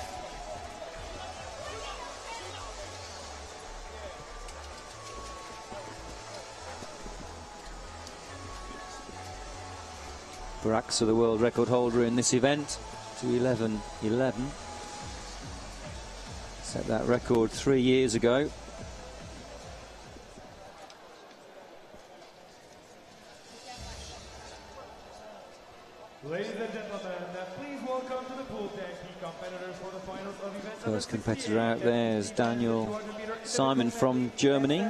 Baraksa, the world record holder in this event, 2:11.11. Set that record 3 years ago. Ladies and gentlemen, please welcome to the pool deck the competitors for the finals of event. First competitor out there is Daniel Simon from Germany.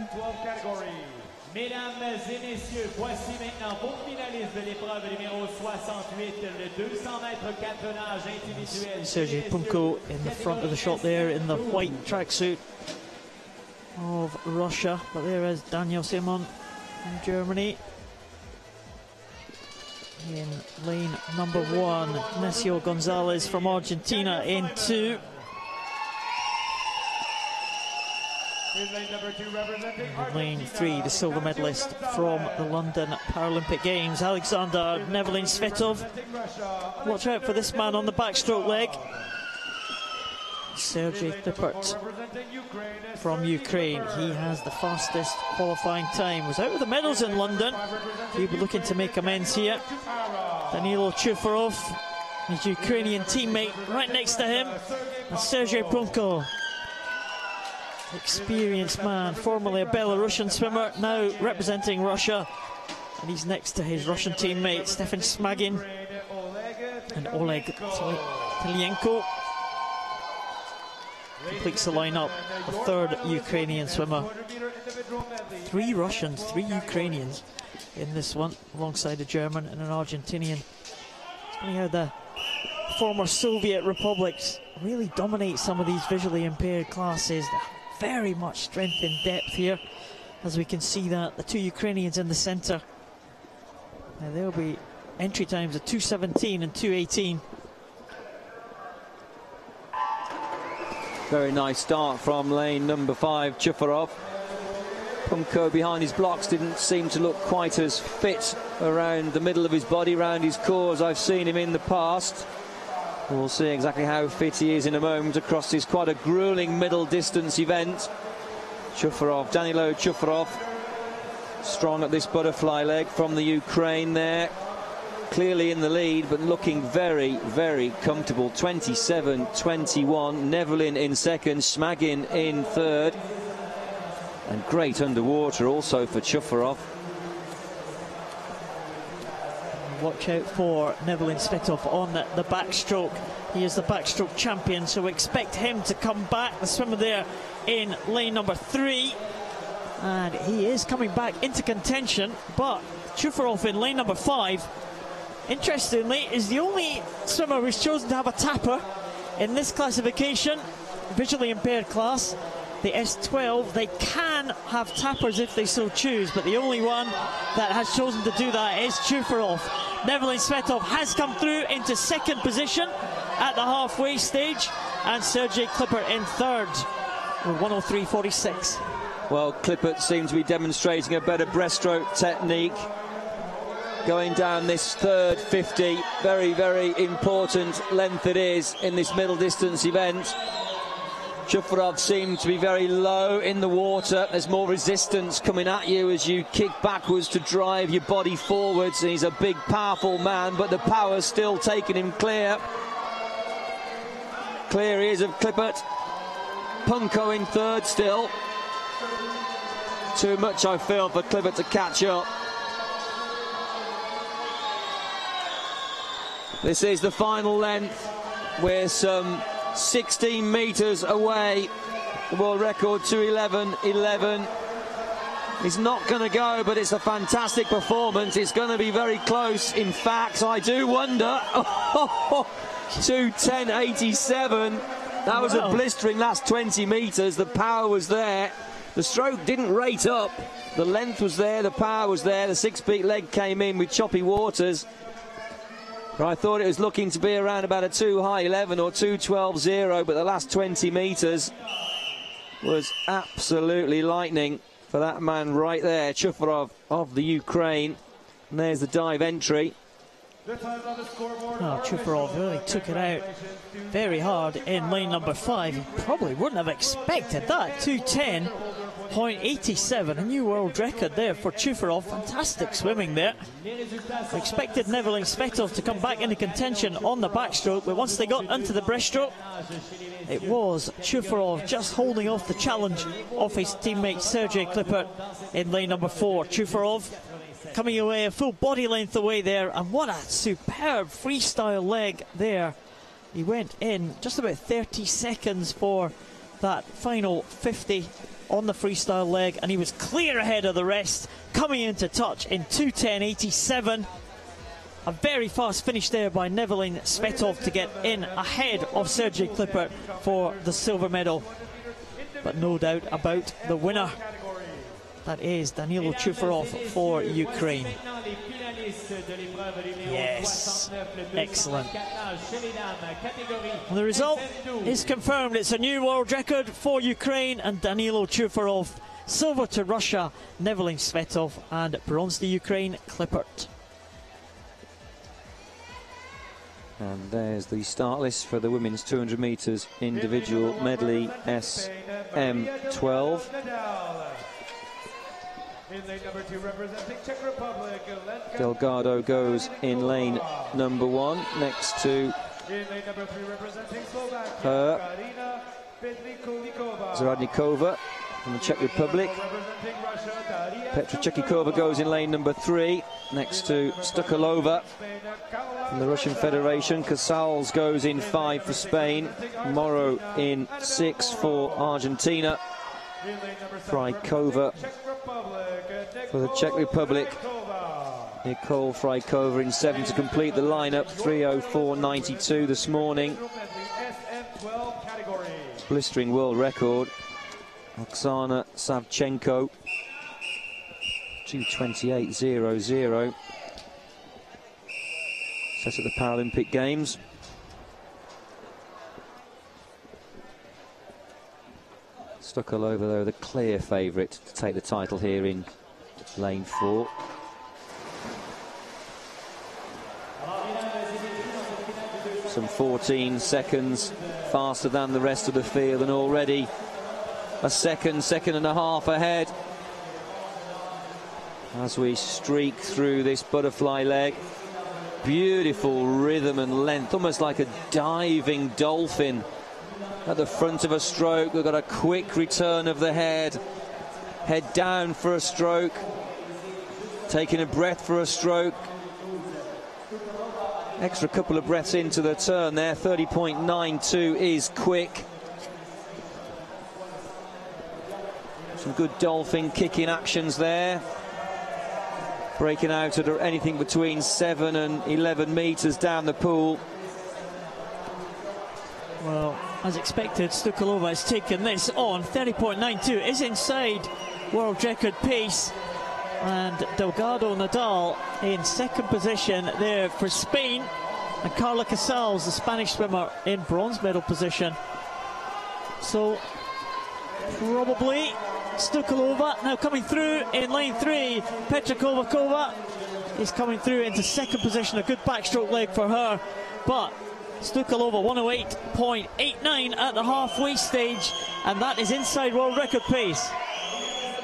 Mesdames et messieurs, voici maintenant pour finaliste de l'épreuve numéro 68, le 200 mètres 4 nages individuel. Sergei Punko in the front of the shot there in the white tracksuit of Russia. But there is Daniel Simon from Germany. In lane number 1, Ignacio Gonzalez from Argentina in 2. Lane 3, the silver medalist from the London Paralympic Games, Alexander Nevelin Svetov. Watch out for this man on the backstroke leg. Sergei Klippert from Ukraine. He has the fastest qualifying time. Was out with the medals in London. He'll be looking to make amends here. Danilo Chufarov, his Ukrainian teammate, right next to him. And Sergei Punko, experienced man, formerly a Belarusian swimmer, now representing Russia. And he's next to his Russian teammate, Stefan Smagin and Oleg Telienko. Completes the lineup, the third Ukrainian swimmer. 3 Russians, 3 Ukrainians. in this one, alongside a German and an Argentinian. It's funny how the former Soviet republics really dominate some of these visually impaired classes. Very much strength in depth here, as we can see that the two Ukrainians in the centre. Now there'll be entry times of 2:17 and 2:18. Very nice start from lane number 5, Chufarov. Punko behind his blocks didn't seem to look quite as fit around the middle of his body, around his core, as I've seen him in the past. We'll see exactly how fit he is in a moment across this quite a grueling middle distance event. Chufarov, Danilo Chufarov, strong at this butterfly leg from the Ukraine there. Clearly in the lead, but looking very, very comfortable. 27-21. Nevlin in second, Smagin in third. And great underwater also for Chufarov. Watch out for Nevlin Svetov on the backstroke. He is the backstroke champion, so expect him to come back. The swimmer there in lane number 3. And he is coming back into contention, but Chufarov in lane number 5, interestingly, is the only swimmer who's chosen to have a tapper in this classification, visually impaired class. The S12, they can have tappers if they so choose, but the only one that has chosen to do that is Chufarov. Nevlin Svetov has come through into second position at the halfway stage, and Sergei Klippert in third with 1:03.46. Well, Klippert seems to be demonstrating a better breaststroke technique. Going down this third 50, very, very important length it is in this middle distance event. Chufarov seemed to be very low in the water. There's more resistance coming at you as you kick backwards to drive your body forwards. And he's a big, powerful man, but the power's still taking him clear. Clear he is of Klippert. Punko in third still. Too much, I feel, for Klippert to catch up. This is the final length. We're some 16 metres away. The world record 2:11.11. He's not going to go, but it's a fantastic performance. It's going to be very close. In fact, I do wonder. 2:10.87. That was a blistering last 20 metres. The power was there. The stroke didn't rate up. The length was there. The power was there. The 6-beat leg came in with choppy waters. But I thought it was looking to be around about a 2:11 or 2:12.0, but the last 20 metres was absolutely lightning for that man right there, Chufarov of the Ukraine. And there's the dive entry. Oh, Chufarov really took it out very hard in lane number 5. He probably wouldn't have expected that. 2:10.87, a new world record there for Chufarov. Fantastic swimming there. Expected Nevlin Svetov to come back into contention on the backstroke, but once they got into the breaststroke, it was Chufarov just holding off the challenge of his teammate Sergei Klippert in lane number 4. Chufarov coming away a full body length away there, and what a superb freestyle leg there. He went in just about 30 seconds for that final 50 on the freestyle leg, and he was clear ahead of the rest, coming into touch in 2:10.87. A very fast finish there by Nevlin Svetov to get in ahead of Sergei Klippert for the silver medal. But no doubt about the winner. That is Danilo Chufarov for Ukraine. Yes, excellent. And the result is confirmed. It's a new world record for Ukraine and Danilo Chufarov. Silver to Russia, Nevlin Svetov, and bronze to Ukraine, Klippert. And there's the start list for the women's 200 metres individual medley SM12. In lane number 2, representing Czech Republic, Delgado goes in lane number 1 next to in lane number 3, representing Slovakia, her, Karina Zaradnikova from the Czech Republic. representing Russia, Petra Chekikova goes in lane number 3 next to Stukalova from the Russian Federation. Casals goes in 5 for Spain. Moro in 6 for Argentina. Frykova for the Czech Republic. Nicole Frykova in 7 to complete the lineup. 3:04.92 this morning. Blistering world record. Oksana Savchenko. 2:28.00. Set at the Paralympic Games. Stukalova, though, the clear favourite to take the title here in lane 4. Some 14 seconds faster than the rest of the field, and already a second and a half ahead as we streak through this butterfly leg. Beautiful rhythm and length, almost like a diving dolphin at the front of a stroke. We've got a quick return of the head down for a stroke, taking a breath for a stroke. Extra couple of breaths into the turn there. 30.92 is quick. Some good dolphin kicking actions there. Breaking out at anything between 7 and 11 metres down the pool. Well, as expected, Stukalova has taken this on. 30.92 is inside world record pace. And Delgado Nadal in second position there for Spain. And Carla Casals, the Spanish swimmer, in bronze medal position. So, probably Stukalova now coming through in lane 3. Petra Kovalkova is coming through into second position. A good backstroke leg for her. But Stukalova 108.89 at the halfway stage. And that is inside world record pace.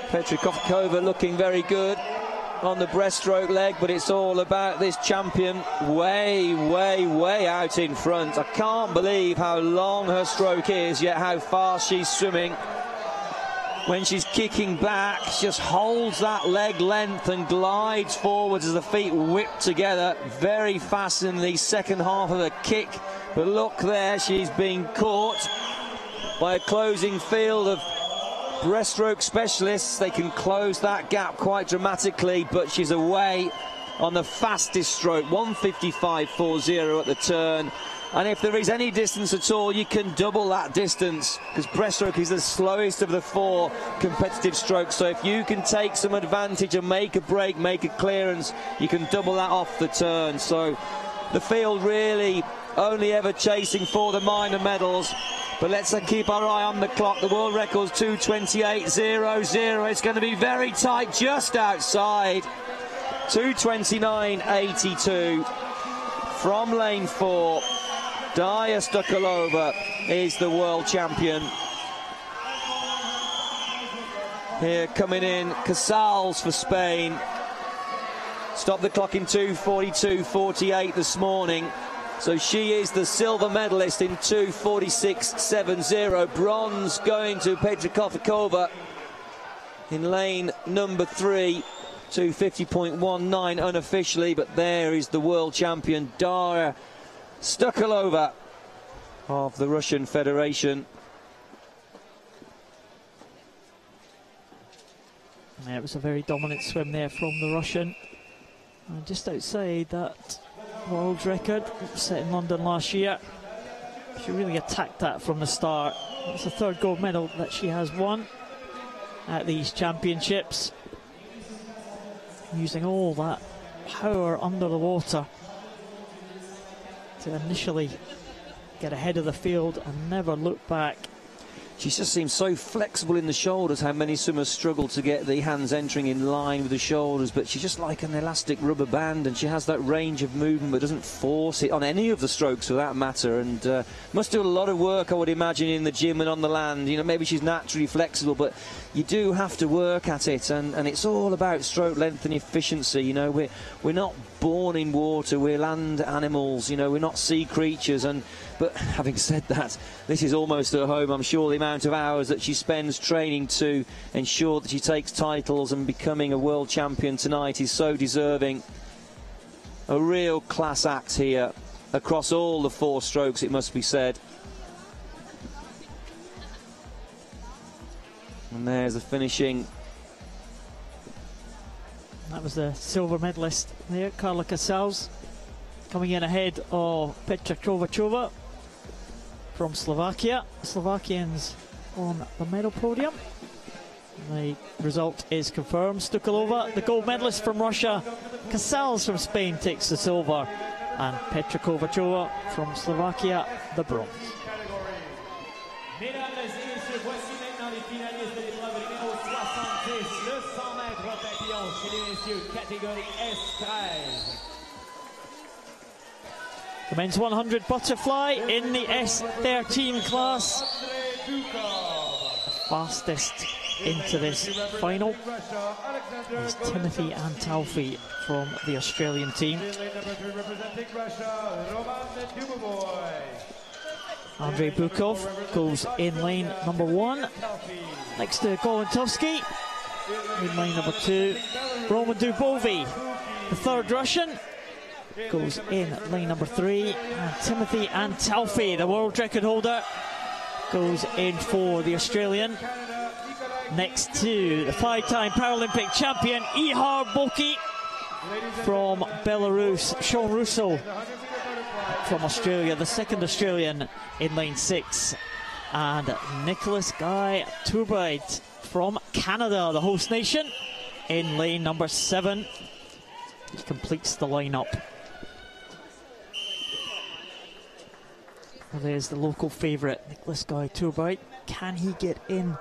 Petra Kovalkova looking very good on the breaststroke leg, but it's all about this champion way out in front. I can't believe how long her stroke is, yet how fast she's swimming. When she's kicking back, she just holds that leg length and glides forwards as the feet whip together. Very fast in the second half of the kick. But look there, she's being caught by a closing field of breaststroke specialists. They can close that gap quite dramatically, but she's away on the fastest stroke, 1:55.40 at the turn. And if there is any distance at all, you can double that distance, because breaststroke is the slowest of the 4 competitive strokes. So if you can take some advantage and make a break, make a clearance, you can double that off the turn. So the field really only ever chasing for the minor medals. But let's keep our eye on the clock. The world record's 2:28.00. It's going to be very tight just outside. 2:29.82 from lane 4. Darya Stukalova is the world champion. Here coming in, Casals for Spain. Stopped the clock in 2:42.48 this morning. So she is the silver medalist in 2:46.70. Bronze going to Petra Kovalkova in lane number 3. 2:50.19 unofficially, but there is the world champion, Darya Stukalova of the Russian Federation. Yeah, it was a very dominant swim there from the Russian. And just outside that world record set in London last year. She really attacked that from the start. It's the 3rd gold medal that she has won at these championships, using all that power under the water to initially get ahead of the field and never look back. She just seems so flexible in the shoulders. How many swimmers struggle to get the hands entering in line with the shoulders, but she's just like an elastic rubber band, and she has that range of movement but doesn't force it on any of the strokes for that matter. And must do a lot of work, I would imagine, in the gym and on the land. You know, maybe she's naturally flexible, but you do have to work at it, and it's all about stroke length and efficiency. You know, we're not born in water, we're land animals, you know, we're not sea creatures. But having said that, this is almost her home. I'm sure the amount of hours that she spends training to ensure that she takes titles and becoming a world champion tonight is so deserving. A real class act here across all the 4 strokes, it must be said. And there's the finishing. That That was the silver medalist there, Karla Casals, coming in ahead of Petra Kovačová from Slovakia. Slovakians on the medal podium. The result is confirmed. Stukalova, the gold medalist from Russia. Casals from Spain takes the silver. And Petra Kovačová from Slovakia, the bronze. Mesdames et messieurs, voici maintenant les finalistes de l'épreuve numéro 70, le 100 mètres papillon chez les messieurs, catégorie S13. The men's 100 butterfly in the S13 class. Fastest into this final is Timothy Antalfi from the Australian team. Andrei Bukov goes in lane number 1 next to Golentovsky. In lane number 2, Roman Dubovi, the third Russian, goes in lane number 3, and Timothy Antalfi, the world record holder, goes in for the Australian. Next to the 5-time Paralympic champion Ihar Boki from Belarus, Sean Russo from Australia, the second Australian, in lane 6, and Nicholas Guy Turbaid from Canada, the host nation, in lane number 7. He completes the lineup. Well, there's the local favourite, Nicholas Guy Turbaid. Can he get in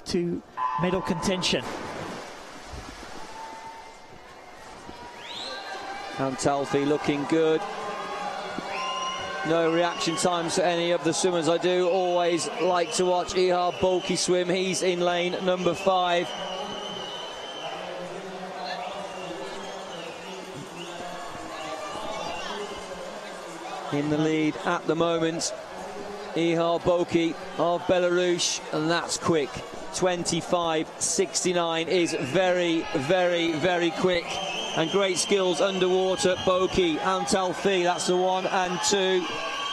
to medal contention? Antalfi looking good. No reaction times for any of the swimmers. I do always like to watch Ihar Boki swim. He's in lane number 5. In the lead at the moment, Ihar Boki of Belarus, and that's quick. 25.69 is very, very, very quick. And great skills underwater. Boki, Antalfi, that's the 1 and 2.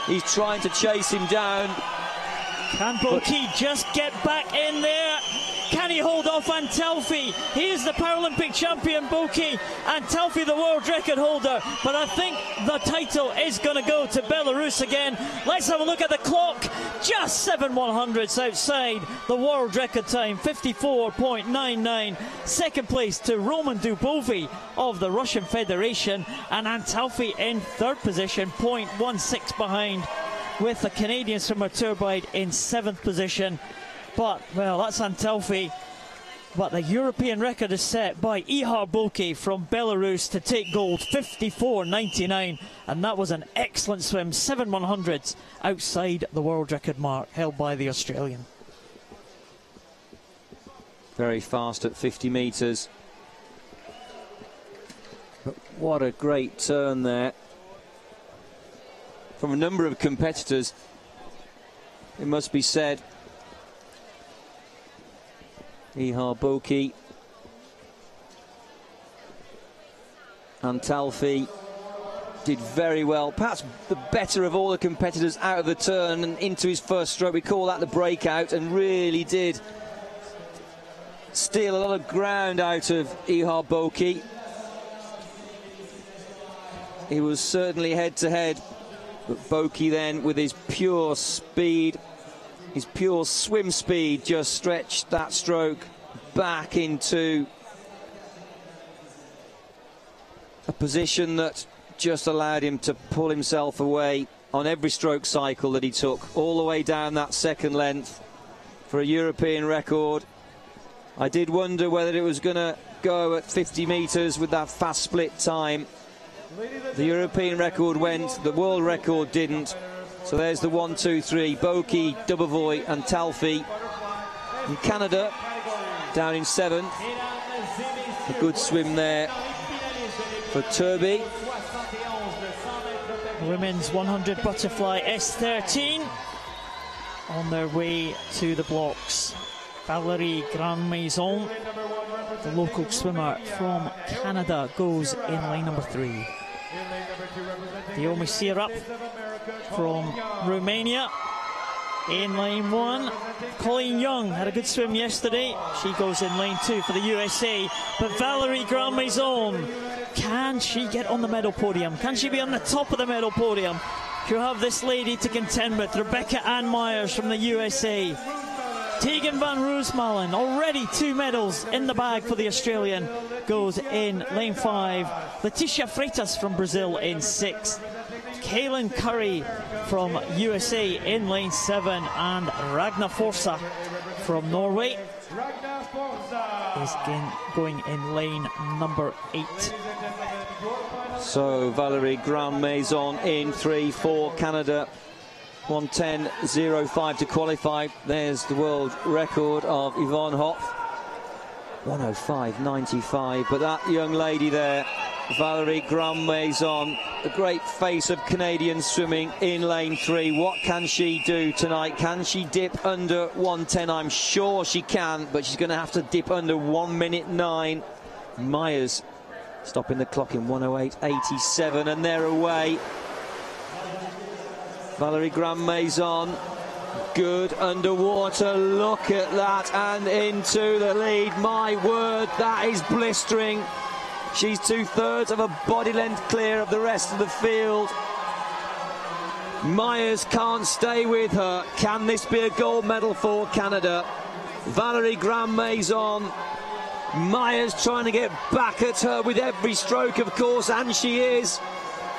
He's trying to chase him down. Can Boki just get back in there? Can he hold off Antalfi? He is the Paralympic champion, Boki. Antalfi, the world record holder. But I think the title is going to go to Belarus again. Let's have a look at the clock. Just 7 100ths outside the world record time, 54.99. Second place to Roman Dubovi of the Russian Federation. And Antalfi in third position, 0.16 behind, with the Canadian swimmer Turbaid in 7th position. But, well, that's Antalfi. But the European record is set by Ihar Boki from Belarus to take gold, 54.99. And that was an excellent swim, 7 100ths outside the world record mark held by the Australian. Very fast at 50 metres. But what a great turn there from a number of competitors, it must be said. Ihar Boki, Antalfi did very well, perhaps the better of all the competitors out of the turn and into his first stroke. We call that the breakout, and really did steal a lot of ground out of Ihar Boki. He was certainly head to head, but Boki then, with his pure speed, his pure swim speed, just stretched that stroke back into a position that just allowed him to pull himself away on every stroke cycle that he took, all the way down that second length for a European record. I did wonder whether it was going to go at 50 metres with that fast split time. The European record went, the world record didn't. So there's the 1, 2, 3. Boki, Dubovoy and Talfi. In Canada, down in 7th. A good swim there for Turby. Women's 100 butterfly S13 on their way to the blocks. Valérie Grandmaison, the local swimmer from Canada, goes in lane number 3. Naomi Sirap from Romania in lane 1. Colleen Young had a good swim yesterday. She goes in lane 2 for the USA. But Valerie Grandmaison, can she get on the medal podium? Can she be on the top of the medal podium? You have this lady to contend with, Rebecca Ann Myers from the USA. Tegan van Roosmalen, already 2 medals in the bag for the Australian, goes in lane 5. Leticia Freitas from Brazil in 6. Kaylin Curry from USA in lane 7. And Ragna Forsa from Norway is going in lane number 8. So Valerie Grandmaison in 3 for Canada. 1:10.05 to qualify. There's the world record of Yvonne Hoff. 1:05.95. But that young lady there, Valerie Grandmaison, the great face of Canadian swimming in lane 3. What can she do tonight? Can she dip under 1:10? I'm sure she can, but she's going to have to dip under 1:09. Myers stopping the clock in 1:08.87, and they're away. Valerie Grandmaison, good underwater, look at that, and into the lead. My word, that is blistering. She's 2/3 of a body length clear of the rest of the field. Myers can't stay with her. Can this be a gold medal for Canada? Valerie Grandmaison, Myers trying to get back at her with every stroke, of course, and she is.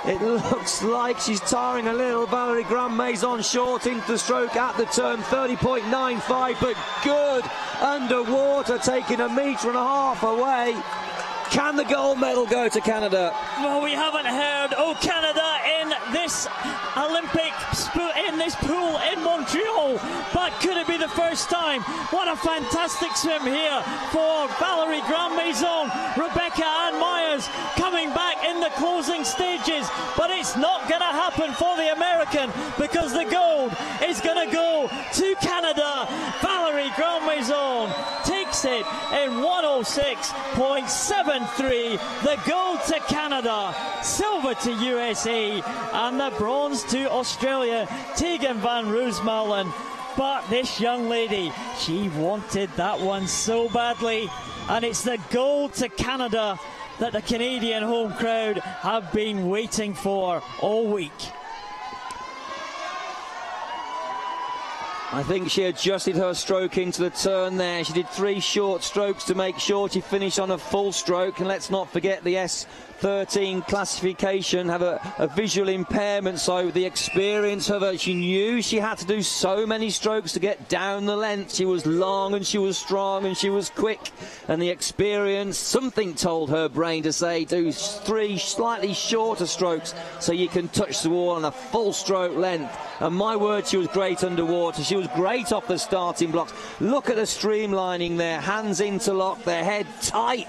It looks like she's tiring a little. Valerie Grandmaison short into the stroke at the turn, 30.95, but good underwater, taking 1.5 meters away. Can the gold medal go to Canada? Well, we haven't heard, oh, Canada in this Olympic, in this pool in Montreal, but could it be the first time? What a fantastic swim here for Valerie Grandmaison. Rebecca Ann Myers coming back in the closing stages, but it's not going to happen for the American, because the gold is going to go to Canada. Valerie Grandmaison takes it in 1:06.73. The gold to Canada, silver to USA, and the bronze to Australia, Tegan van Roosmalen. But this young lady, she wanted that one so badly, and it's the gold to Canada that the Canadian home crowd have been waiting for all week. I think she adjusted her stroke into the turn there. She did 3 short strokes to make sure she finished on a full stroke. And let's not forget the S13 classification have a visual impairment, so the experience of her, she knew she had to do so many strokes to get down the length. She was long and she was strong and she was quick, and the experience, something told her brain to say do 3 slightly shorter strokes so you can touch the wall on a full stroke length. And my word, she was great underwater. She was great off the starting blocks. Look at the streamlining there, hands interlocked, their head tight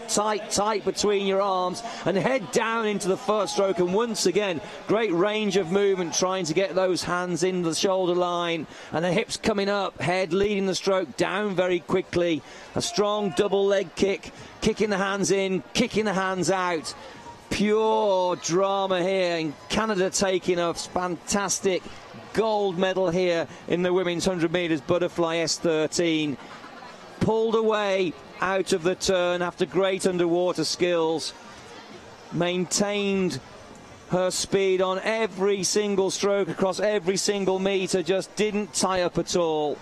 between your arms, and head down into the first stroke. And once again, great range of movement, trying to get those hands in the shoulder line, and the hips coming up, head leading the stroke down very quickly. A strong double leg kick, kicking the hands in, kicking the hands out. Pure drama here, and Canada taking a fantastic gold medal here in the women's 100 metres butterfly S13. Pulled away out of the turn after great underwater skills. Maintained her speed on every single stroke across every single metre, just didn't tie up at all.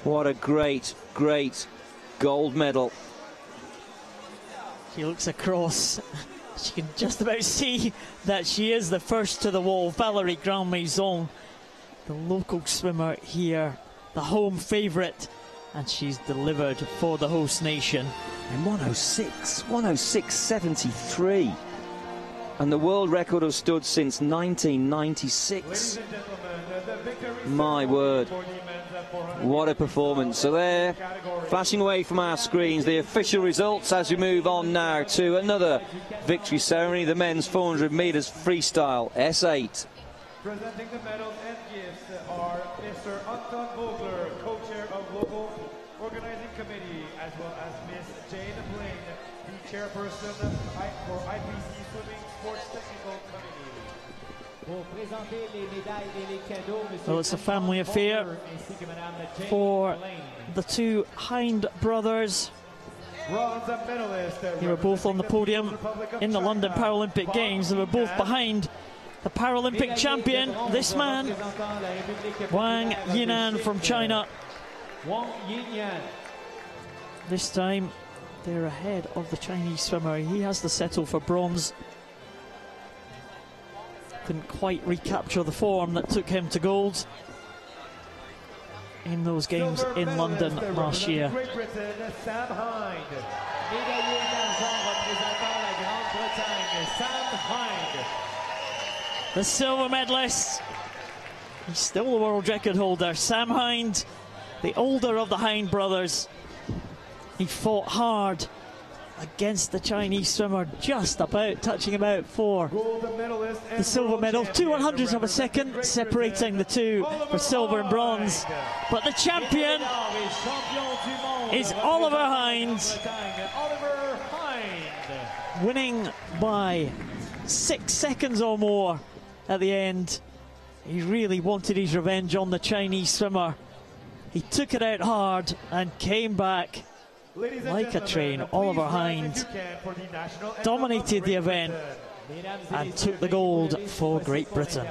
What a great gold medal. She looks across. She can just about see that she is the first to the wall. Valerie Grandmaison, the local swimmer here, the home favourite, and she's delivered for the host nation. In 1:06.73, and the world record has stood since 1996. My word, what a performance. So there, flashing away from our screens, the official results as we move on now to another victory ceremony, the men's 400 metres freestyle S8. Presenting the medals and gifts are Mr. Anton Vogler, co-chair of local organizing committee, as well as Ms. Jane Blaine, the chairperson for IPC Swimming Sports Technical Committee. Well, it's a family affair for the two Hind brothers. They were both on the podium in the London Paralympic Games. They were both behind the Paralympic champion, this man, Wang Yinan from China. This time they're ahead of the Chinese swimmer. He has to settle for bronze. Couldn't quite recapture the form that took him to gold in those games in London last year. The silver medalist, he's still the world record holder, Sam Hind, the older of the Hind brothers. He fought hard against the Chinese swimmer, just about touching him out for the silver medal. 2/100ths of a second separating the two for silver and bronze. But the champion is Oliver Hind, winning by 6 seconds or more at the end. He really wanted his revenge on the Chinese swimmer. He took it out hard and came back like a train. Oliver Hind dominated the event and took the gold for Great Britain.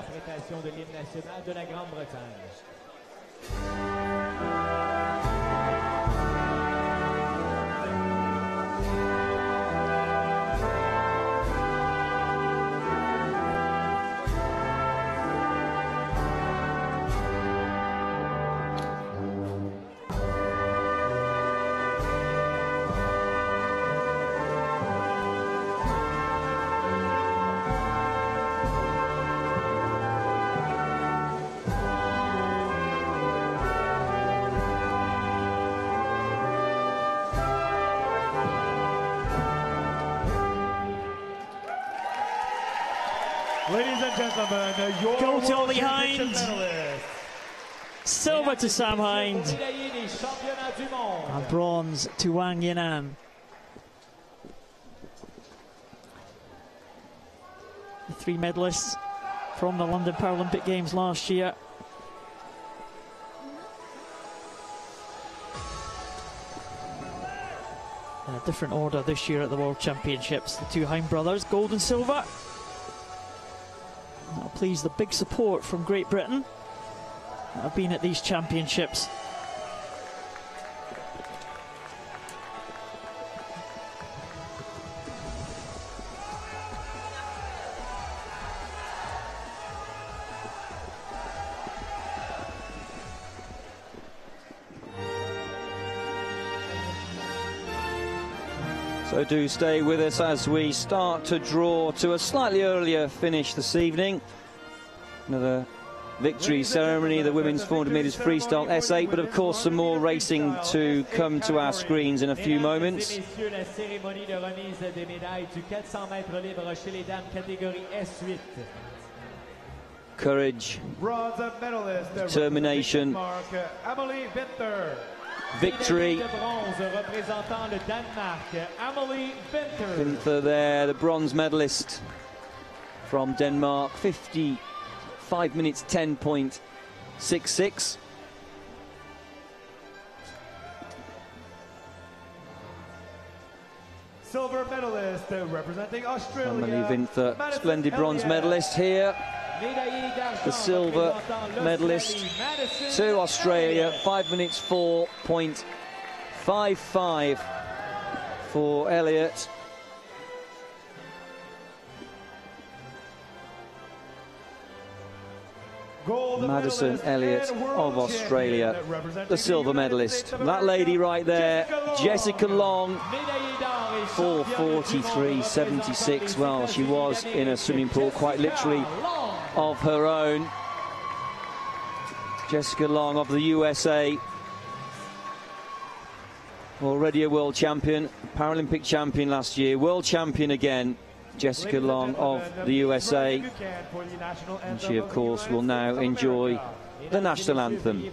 Ladies and gentlemen, your Gold to Ollie World Hind, Championship medalist. silver to Sam Hind, and bronze to Wang Yinan. The three medalists from the London Paralympic Games last year. In a different order this year at the World Championships. The two Hind brothers, gold and silver. That'll please the big support from Great Britain that have been at these championships. So do stay with us as we start to draw to a slightly earlier finish this evening. Another victory ceremony, the women's 400 metres freestyle S8, but of course some more racing to come to our screens in a few moments. Courage, determination, victory. Winther there, the bronze medalist from Denmark, 55 minutes 10.66. Silver medalist representing Australia, Emily Winther, splendid bronze medalist here. The silver medalist to Australia, 5 minutes 4.55 for Elliott. Madison Elliott of Australia, the silver medalist. That lady right there, Jessica Long, 4:43.76. Well, she was in a swimming pool quite literally of her own. Jessica Long of the USA, already a world champion, Paralympic champion last year, world champion again. Jessica Long of the USA, and she of course will now enjoy the national anthem.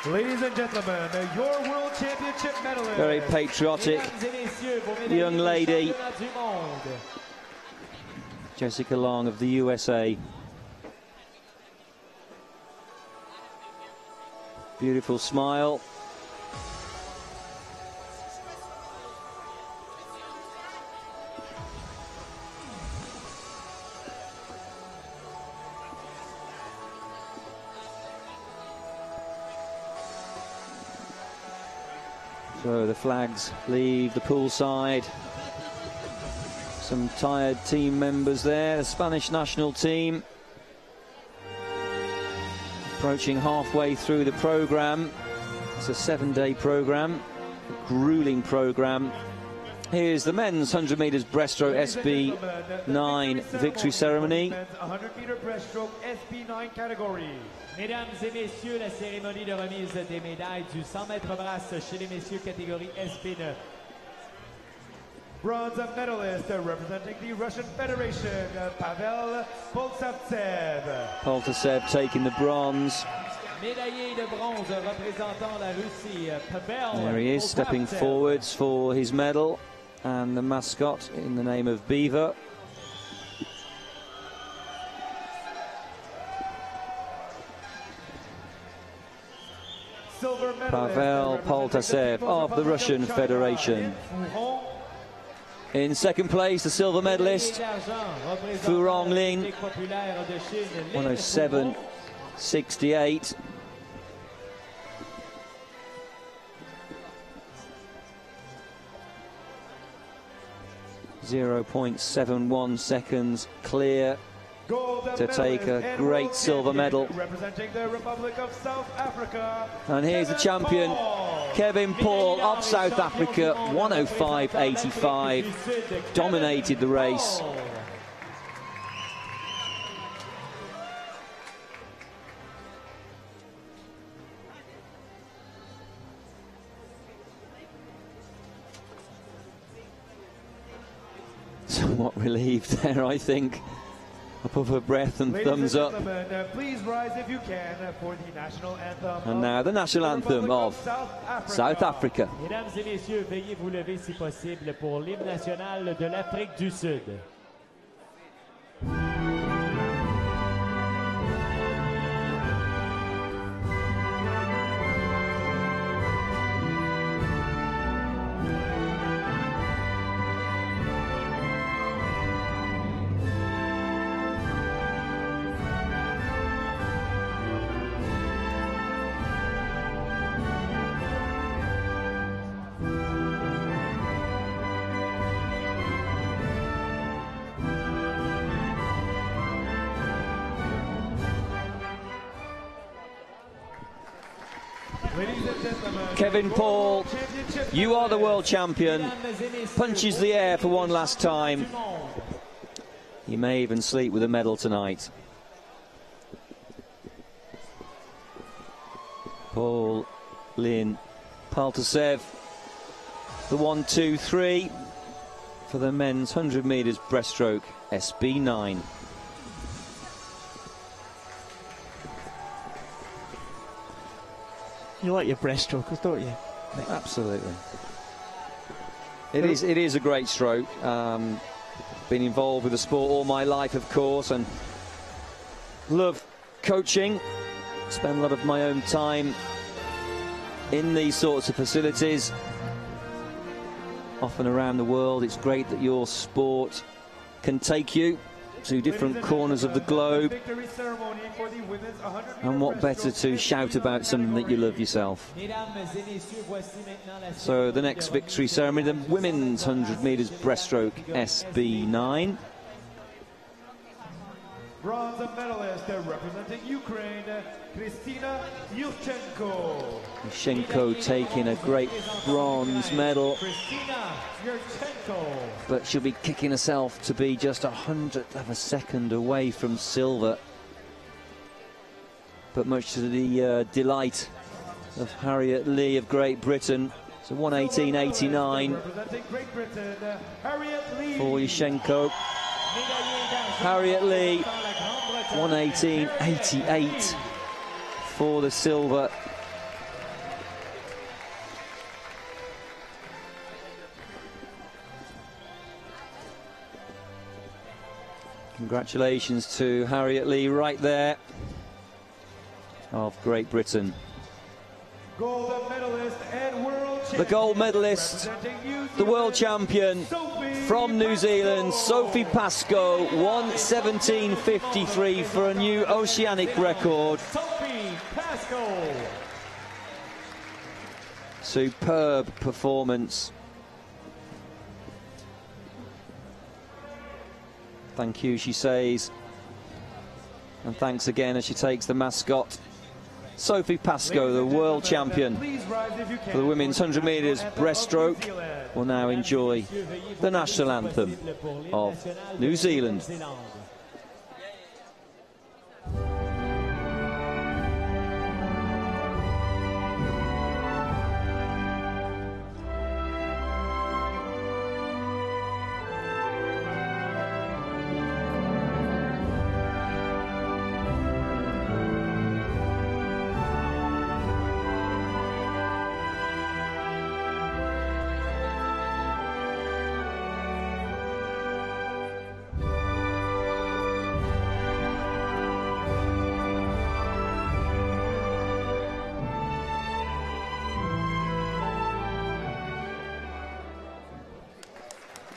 Ladies and gentlemen, your World Championship medalist. Very patriotic young lady, Jessica Long of the USA. Beautiful smile. So the flags leave the poolside. Some tired team members there. The Spanish national team approaching halfway through the program. It's a 7-day program, a grueling program. Here's the men's 100 meters breaststroke SB9 victory ceremony. 100-meter breaststroke SB9 category. Mesdames et messieurs, la cérémonie de remise des médailles du 100 mètres brasse chez les messieurs catégorie SB9. Bronze medalist representing the Russian Federation, Pavel Poltavtsev. Poltavtsev taking the bronze. Médaillé de bronze représentant la Russie, Pavel. There he is, stepping forwards for his medal and the mascot in the name of Beaver. Pavel Poltavtsev of the Russian Federation. In second place, the silver medalist, Fu Ronglin, 107.68. .71 seconds clear to take a great silver medal. Representing the Republic of South Africa. And here's the champion, Kevin Paul of South Africa, 105.85. Dominated the race. Somewhat relieved there, I think. Above her breath and thumbs up. Please rise if you can for the national anthem. And now the national anthem of South Africa. Mesdames et messieurs, veuillez vous lever si possible pour l'hymne national de l'Afrique du Sud. Kevin Paul, you are the world champion. Punches the air for one last time. He may even sleep with a medal tonight. Paul Lynn Poltavtsev, the 1, 2, 3 for the men's 100 meters breaststroke SB9. You like your breaststrokers, don't you? Absolutely. It is a great stroke. Been involved with the sport all my life, of course, and love coaching. Spend a lot of my own time in these sorts of facilities, often around the world. It's great that your sport can take you to different corners of the globe, and what better to shout about something that you love yourself. So the next victory ceremony, the women's 100 meters breaststroke SB9. Bronze medalist representing Ukraine, Kristina Yushchenko. Yushchenko taking a great bronze medal, but she'll be kicking herself to be just 100th of a second away from silver. But much to the delight of Harriet Lee of Great Britain. So 118.89 for Yushchenko. Harriet Lee, 118.88 for the silver. Congratulations to Harriet Lee right there of Great Britain. Gold medalist and world champion. The gold medalist, the world champion from New Zealand, Sophie Pascoe, 1:17.53 for a new oceanic record. Sophie Pascoe. Superb performance. Thank you, she says. And thanks again as she takes the mascot. Sophie Pascoe, the world champion for the women's 100 metres breaststroke, will now enjoy the national anthem of New Zealand.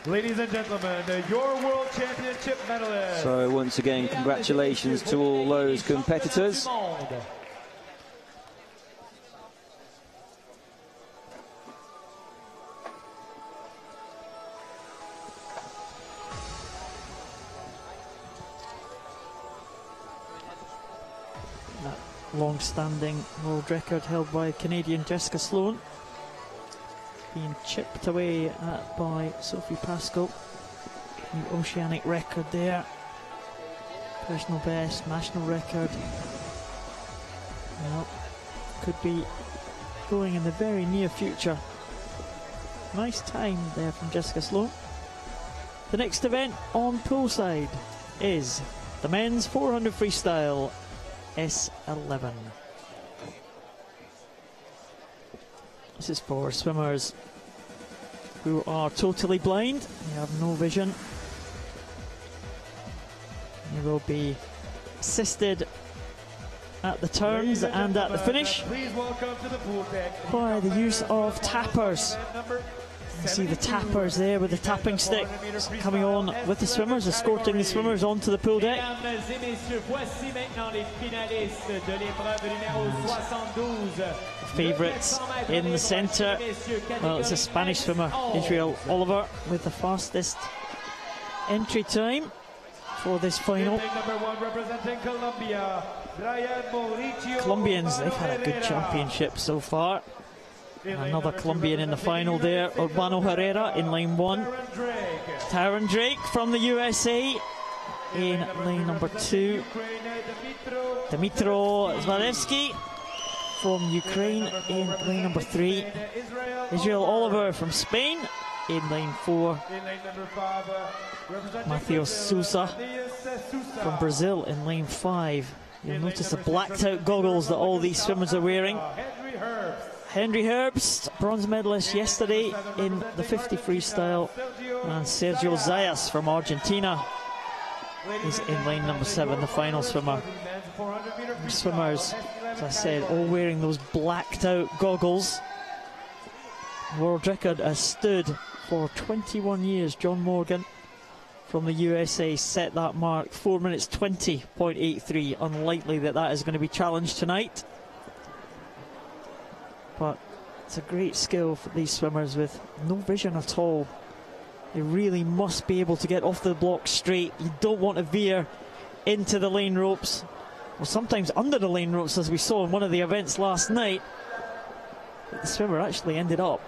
Ladies and gentlemen, your World Championship medalist. So once again, congratulations to all those competitors. That long-standing world record held by Canadian Jessica Sloan being chipped away at by Sophie Pascoe. New oceanic record there. Personal best, national record. Well, could be going in the very near future. Nice time there from Jessica Sloan. The next event on poolside is the men's 400 freestyle S11. This is for swimmers who are totally blind. They have no vision. They will be assisted at the turns and at the finish by the use of tappers. You see the tappers there with the tapping stick coming on with the swimmers, escorting the swimmers onto the pool deck. Favourites in the centre. Well, it's a Spanish swimmer, Israel Oliver, with the fastest entry time for this final. Colombians, they've had a good championship so far. Another Colombian in the final there, Urbano Herrera in lane 1. Taron Drake from the USA in lane number 2. Dmitro Zvalevsky from Ukraine in lane number 3. Israel Oliver from Spain in lane 4. Matheus Sousa from Brazil in lane 5. You'll notice the blacked out goggles that all these swimmers are wearing. Henry Herbst, bronze medalist yesterday in the 50 freestyle, and Sergio Zayas from Argentina is in lane number 7, the final swimmer. Swimmers, as I said, all wearing those blacked out goggles. World record has stood for 21 years. John Morgan from the USA set that mark, 4 minutes 20.83. Unlikely that that is going to be challenged tonight. But it's a great skill for these swimmers with no vision at all. They really must be able to get off the block straight. You don't want to veer into the lane ropes, or sometimes under the lane ropes, as we saw in one of the events last night. But the swimmer actually ended up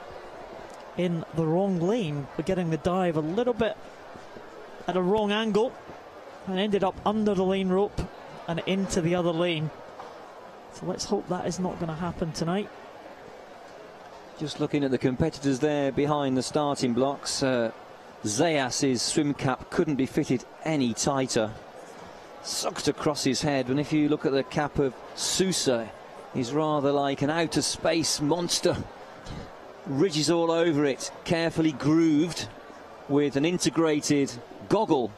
in the wrong lane, but getting the dive a little bit at a wrong angle, and ended up under the lane rope and into the other lane. So let's hope that is not going to happen tonight. Just looking at the competitors there behind the starting blocks, Zayas' swim cap couldn't be fitted any tighter. Sucked across his head, and if you look at the cap of Sousa, he's rather like an outer space monster. Ridges all over it, carefully grooved with an integrated goggle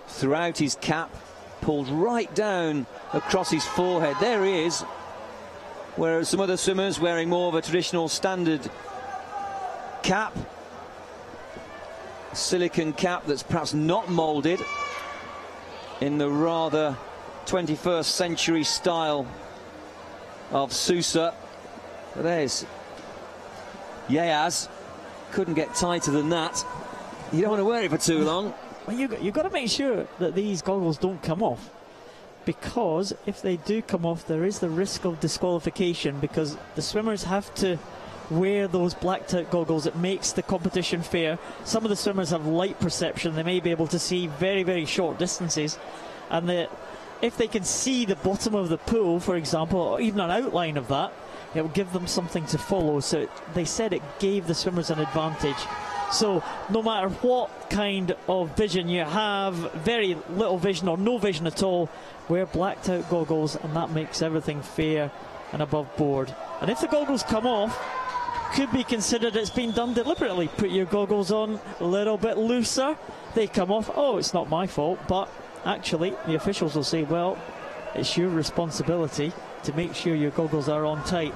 throughout his cap, pulled right down across his forehead. There he is. Whereas some other swimmers wearing more of a traditional standard cap, silicone cap that's perhaps not moulded in the rather 21st century style of Sousa. But there's Yayaz. Couldn't get tighter than that. You don't want to wear it for too long. Well, you've got to make sure that these goggles don't come off, because if they do come off, there is the risk of disqualification, because the swimmers have to wear those blacked out goggles. It makes the competition fair. Some of the swimmers have light perception. They may be able to see very, very short distances, and if they can see the bottom of the pool, for example, or even an outline of that, it will give them something to follow. So they said it gave the swimmers an advantage. So no matter what kind of vision you have, very little vision or no vision at all, wear blacked out goggles, and that makes everything fair and above board. And if the goggles come off, could be considered it's been done deliberately. Put your goggles on a little bit looser, they come off, oh, it's not my fault. But actually the officials will say, well, it's your responsibility to make sure your goggles are on tight.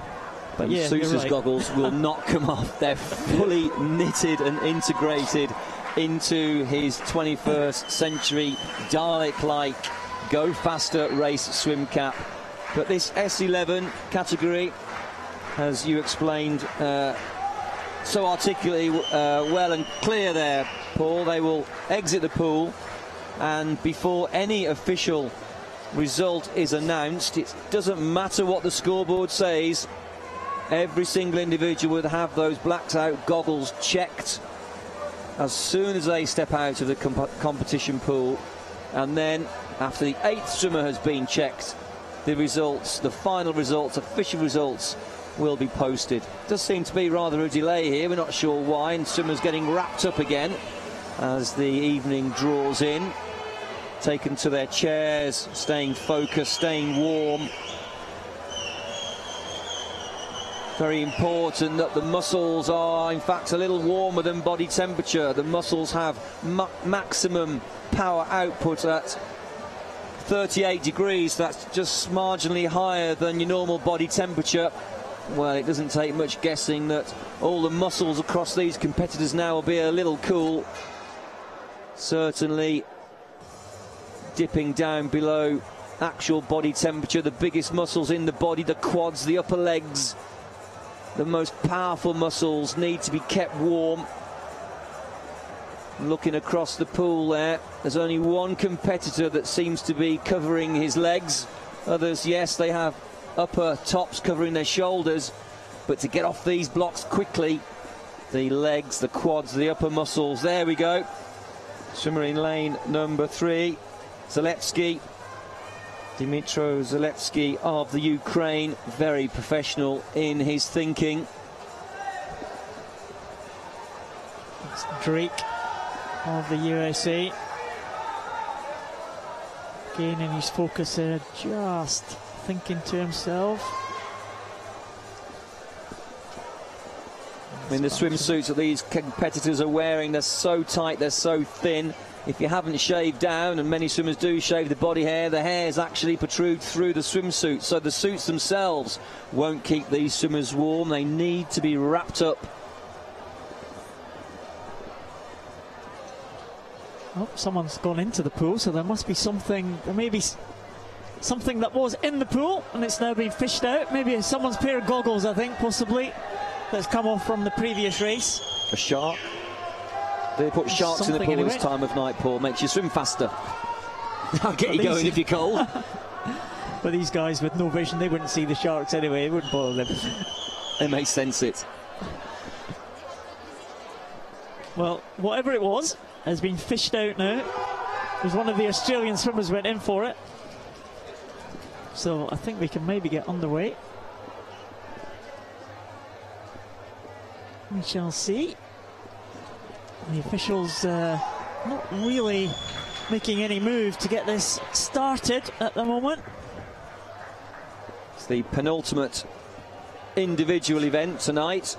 But yeah, Sousa's right. goggles will not come off. They're fully knitted and integrated into his 21st century Dalek-like go faster race swim cap. But this S11 category, as you explained so articulately well and clear there, Paul, they will exit the pool, and before any official result is announced, it doesn't matter what the scoreboard says, every single individual would have those blacked out goggles checked as soon as they step out of the competition pool. And then after the 8th swimmer has been checked, the results, the final results, official results, will be posted. Does seem to be rather a delay here, we're not sure why, and swimmers getting wrapped up again as the evening draws in, taken to their chairs, staying focused, staying warm. Very important that the muscles are in fact a little warmer than body temperature. The muscles have maximum power output at 38 degrees. That's just marginally higher than your normal body temperature. Well, it doesn't take much guessing that all the muscles across these competitors now will be a little cool. Certainly dipping down below actual body temperature. The biggest muscles in the body, the quads, the upper legs, the most powerful muscles need to be kept warm. Looking across the pool there, there's only one competitor that seems to be covering his legs. Others, yes, they have upper tops covering their shoulders, but to get off these blocks quickly, the legs, the quads, the upper muscles. There we go. Swimmer in lane number 3, Zalewski. Dmytro Zalewski of the Ukraine, very professional in his thinking. It's Drake of the USA. Gaining his focus there, just thinking to himself. I mean, the swimsuits that these competitors are wearing, they're so tight, they're so thin. If you haven't shaved down, and many swimmers do shave the body hair, the hairs actually protrude through the swimsuit. So the suits themselves won't keep these swimmers warm. They need to be wrapped up. Oh, someone's gone into the pool, so there must be something, there may be something that was in the pool and it's now been fished out. Maybe someone's pair of goggles, I think, possibly, that's come off from the previous race. A shark. They put sharks in the pool this time of night, Paul. Makes you swim faster. I'll get you going if you're cold. But these guys with no vision, they wouldn't see the sharks anyway. It wouldn't bother them. They may sense it. Well, whatever it was has been fished out now. There's one of the Australian swimmers went in for it. So I think we can maybe get underway. We shall see. The officials not really making any move to get this started at the moment. It's the penultimate individual event tonight.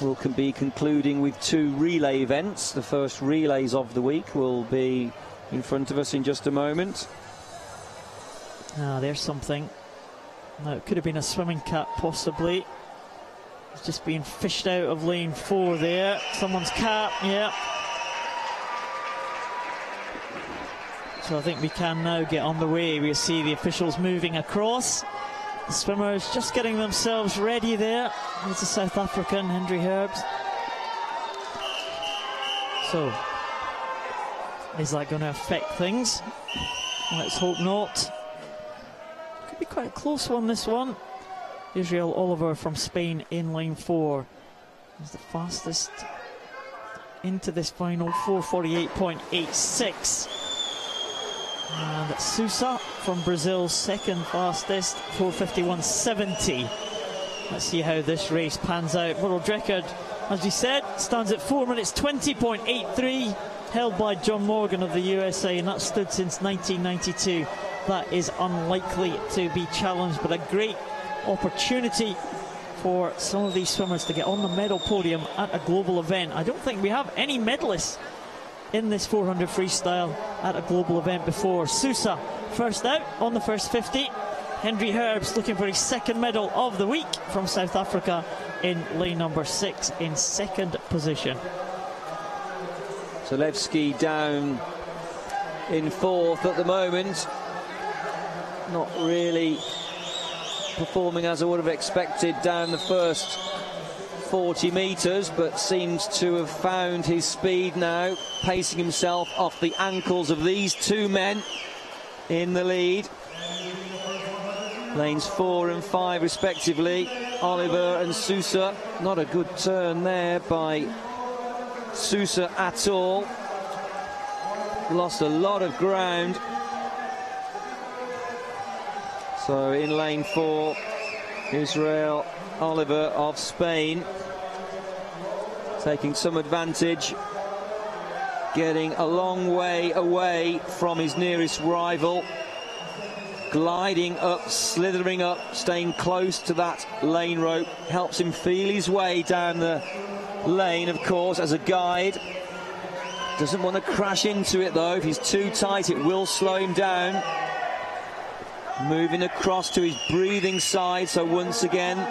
We'll be concluding with 2 relay events. The first relays of the week will be in front of us in just a moment. Ah, there's something. Now, it could have been a swimming cap, possibly. It's just being fished out of lane 4 there. Someone's cap, yeah. So I think we can now get on the way. We'll see the officials moving across. The swimmers just getting themselves ready there. Here's the South African, Henry Herbs. So, is that going to affect things? Let's hope not. Could be quite a close one, this one. Israel Oliver from Spain in lane 4 is the fastest into this final, 4:48.86. And Sousa from Brazil, second fastest, 4:51.70. Let's see how this race pans out. World record, as we said, stands at 4 minutes 20.83, held by John Morgan of the USA, and that's stood since 1992. That is unlikely to be challenged, but a great opportunity for some of these swimmers to get on the medal podium at a global event. I don't think we have any medalists in this 400 freestyle at a global event before. Sousa first out on the first 50. Henry Herbs looking for his second medal of the week from South Africa in lane number 6 in second position. Zalewski down in 4th at the moment. Not really performing as I would have expected down the first 40 metres, but seems to have found his speed now, pacing himself off the ankles of these two men in the lead. Lanes 4 and 5 respectively, Oliver and Sousa. Not a good turn there by Sousa at all. Lost a lot of ground. So in lane 4, Israel Oliver of Spain taking some advantage, getting a long way away from his nearest rival, gliding up, slithering up, staying close to that lane rope, helps him feel his way down the lane, of course, as a guide. Doesn't want to crash into it though. If he's too tight, it will slow him down. Moving across to his breathing side, so once again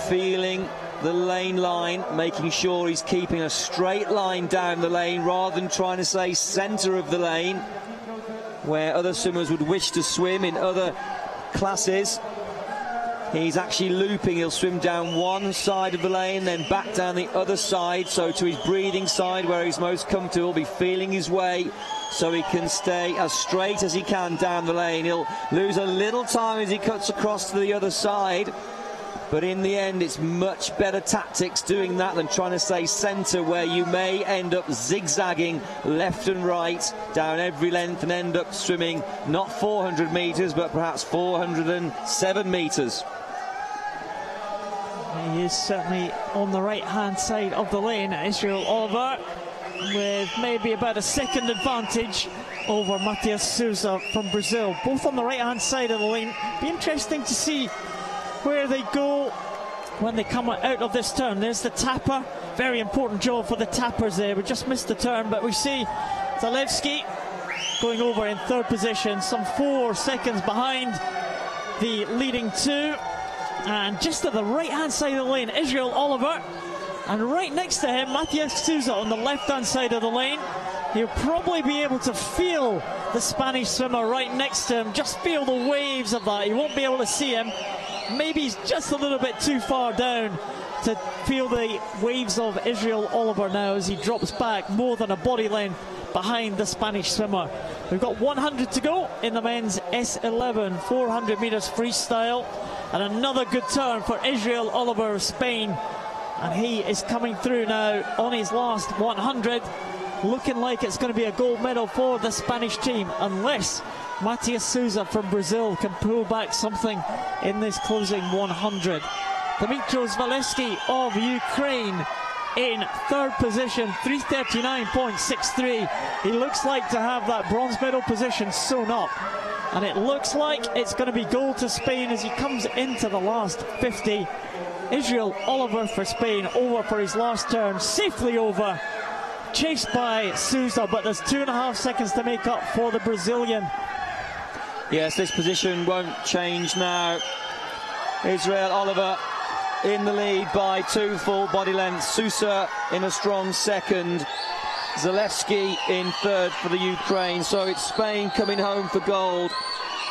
feeling the lane line, making sure he's keeping a straight line down the lane rather than trying to say centre of the lane where other swimmers would wish to swim in other classes. He's actually looping. He'll swim down one side of the lane, then back down the other side, so to his breathing side where he's most comfortable, be feeling his way so he can stay as straight as he can down the lane. He'll lose a little time as he cuts across to the other side, but in the end it's much better tactics doing that than trying to stay centre where you may end up zigzagging left and right down every length and end up swimming not 400 metres but perhaps 407 metres. He is certainly on the right hand side of the lane, Israel Oliver, with maybe about a second advantage over Matheus Sousa from Brazil, both on the right hand side of the lane. Be interesting to see where they go when they come out of this turn. There's the tapper, very important job for the tappers there. We just missed the turn, but we see Zalewski going over in 3rd position, some 4 seconds behind the leading 2. And just to the right hand side of the lane, Israel Oliver, and right next to him Matheus Sousa on the left hand side of the lane. He'll probably be able to feel the Spanish swimmer right next to him, just feel the waves of that. He won't be able to see him. Maybe he's just a little bit too far down to feel the waves of Israel Oliver now as he drops back more than a body length behind the Spanish swimmer. We've got 100 to go in the men's S11 400 metres freestyle, and another good turn for Israel Oliver of Spain, and he is coming through now on his last 100, looking like it's going to be a gold medal for the Spanish team, unless Matheus Sousa from Brazil can pull back something in this closing 100. Dmytro Zalewski of Ukraine in 3rd position, 3:39.63. He looks like to have that bronze medal position sewn up, and it looks like it's going to be gold to Spain as he comes into the last 50. Israel Oliver for Spain over for his last turn, safely over chased by Sousa, but there's 2.5 seconds to make up for the Brazilian. Yes, this position won't change now. Israel Oliver in the lead by 2 full body lengths. Sousa in a strong second. Zalewski in third for the Ukraine. So it's Spain coming home for gold.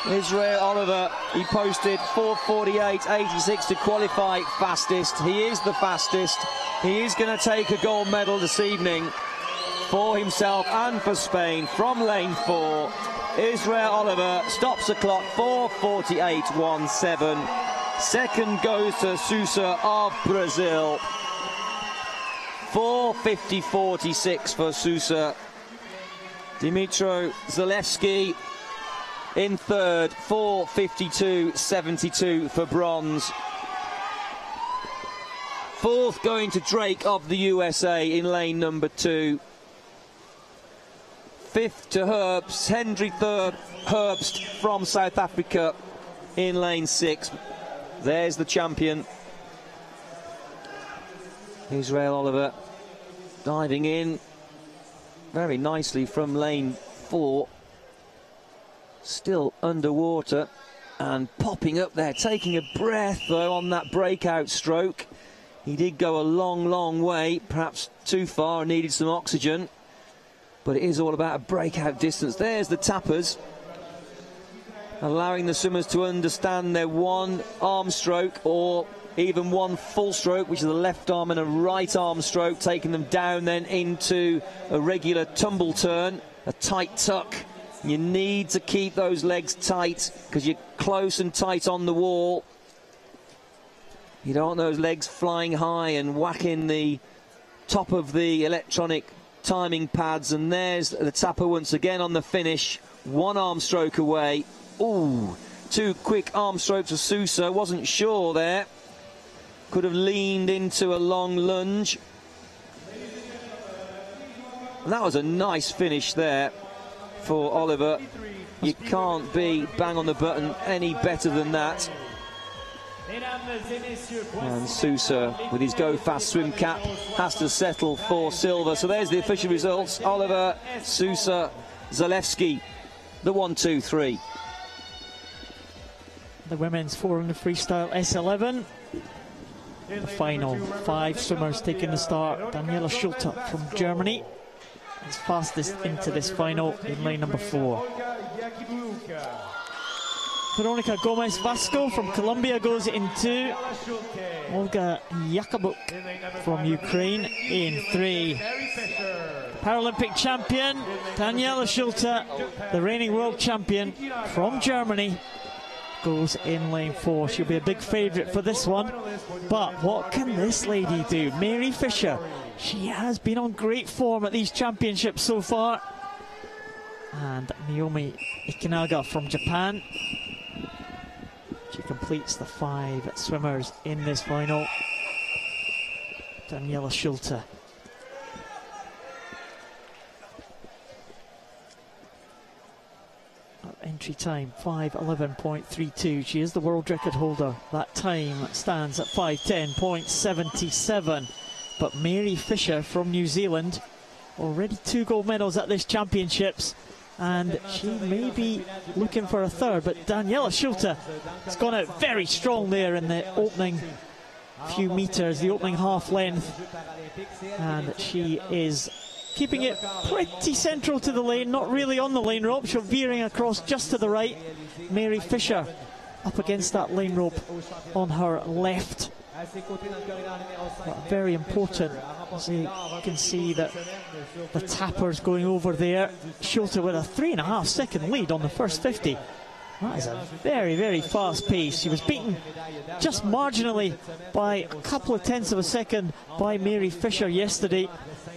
Israel Oliver, he posted 4:48.86 to qualify fastest. He is the fastest. He is going to take a gold medal this evening for himself and for Spain from lane 4. Israel Oliver stops the clock 4:48.17. Second goes to Sousa of Brazil. 4:50.46 for Sousa. Dimitro Zalewski in third, 4:52.72 for bronze. Fourth going to Drake of the USA in lane number 2. Fifth to Herbst, Hendrik Herbst from South Africa in lane 6. There's the champion. Israel Oliver diving in very nicely from lane 4. Still underwater and popping up there, taking a breath though on that breakout stroke. He did go a long way, perhaps too far, and needed some oxygen. But it is all about a breakout distance. There's the tappers, allowing the swimmers to understand their one arm stroke or even one full stroke, which is a left arm and a right arm stroke, taking them down then into a regular tumble turn, a tight tuck. You need to keep those legs tight because you're close and tight on the wall. You don't want those legs flying high and whacking the top of the electronic timing pads. And there's the tapper once again on the finish. One arm stroke away. Ooh, 2 quick arm strokes for Sousa. Wasn't sure there. Could have leaned into a long lunge. And that was a nice finish there for Oliver. You can't be bang on the button any better than that. And Sousa, with his go fast swim cap, has to settle for silver. So there's the official results. Oliver, Sousa, Zalewski, the 1, 2, 3. The women's 400 freestyle S11. The final 5 swimmers taking the start. Daniela Schulte from Germany is fastest into this final in lane number 4. Veronica Gomez Vasco from Colombia goes into. Olga Yakubuk from Ukraine in 3. Paralympic champion Daniela Schulte, the reigning world champion from Germany, goes in lane 4. She'll be a big favourite for this one. But what can this lady do? Mary Fisher. She has been on great form at these championships so far. And Naomi Ikinaga from Japan. She completes the 5 swimmers in this final. Daniela Schulte. Entry time 5:11.32. She is the world record holder. That time stands at 5:10.77. But Mary Fisher from New Zealand, already 2 gold medals at this championships, and she may be looking for a third. But Daniela Schulte has gone out very strong there in the opening few meters, the opening half length, and she is keeping it pretty central to the lane, not really on the lane rope. She's veering across just to the right. Mary Fisher up against that lane rope on her left. But very important, as you can see that the tappers going over there. Schulte with a 3.5 second lead on the first 50. That is a very fast pace. She was beaten just marginally by a couple of tenths of a second by Mary Fisher yesterday.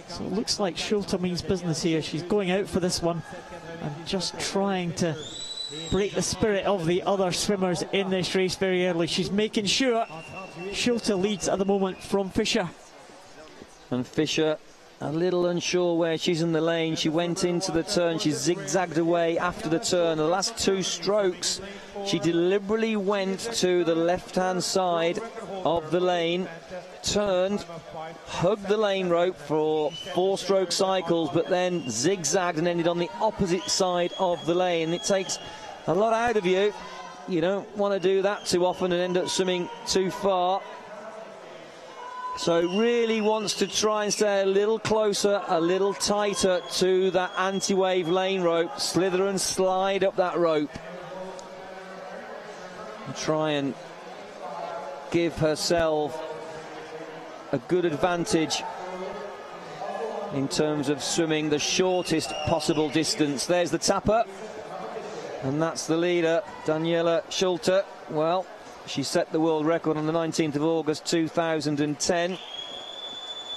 So it looks like Schulte means business here. She's going out for this one and just trying to break the spirit of the other swimmers in this race very early. She's making sure. Schulte leads at the moment from Fisher. And Fisher a little unsure where she's in the lane. She went into the turn, she zigzagged away after the turn. The last 2 strokes, she deliberately went to the left-hand side of the lane, turned, hugged the lane rope for 4-stroke cycles, but then zigzagged and ended on the opposite side of the lane. It takes a lot out of you. You don't want to do that too often and end up swimming too far. So really wants to try and stay a little closer, a little tighter to that anti-wave lane rope. Slither and slide up that rope. And try and give herself a good advantage in terms of swimming the shortest possible distance. There's the tapper, and that's the leader, Daniela Schulte. Well, she set the world record on the 19th of August 2010.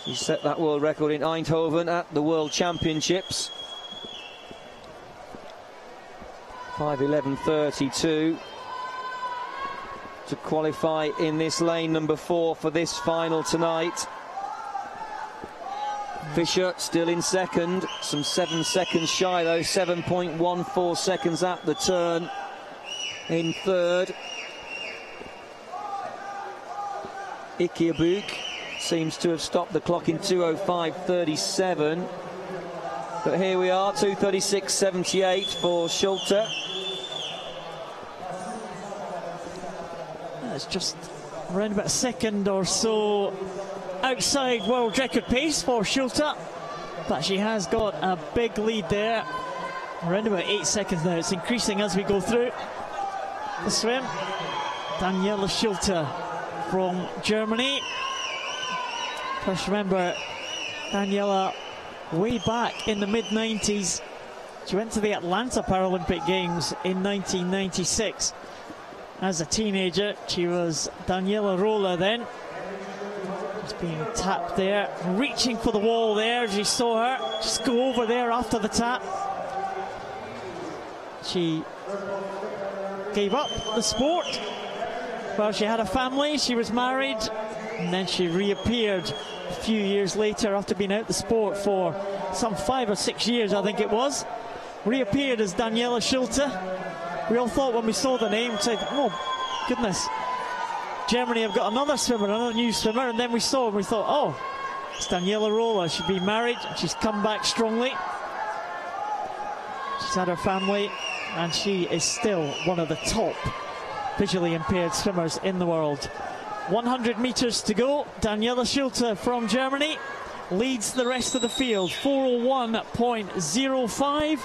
She set that world record in Eindhoven at the World Championships. 5:11.32 to qualify in this lane number 4 for this final tonight. Fisher still in second, some 7 seconds shy though, 7.14 seconds at the turn in third. Ikiabuk seems to have stopped the clock in 2:05.37, but here we are, 2:36.78 for Schulte. It's just around about a second or so outside world record pace for Schulte, but she has got a big lead there. Around about 8 seconds now. It's increasing as we go through the swim. Daniela Schulte from Germany. First, remember Daniela way back in the mid-90s. She went to the Atlanta Paralympic Games in 1996. As a teenager, she was Daniela Rolla then. Just being tapped there, reaching for the wall there as you saw her just go over there after the tap. She gave up the sport. Well, she had a family, she was married, and then she reappeared a few years later after being out the sport for some 5 or 6 years, I think it was. Reappeared as Daniela Schulte. We all thought when we saw the name, said, oh goodness, Germany have got another swimmer, another new swimmer, and then we saw and we thought, oh, it's Daniela Rolla. She'd been married, she's come back strongly. She's had her family, and she is still one of the top visually impaired swimmers in the world. 100 meters to go. Daniela Schulte from Germany leads the rest of the field. 4:01.05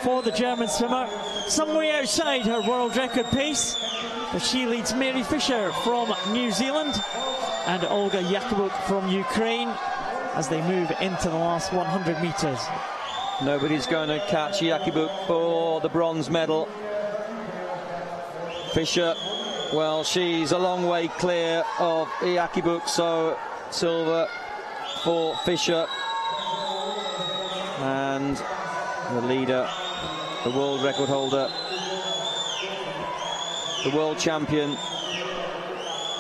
for the German swimmer, some way outside her world record pace, but she leads Mary Fisher from New Zealand and Olga Yakubuk from Ukraine as they move into the last 100 meters. Nobody's going to catch Yakubuk for the bronze medal. Fisher, well, she's a long way clear of Yakubuk, so silver for Fisher. And the leader, the world record holder, the world champion,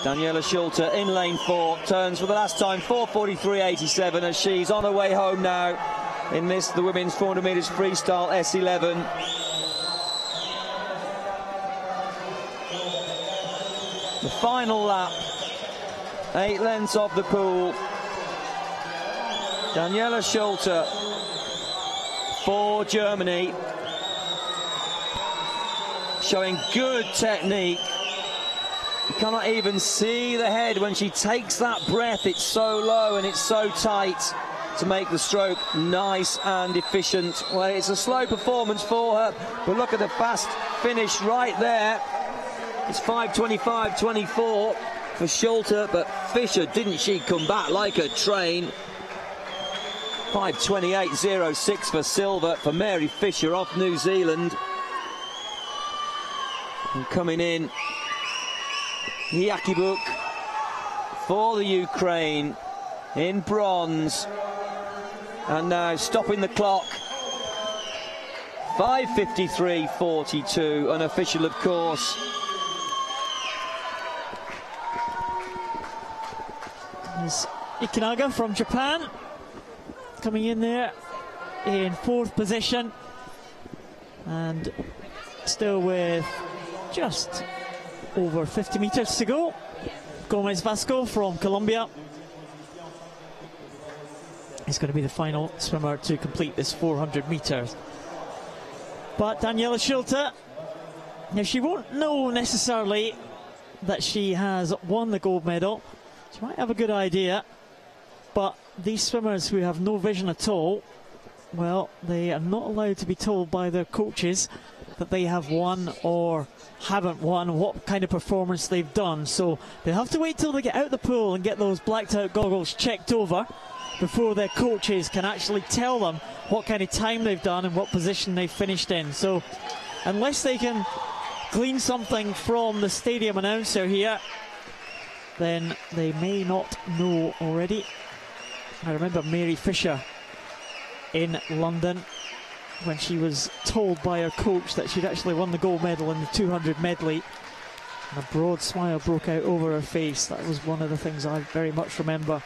Daniela Schulte in lane 4, turns for the last time, 4:43.87, as she's on her way home now in this, the women's 400 metres freestyle S11. The final lap, 8 lengths off the pool. Daniela Schulte for Germany, showing good technique. You cannot even see the head when she takes that breath. It's so low and it's so tight to make the stroke nice and efficient. Well, it's a slow performance for her, but look at the fast finish right there. It's 5:25.24 for Schulte, but Fisher, didn't she come back like a train? 5:28.06 for silver for Mary Fisher off New Zealand. And coming in, Yakubuk for the Ukraine in bronze. And now stopping the clock, 5:53.42, unofficial of course. There's Ikinaga from Japan coming in there in 4th position, and still with just over 50 meters to go. Gomez Vasco from Colombia is going to be the final swimmer to complete this 400 metres. But Daniela Schulte, now she won't know necessarily that she has won the gold medal. She might have a good idea, but these swimmers who have no vision at all, well, they are not allowed to be told by their coaches that they have won or haven't won, what kind of performance they've done. So they have to wait till they get out the pool and get those blacked out goggles checked over before their coaches can actually tell them what kind of time they've done and what position they've finished in. So unless they can glean something from the stadium announcer here, then they may not know already. I remember Mary Fisher in London when she was told by her coach that she'd actually won the gold medal in the 200 medley, and a broad smile broke out over her face. That was one of the things I very much remember.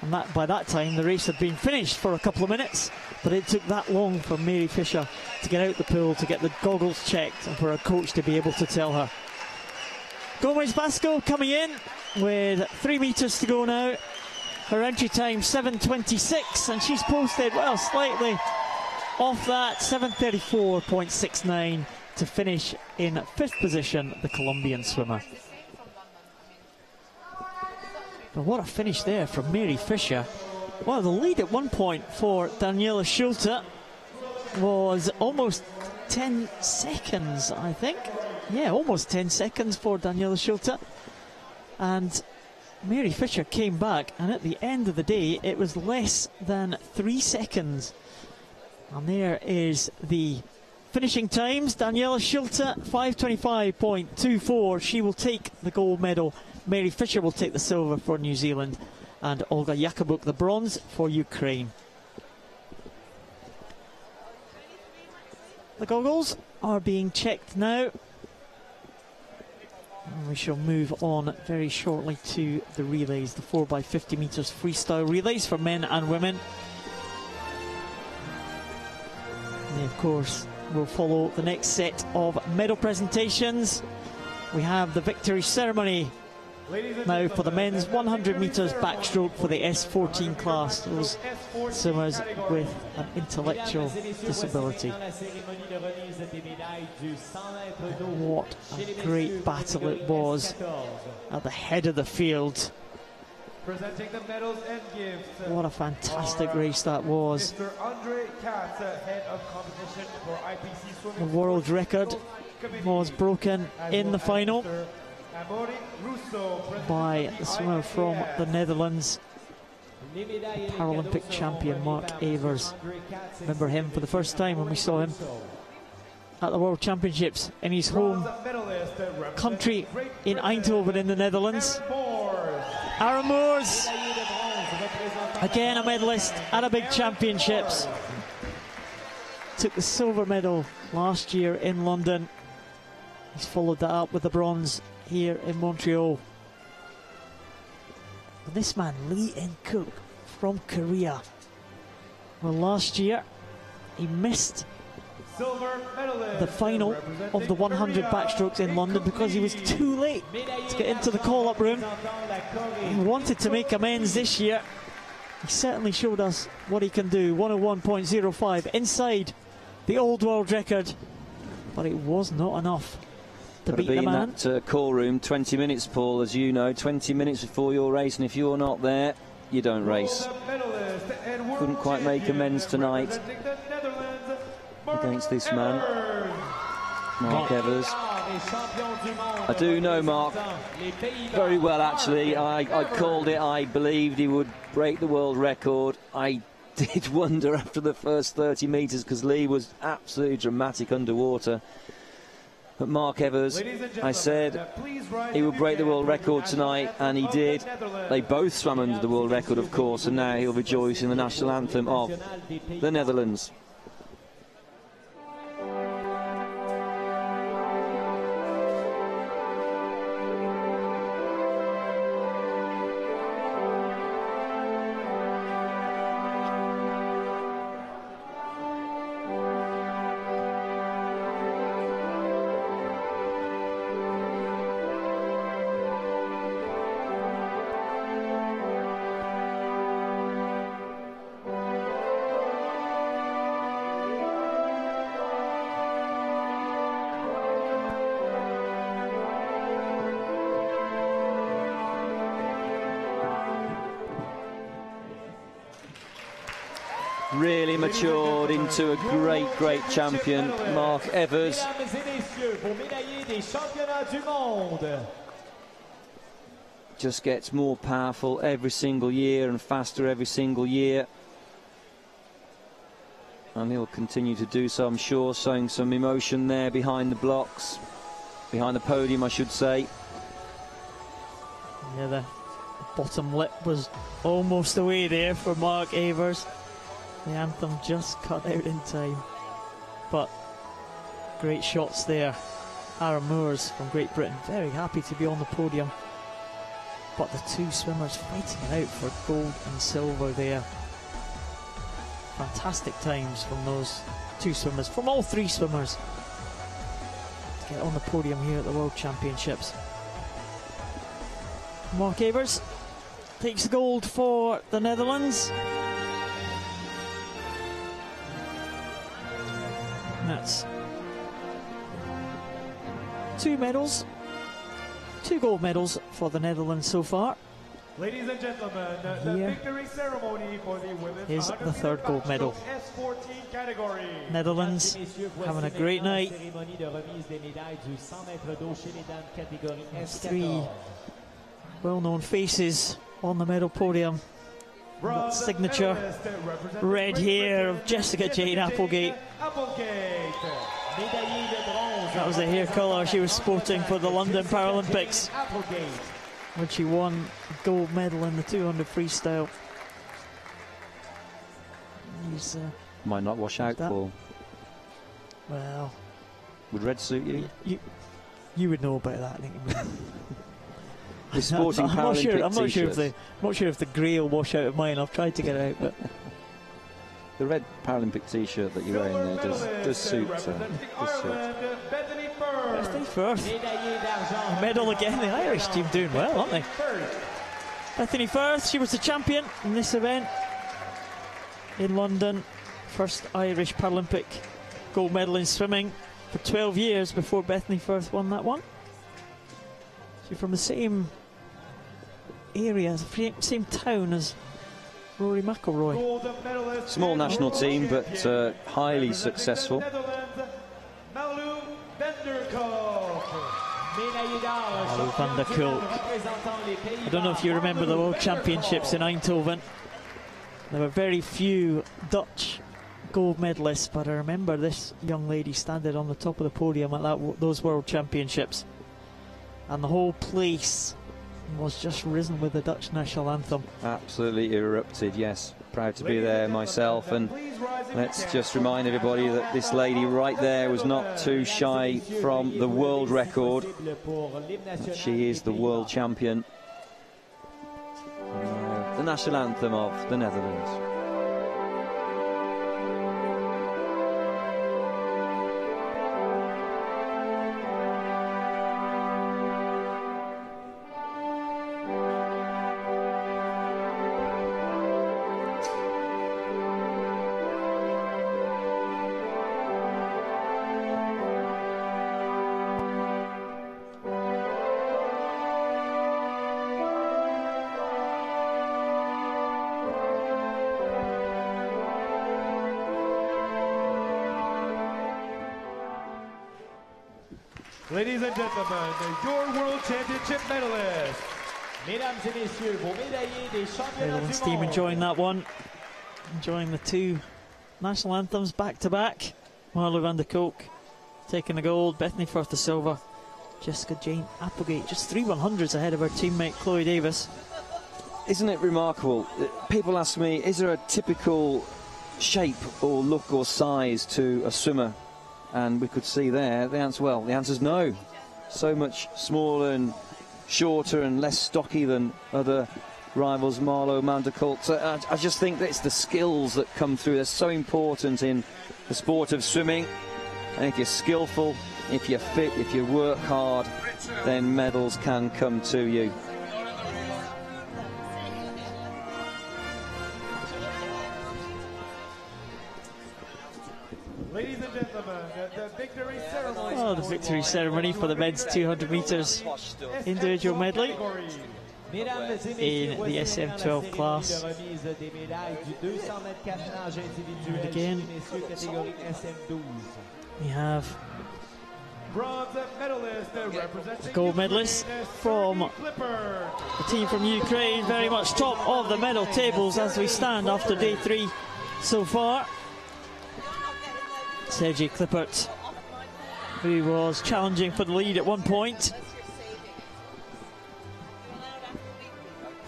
And that by that time the race had been finished for a couple of minutes, but it took that long for Mary Fisher to get out the pool, to get the goggles checked, and for her coach to be able to tell her. Gomez Basco coming in with 3 metres to go now. Her entry time 7:26, and she's posted, well, slightly off that, 7:34.69 to finish in 5th position, the Colombian swimmer. But what a finish there from Mary Fisher. Well, the lead at one point for Daniela Schulte was almost 10 seconds, I think. Yeah, almost 10 seconds for Daniela Schulte. And Mary Fisher came back, and at the end of the day, it was less than 3 seconds. And there is the finishing times. Daniela Schulte, 5:25.24. She will take the gold medal. Mary Fisher will take the silver for New Zealand, and Olga Jakubuk the bronze for Ukraine. The goggles are being checked now. And we shall move on very shortly to the relays, the 4x50 metres freestyle relays for men and women. They, of course, will follow the next set of medal presentations. We have the victory ceremony now for the men's 100 metres backstroke for the S14 class, those swimmers with an intellectual disability. What a great battle it was at the head of the field. What a fantastic race that was. The world record was broken in the final by the swimmer from the Netherlands, Paralympic champion Mark Evers. Remember him for the first time when we saw him at the World Championships in his home country in Eindhoven in the Netherlands. Aaron Moores, again a medalist at a big championships, took the silver medal last year in London. He's followed that up with the bronze here in Montreal. And this man, Lee In-kook from Korea, well, last year he missed the final of the 100 backstrokes in London because he was too late to get into the call-up room. He wanted to make amends this year. He certainly showed us what he can do. 101.05 inside the old world record, but it was not enough to beat the man. In that call room, 20 minutes, Paul, as you know, 20 minutes before your race, and if you're not there, you don't race. Couldn't quite make amends tonight against this man, Mark Evers. I do know Mark very well, actually. I called it. I believed he would break the world record. I did wonder after the first 30 metres because Lee was absolutely dramatic underwater. But Mark Evers, I said he would break the world record tonight, and he did. They both swam under the world record, of course, and now he'll rejoice in the national anthem of the Netherlands. really matured into a great, great champion, Mark Evers. Mesdames et messieurs, pour médailler des championnats du monde. Just gets more powerful every single year and faster every single year. And he'll continue to do so, I'm sure, showing some emotion there behind the blocks, behind the podium, I should say. Yeah, the bottom lip was almost away there for Mark Evers. The anthem just cut out in time. But great shots there. Aaron Moores from Great Britain, very happy to be on the podium. But the two swimmers fighting it out for gold and silver there. Fantastic times from those two swimmers, from all three swimmers, to get on the podium here at the World Championships. Mark Evers takes the gold for the Netherlands. And that's 2 medals, 2 gold medals for the Netherlands so far. Ladies and gentlemen, the Here victory ceremony for the women's is the third gold medal. Backstroke S14 category. Netherlands having a great night. Three well-known faces on the medal podium. That signature red hair of Jessica Jane Applegate. That was the hair colour she was sporting for the London Paralympics when she won a gold medal in the 200 freestyle. Might not wash out, Paul. Well, would red suit you? You would know about that, I think. The sporting I'm not sure. Paralympic t-shirts. I'm not sure if the grey will wash out of mine. I've tried to get it out, but the red Paralympic t-shirt that you're wearing there does suit. Bethany Firth, medal again. The Irish team doing well, aren't they? Bethany Firth, she was the champion in this event in London. First Irish Paralympic gold medal in swimming for 12 years before Bethany Firth won that one. She's from the same area, same town as Rory McIlroy. Small national team, but highly successful. Malou van der Kolk. I don't know if you remember the World Championships in Eindhoven. There were very few Dutch gold medalists, but I remember this young lady standing on the top of the podium at those World Championships. And the whole place was just risen with the Dutch national anthem. Absolutely erupted, yes. Proud to be there myself, and let's just remind everybody that this lady right there was not too shy from the world record. She is the world champion. The national anthem of the Netherlands. Ladies and gentlemen, your World Championship medalists. Mesdames et messieurs, vos médaillés des championnats Netherlands du team monde. enjoying that one. Enjoying the two national anthems back to back. Malou van der Kolk taking the gold, Bethany Firth the silver, Jessica Jane Applegate just 3 100s ahead of her teammate Chloe Davis. Isn't it remarkable? People ask me, is there a typical shape or look or size to a swimmer? And we could see there the answer. Well, the answer is no. So much smaller and shorter and less stocky than other rivals, Malou van der Kolk. So I just think that it's the skills that come through. They're so important in the sport of swimming. And if you're skillful, if you're fit, if you work hard, then medals can come to you. Ladies and gentlemen, the victory ceremony. Oh, the victory ceremony for the men's 200 metres individual medley. in the SM12 class. And again, we have the gold medalist from the team from Ukraine, very much top of the medal tables as we stand after day 3 so far. Sergei Klippert, who was challenging for the lead at one point,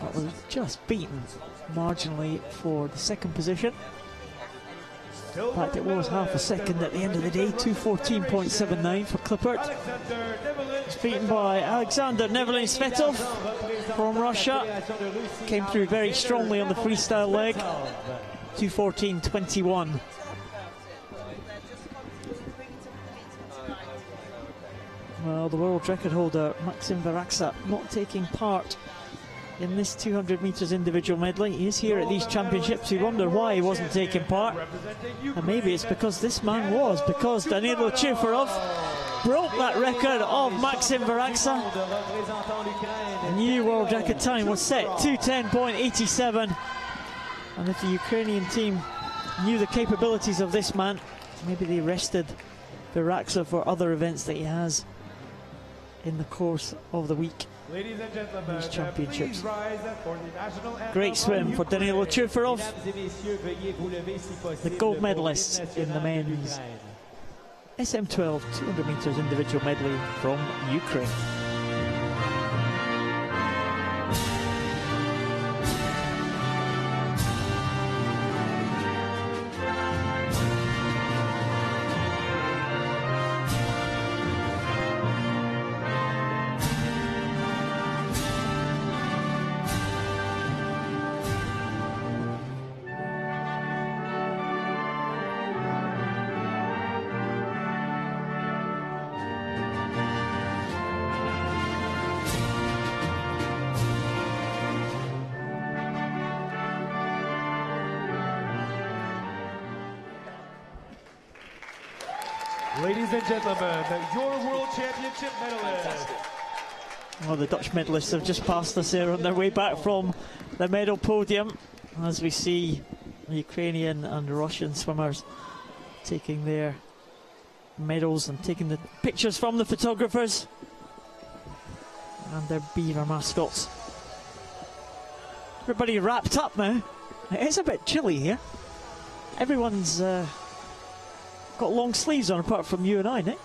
but was just beaten marginally for the second position. In fact, it was half a second at the end of the day, 2:14.79 for Klippert. It's beaten by Alexander Nevelin Svetov from Russia. Came through very strongly on the freestyle leg, 2:14.21. Well, the world record holder, Maxim Varaksa, not taking part in this 200 metres individual medley. He is here at these championships. You wonder why he wasn't taking part. And maybe it's because this man was, because Danilo Chufarov broke that record of Maxim Varaksa. The new world record time was set 2:10.87. And if the Ukrainian team knew the capabilities of this man, maybe they rested Varaksa for other events that he has in the course of the week. Ladies and gentlemen, these championships. please rise for the national anthem. Great swim for Danilo Chufarov, the gold medalist in the men's SM12 200 metres individual medley from Ukraine. Ladies and gentlemen, your World Championship medalist. Well, the Dutch medalists have just passed us here on their way back from the medal podium, as we see the Ukrainian and Russian swimmers taking their medals and taking the pictures from the photographers and their beaver mascots. Everybody wrapped up now. It is a bit chilly here. Everyone's got long sleeves on, apart from you and I, Nick.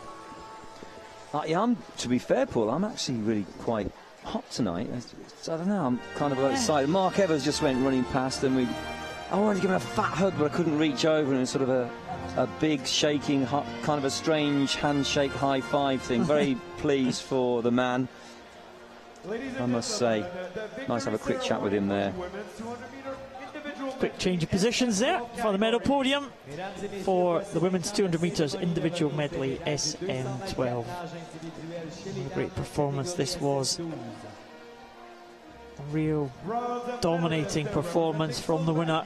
Yeah, to be fair, Paul, I'm actually really quite hot tonight. I don't know, I'm kind of excited. Mark Evans just went running past and I wanted to give him a fat hug, but I couldn't reach over, and it was sort of a big shaking, kind of a strange handshake high five thing. Very pleased for the man, I must say. Nice to have a quick chat with him there. Quick change of positions there for the medal podium for the women's 200 metres individual medley SM12. What a great performance this was. A real dominating performance from the winner.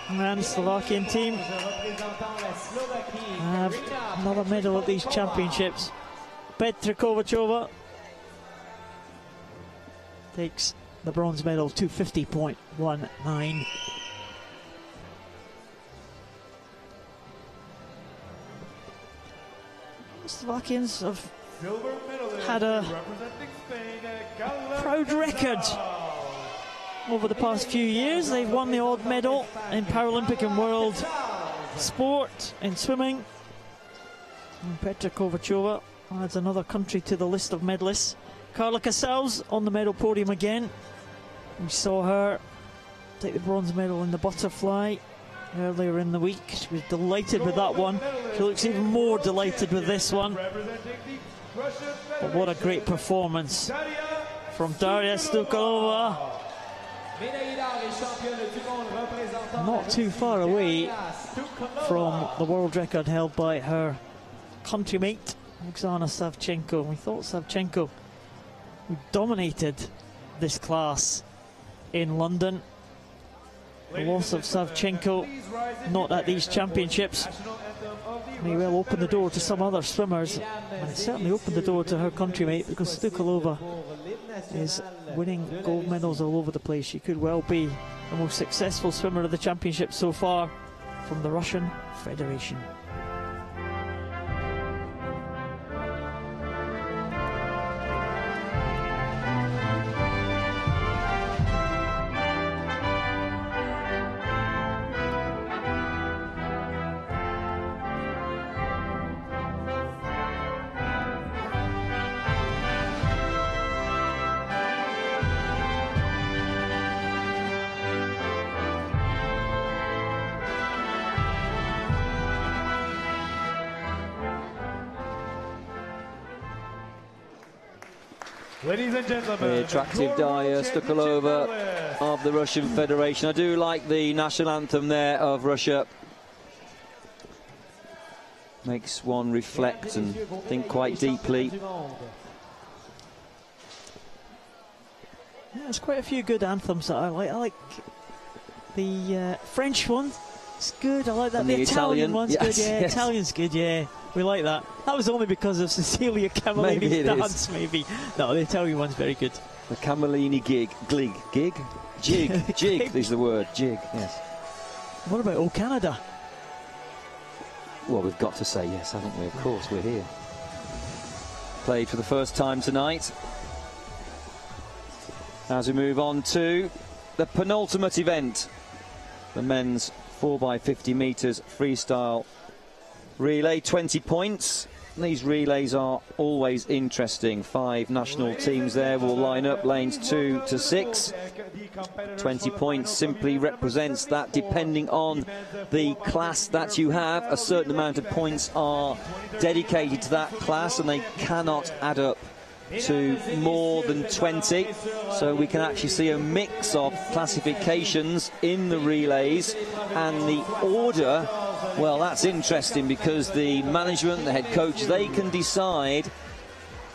And the Slovakian team have another medal at these championships. Petra Kovachova takes the bronze medal, 250.19. Slovakians have had a proud record over the past few years. They've won the odd medal in Paralympic and World Sport in swimming. And Petra Kovachova adds another country to the list of medalists. Carla Casals on the medal podium again. We saw her take the bronze medal in the butterfly earlier in the week. She was delighted with that one. She looks even more delighted with this one. But what a great performance from Daria Stukalova. Not too far away from the world record held by her countrymate Oksana Savchenko. We thought Savchenko, who dominated this class in London. The loss of Savchenko not at these championships. may well open the door to some other swimmers, and it certainly opened the door to her countrymate, because Stukalova is winning gold medals all over the place. She could well be the most successful swimmer of the championship so far from the Russian Federation. Ladies and gentlemen, the attractive Darya Stukalova of the Russian Federation. I do like the national anthem there of Russia. Makes one reflect and think quite deeply. Yeah, there's quite a few good anthems that I like. I like the French one. It's good. I like that. And the Italian one's yes, good. Yeah, yes. Italian's good. Yeah, we like that. That was only because of Cecilia Camellini's dance, maybe. No, the Italian one's very good. The Camellini jig, jig is the word, jig, yes. What about O Canada? Well, we've got to say yes, haven't we? Of course, we're here. Played for the first time tonight. As we move on to the penultimate event, the men's 4x50 metres freestyle relay, 20 points. These relays are always interesting. 5 national teams there will line up lanes 2 to 6. 20 points simply represents that depending on the class that you have, a certain amount of points are dedicated to that class and they cannot add up to more than 20. So we can actually see a mix of classifications in the relays, and the order, well, that's interesting because the management, the head coach, they can decide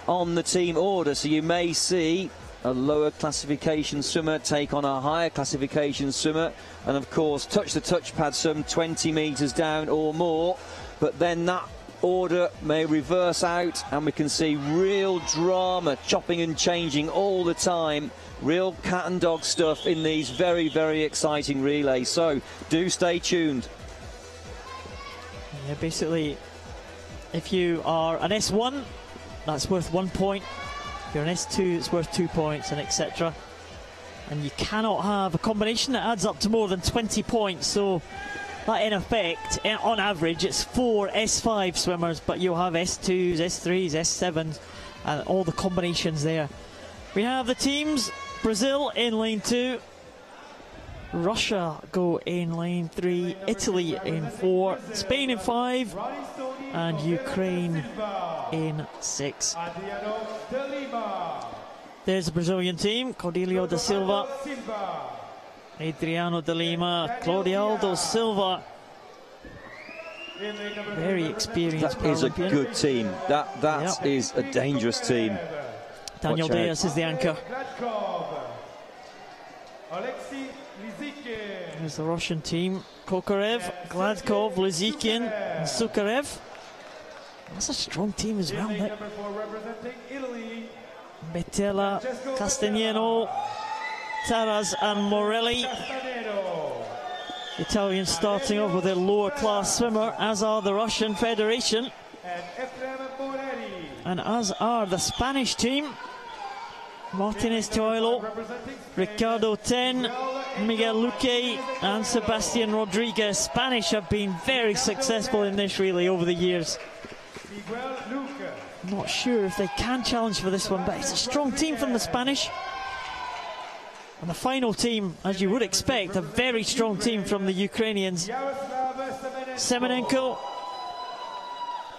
on the team order. So you may see a lower classification swimmer take on a higher classification swimmer, and of course touch the touchpad some 20 metres down or more, but then that order may reverse out and we can see real drama, chopping and changing all the time. Real cat and dog stuff in these very, very exciting relays. So do stay tuned. Yeah, basically, if you are an S1, that's worth 1 point. If you're an S2, it's worth 2 points, and etc. And you cannot have a combination that adds up to more than 20 points. So that, in effect, on average, it's 4 S5 swimmers, but you'll have S2s, S3s, S7s, and all the combinations there. We have the teams. Brazil in lane 2. Russia go in lane 3, Italy in 4, Spain in 5, and Ukraine in 6. There's the Brazilian team: Cordelio da Silva, Adriano de Lima, Claudialdo Silva. Very experienced That is a Paralympian. good team. That is a dangerous team. Daniel Watch out. Diaz is the anchor. There's the Russian team: Kokarev, Gladkov, Lizikin, and Sukarev. That's a strong team as well, Nick. Betella, Castagnino, Taras and Morelli. Italians starting off with a lower class swimmer, as are the Russian Federation, and as are the Spanish team: Martinez Toilo, Ricardo Ten, Miguel Luque and Sebastian Rodriguez. Spanish have been very successful in this relay over the years. Not sure if they can challenge for this one, but it's a strong team from the Spanish. And the final team, as you would expect, a very strong team from the Ukrainians: Semenenko,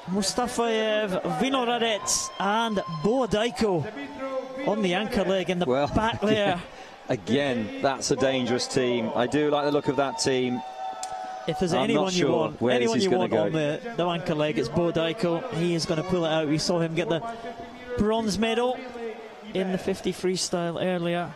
Mustafayev, Vinoradets and Boadaiko on the anchor leg in the back there. Again, that's a dangerous team. I do like the look of that team. If there's anyone you want on the anchor leg, it's Boadaiko. He is going to pull it out. We saw him get the bronze medal in the 50 freestyle earlier.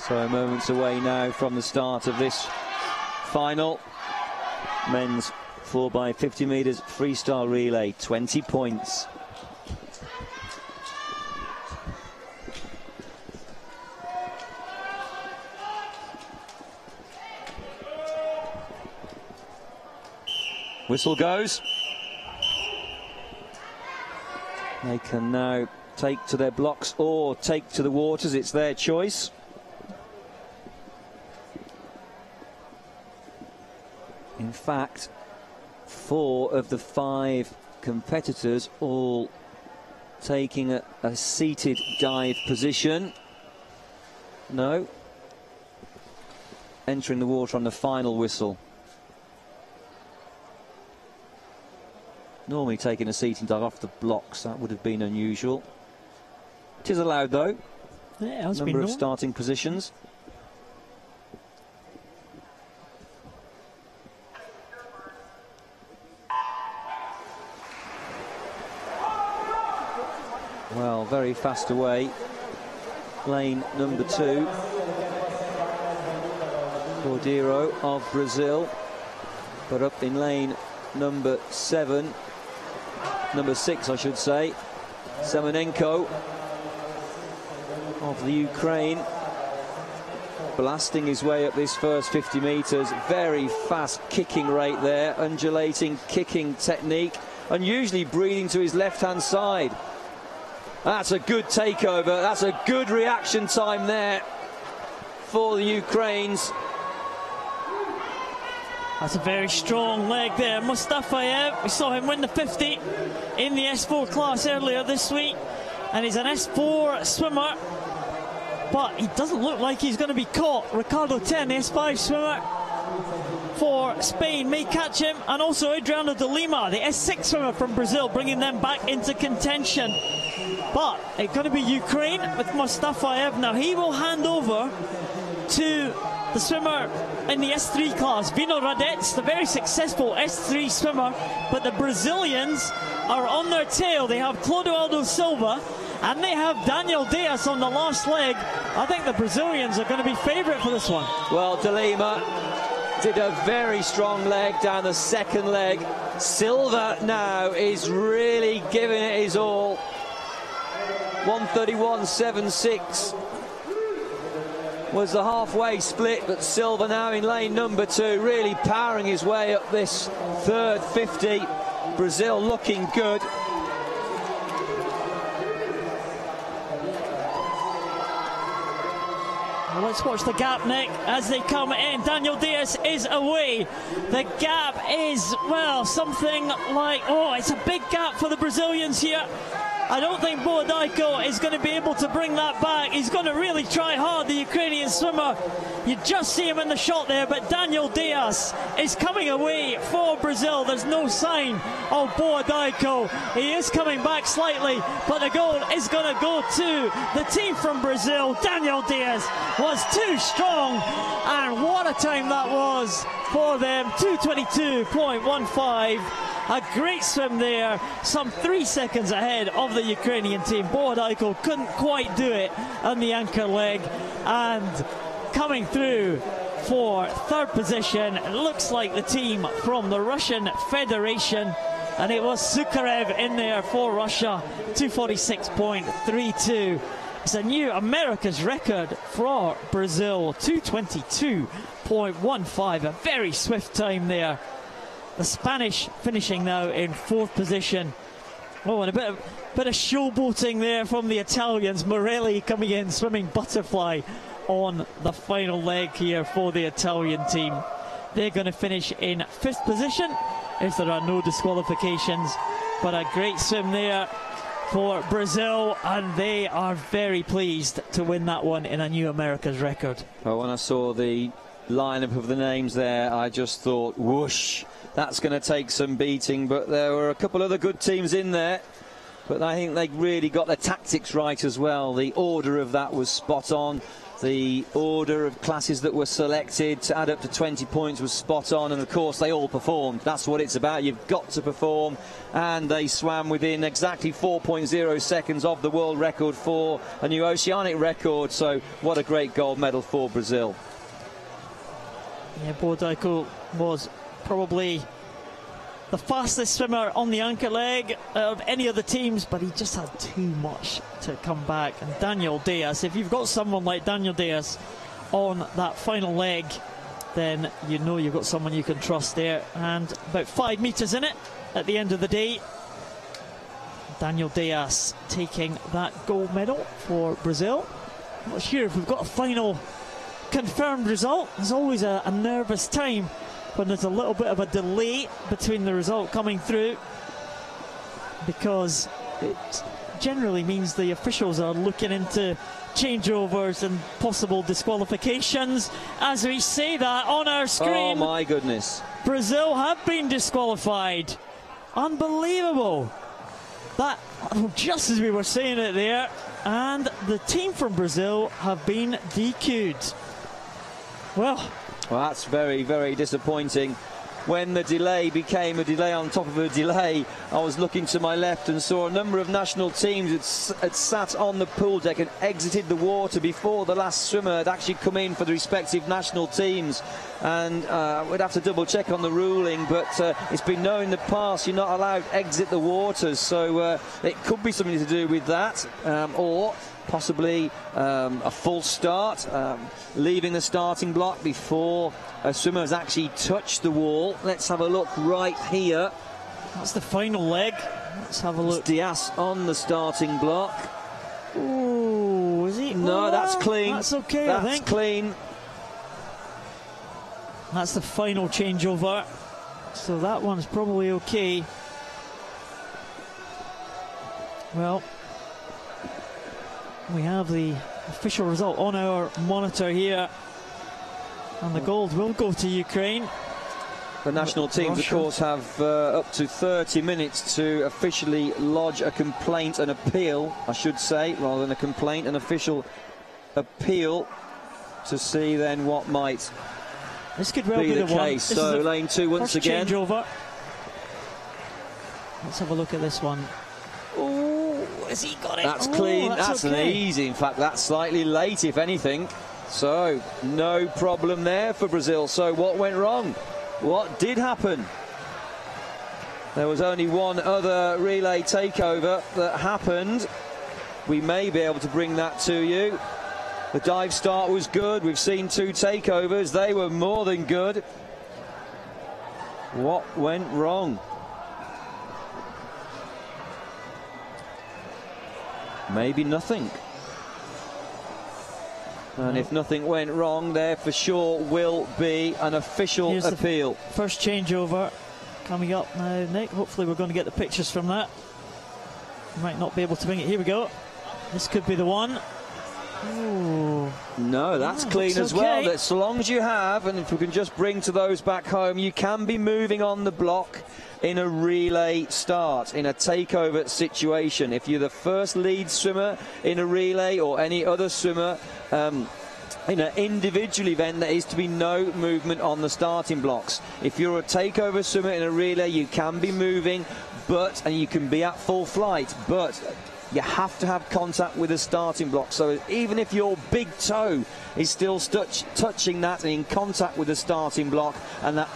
So moments away now from the start of this final. Men's 4x50 metres freestyle relay, 20 points. Whistle goes. They can now take to their blocks or take to the waters. It's their choice. In fact, 4 of the 5 competitors all taking a seated dive position. No. Entering the water on the final whistle. Normally taking a seating dive off the blocks, that would have been unusual. It is allowed though. Yeah, it has number been of starting positions. Well, very fast away. Lane number 2. Cordeiro of Brazil. But up in lane number 7. Number 6, I should say. Semenenko of the Ukraine. Blasting his way up this first 50 metres. Very fast kicking rate there. Undulating kicking technique. And usually breathing to his left-hand side. That's a good takeover. That's a good reaction time there for the Ukrainians. That's a very strong leg there. Mustafayev, we saw him win the 50 in the S4 class earlier this week. And he's an S4 swimmer. But he doesn't look like he's going to be caught. Ricardo 10, the S5 swimmer for Spain, may catch him. And also Adriano de Lima, the S6 swimmer from Brazil, bringing them back into contention. But it's going to be Ukraine with Mustafayev. Now he will hand over to the swimmer in the S3 class, Vino Radets, the very successful S3 swimmer. But the Brazilians are on their tail. They have Clodoaldo Silva and they have Daniel Diaz on the last leg. I think the Brazilians are going to be favourite for this one. Well, De Lima did a very strong leg down the second leg. Silva now is really giving it his all. 1:31.76 was the halfway split, but Silva now in lane number 2, really powering his way up this third 50. Brazil looking good. Well, let's watch the gap, Nick, as they come in. Daniel Diaz is away. The gap is, well, something like, oh, it's a big gap for the Brazilians here. I don't think Boadaiko is going to be able to bring that back. He's going to really try hard, the Ukrainian swimmer. You just see him in the shot there, but Daniel Diaz is coming away for Brazil. There's no sign of Boadaiko. He is coming back slightly, but the goal is going to go to the team from Brazil. Daniel Diaz was too strong, and what a time that was for them. 2:22.15. A great swim there, some 3 seconds ahead of the Ukrainian team. Boadaiko couldn't quite do it on the anchor leg, and coming through for third position, it looks like the team from the Russian Federation, and it was Sukharev in there for Russia. 2:46.32. It's a new America's record for Brazil. 2:22.15. A very swift time there. The Spanish finishing now in fourth position. Oh, and a bit of showboating there from the Italians. Morelli coming in, swimming butterfly on the final leg here for the Italian team. They're going to finish in fifth position if there are no disqualifications. But a great swim there for Brazil, and they are very pleased to win that one in a new America's record. Well, when I saw the lineup of the names there, I just thought, whoosh, that's going to take some beating. But there were a couple other good teams in there, but I think they really got the tactics right as well. The order of that was spot on. The order of classes that were selected to add up to 20 points was spot on, and of course they all performed. That's what it's about. You've got to perform, and they swam within exactly 4.0 seconds of the world record for a new oceanic record. So what a great gold medal for Brazil. Yeah, Bodaiko was probably the fastest swimmer on the anchor leg of any of the teams, but he just had too much to come back. And Daniel Diaz, if you've got someone like Daniel Diaz on that final leg, then you know you've got someone you can trust there. And about 5 metres in it at the end of the day. Daniel Diaz taking that gold medal for Brazil. I'm not sure if we've got a final confirmed result. There's always a nervous time when there's a little bit of a delay between the result coming through, because it generally means the officials are looking into changeovers and possible disqualifications. As we say that on our screen, oh my goodness, Brazil have been disqualified. Unbelievable. That, just as we were saying it there, and the team from Brazil have been DQ'd. Well, that's very, very disappointing. When the delay became a delay on top of a delay, I was looking to my left and saw a number of national teams had sat on the pool deck and exited the water before the last swimmer had actually come in for the respective national teams. And we'd have to double check on the ruling, but it's been known in the past you're not allowed to exit the waters, so it could be something to do with that, or possibly a false start, leaving the starting block before a swimmer has actually touched the wall. Let's have a look right here. That's the final leg. Let's have a look. It's Diaz on the starting block. Ooh, is he? No, oh, that's clean. That's okay, that's I think. Clean. That's the final changeover. So that one's probably okay. Well, we have the official result on our monitor here, and the gold will go to Ukraine. The national teams, Russia, of course, have up to 30 minutes to officially lodge a complaint, an appeal, I should say, rather than a complaint, an official appeal, to see then what might this could well be the the case. One. So lane 2 once again. Changeover. Let's have a look at this one. Oh, has he got it? That's clean. That's okay. an easy. In fact, that's slightly late, if anything. So no problem there for Brazil. So what went wrong? What did happen? There was only one other relay takeover that happened. We may be able to bring that to you. The dive start was good. We've seen 2 takeovers. They were more than good. What went wrong? Maybe nothing. And if nothing went wrong, there for sure will be an official appeal. First changeover coming up now, Nick. Hopefully we're going to get the pictures from that. We might not be able to bring it. Here we go. This could be the one. Ooh. No, that's clean as well. That so long as you have, and if we can just bring to those back home, you can be moving on the block in a relay start, in a takeover situation. If you're the first lead swimmer in a relay or any other swimmer in an individual event, there is to be no movement on the starting blocks. If you're a takeover swimmer in a relay, you can be moving, and you can be at full flight, but you have to have contact with the starting block. So even if your big toe is still touching that and in contact with the starting block, and that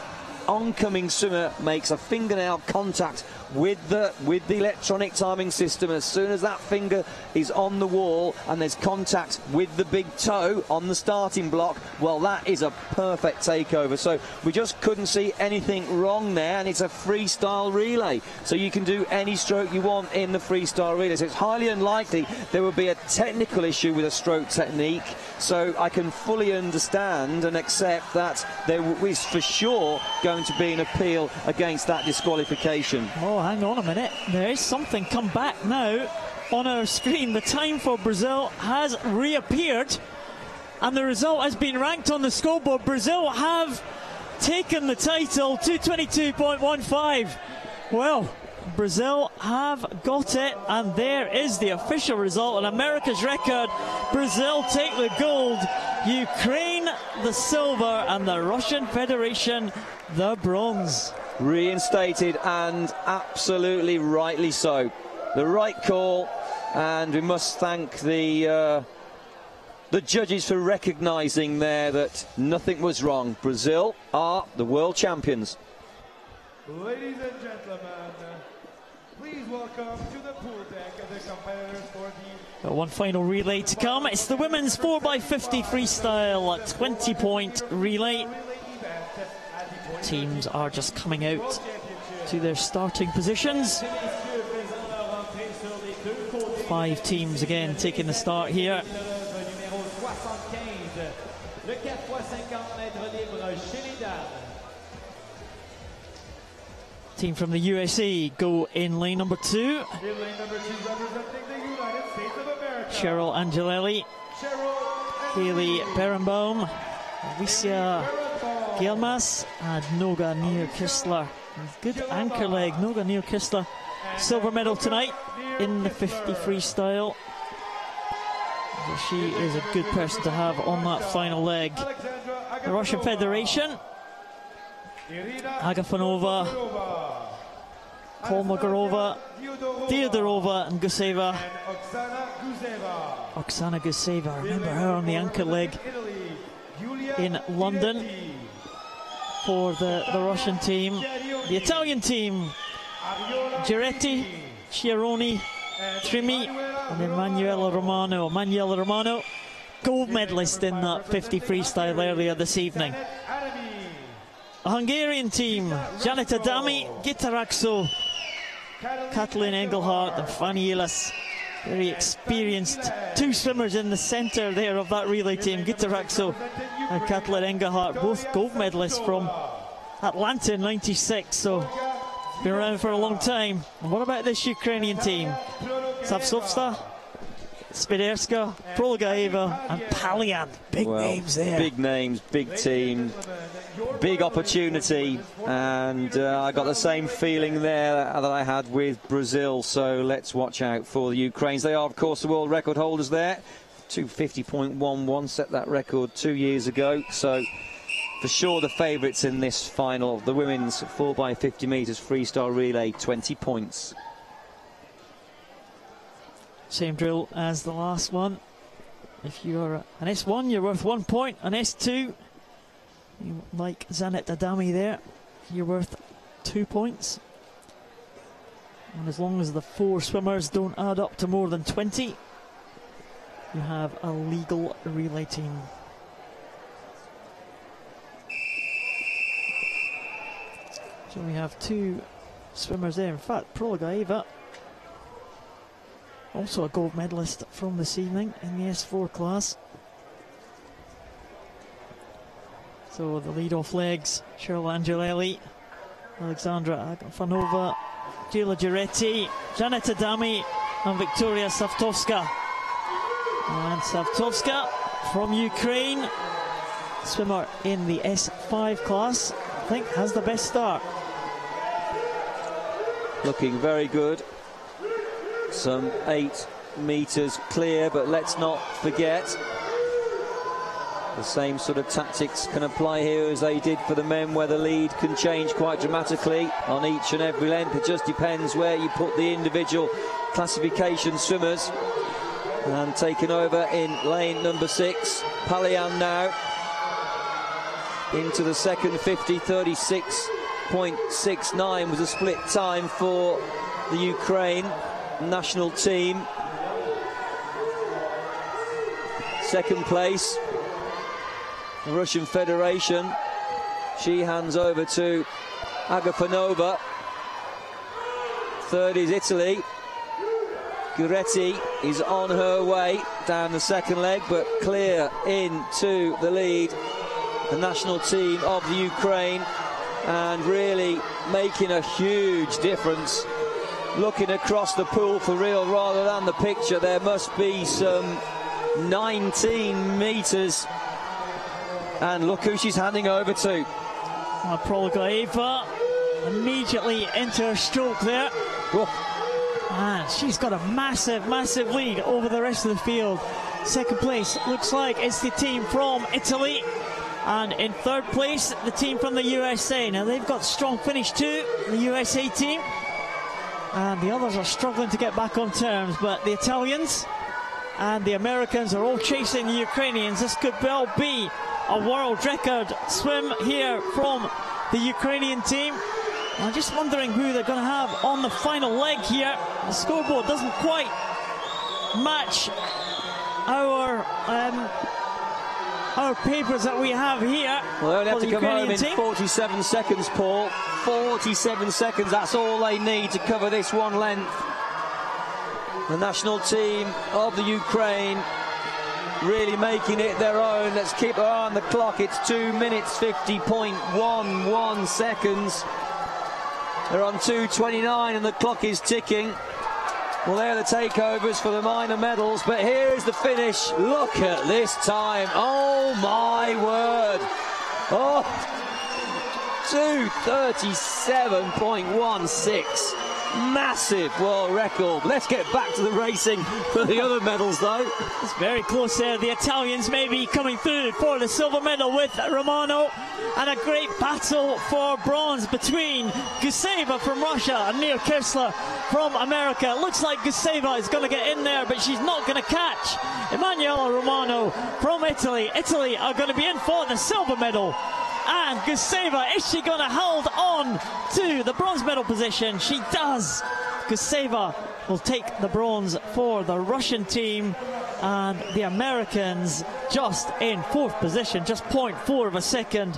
oncoming swimmer makes a fingernail contact with the electronic timing system, as soon as that finger is on the wall and there's contact with the big toe on the starting block, well, that is a perfect takeover. So we just couldn't see anything wrong there, and it's a freestyle relay, so you can do any stroke you want in the freestyle relay. So it's highly unlikely there will be a technical issue with a stroke technique. So I can fully understand and accept that there is for sure going to be an appeal against that disqualification. Oh, hang on a minute. There is something come back now on our screen. The time for Brazil has reappeared, and the result has been ranked on the scoreboard. Brazil have taken the title, 222.15. Well, Brazil have got it, and there is the official result. An America's record. Brazil take the gold, Ukraine the silver, and the Russian Federation the bronze. Reinstated, and absolutely rightly so. The right call, and we must thank the judges for recognising there that nothing was wrong. Brazil are the world champions. Ladies and gentlemen, please welcome to the pool deck the competitors for the... Got one final relay to come. It's the women's 4x50 freestyle 20-point relay. Teams are just coming out to their starting positions. 5 teams again taking the start here. Team from the USA go in lane number 2. In lane number 2 representing the United States of America. Cheryl Angelelli, Haley Berenbaum, Alicia Gelmas, and Noga Neer-Kistler. Good anchor leg, Noga Neer-Kistler. Silver medal tonight in the 50 freestyle. She is a good person to have on that final leg. The Russian Federation, Agafonova, Kolmogorova, Theodorova, and Guseva. Oksana Guseva, remember her on the anchor leg in London for the Russian team. The Italian team, Giretti, Chiaroni, Trimi, and then Manuela Romano. Manuela Romano, gold medalist in that 50 freestyle earlier this evening. A Hungarian team, Janet Adami, Gitaraxo, Kathleen Engelhardt, and Fanny Illas. Very experienced 2 swimmers in the centre there of that relay team, Gitaraxo and Kathleen Engelhardt, both gold medalists from Atlanta in '96, so been around for a long time. And what about this Ukrainian team? Savsovsta, Spiderska, Prolgaeva, and Palian. Big names there. Big names, big team, big opportunity, and I got the same feeling there that I had with Brazil, so let's watch out for the Ukrainians. They are, of course, the world record holders there. 250.11 set that record 2 years ago, so for sure the favourites in this final. The women's 4x50 metres freestyle relay, 20 points. Same drill as the last one. If you're an S1, you're worth 1 point. An S2, like Zanet Adami there, you're worth 2 points. And as long as the 4 swimmers don't add up to more than 20, you have a legal relay team. So we have 2 swimmers there. In fact, Prolgaeva, also a gold medalist from this evening in the S4 class. So the lead-off legs, Cheryl Angelelli, Alexandra Agafonova, Gila Giretti, Janet Adami, and Victoria Savtovska. And Savtovska from Ukraine, swimmer in the S5 class, I think has the best start. Looking very good. Some 8 metres clear, but let's not forget the same sort of tactics can apply here as they did for the men, where the lead can change quite dramatically on each and every length. It just depends where you put the individual classification swimmers. And taken over in lane number 6, Palian now into the second 50. 36.69 was a split time for the Ukraine national team. Second place, the Russian Federation. She hands over to Agafonova. Third is Italy. Guretti is on her way down the second leg, but clear into the lead. The national team of the Ukraine, and really making a huge difference. Looking across the pool for real rather than the picture, there must be some 19 metres. And look who she's handing over to. Prolgaeva immediately into her stroke there. And she's got a massive, massive lead over the rest of the field. Second place looks like it's the team from Italy. And in third place, the team from the USA. Now they've got strong finish too, the USA team. And the others are struggling to get back on terms. But the Italians and the Americans are all chasing the Ukrainians. This could well be a world record swim here from the Ukrainian team. I'm just wondering who they're going to have on the final leg here. The scoreboard doesn't quite match our papers that we have here. Well, they only have to come home in team. 47 seconds, Paul. 47 seconds, that's all they need to cover this one length. The national team of the Ukraine really making it their own. Let's keep our eye on the clock. It's 2 minutes 50.11 seconds. They're on 2:29 and the clock is ticking. Well, they're the takeovers for the minor medals, but here's the finish. Look at this time. Oh my word. Oh, 2:37.16. Massive world record. Let's get back to the racing for the other medals, though. It's very close there. The Italians may be coming through for the silver medal with Romano, and a great battle for bronze between Guseva from Russia and Neil Kessler from America. It looks like Guseva is going to get in there, but she's not going to catch Emanuela Romano from Italy. Italy are going to be in for the silver medal. And Guseva, is she going to hold on to the bronze medal position? She does. Guseva will take the bronze for the Russian team, and the Americans just in fourth position, just 0.4 of a second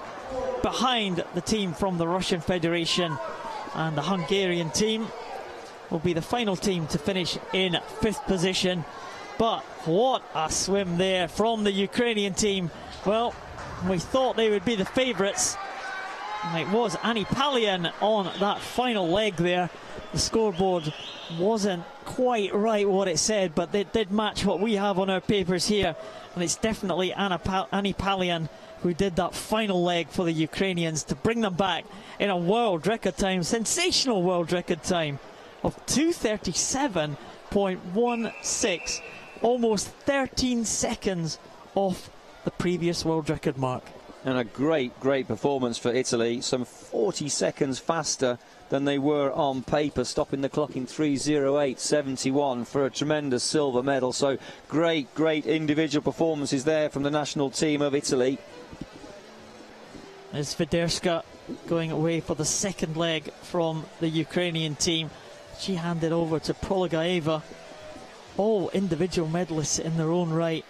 behind the team from the Russian Federation. And the Hungarian team will be the final team to finish in fifth position. But what a swim there from the Ukrainian team. Well, we thought they would be the favourites. It was Annie Palian on that final leg there. The scoreboard wasn't quite right what it said, but they did match what we have on our papers here. And it's definitely Annie Palian who did that final leg for the Ukrainians to bring them back in a world record time, sensational world record time of 2:37.16, almost 13 seconds off the previous world record mark. And a great performance for Italy, some 40 seconds faster than they were on paper, stopping the clock in 3:08.71 for a tremendous silver medal. So great individual performances there from the national team of Italy. There's Swiderska going away for the second leg from the Ukrainian team. She handed over to Prologaeva. All individual medalists in their own right.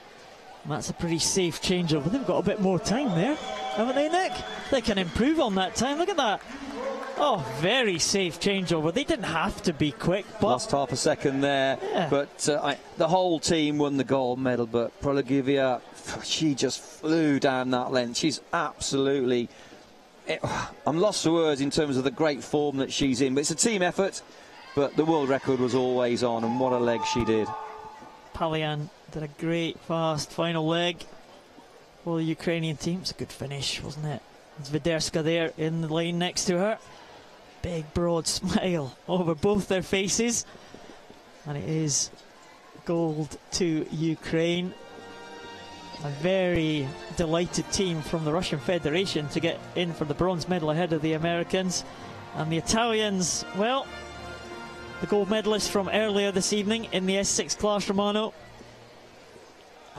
And that's a pretty safe changeover. They've got a bit more time there, haven't they, Nick? They can improve on that time. Look at that. Oh, very safe changeover. They didn't have to be quick, but lost half a second there. Yeah. But the whole team won the gold medal. But Prologaeva, she just flew down that length. She's absolutely... I'm lost for words in terms of the great form that she's in. But it's a team effort. But the world record was always on, and what a leg she did. Palian did a great fast final leg for the Ukrainian team. It's a good finish, wasn't it? Swiderska there in the lane next to her. Big broad smile over both their faces, and it is gold to Ukraine. A very delighted team from the Russian Federation to get in for the bronze medal ahead of the Americans. And the Italians, well, the gold medalist from earlier this evening in the S6 class, Romano,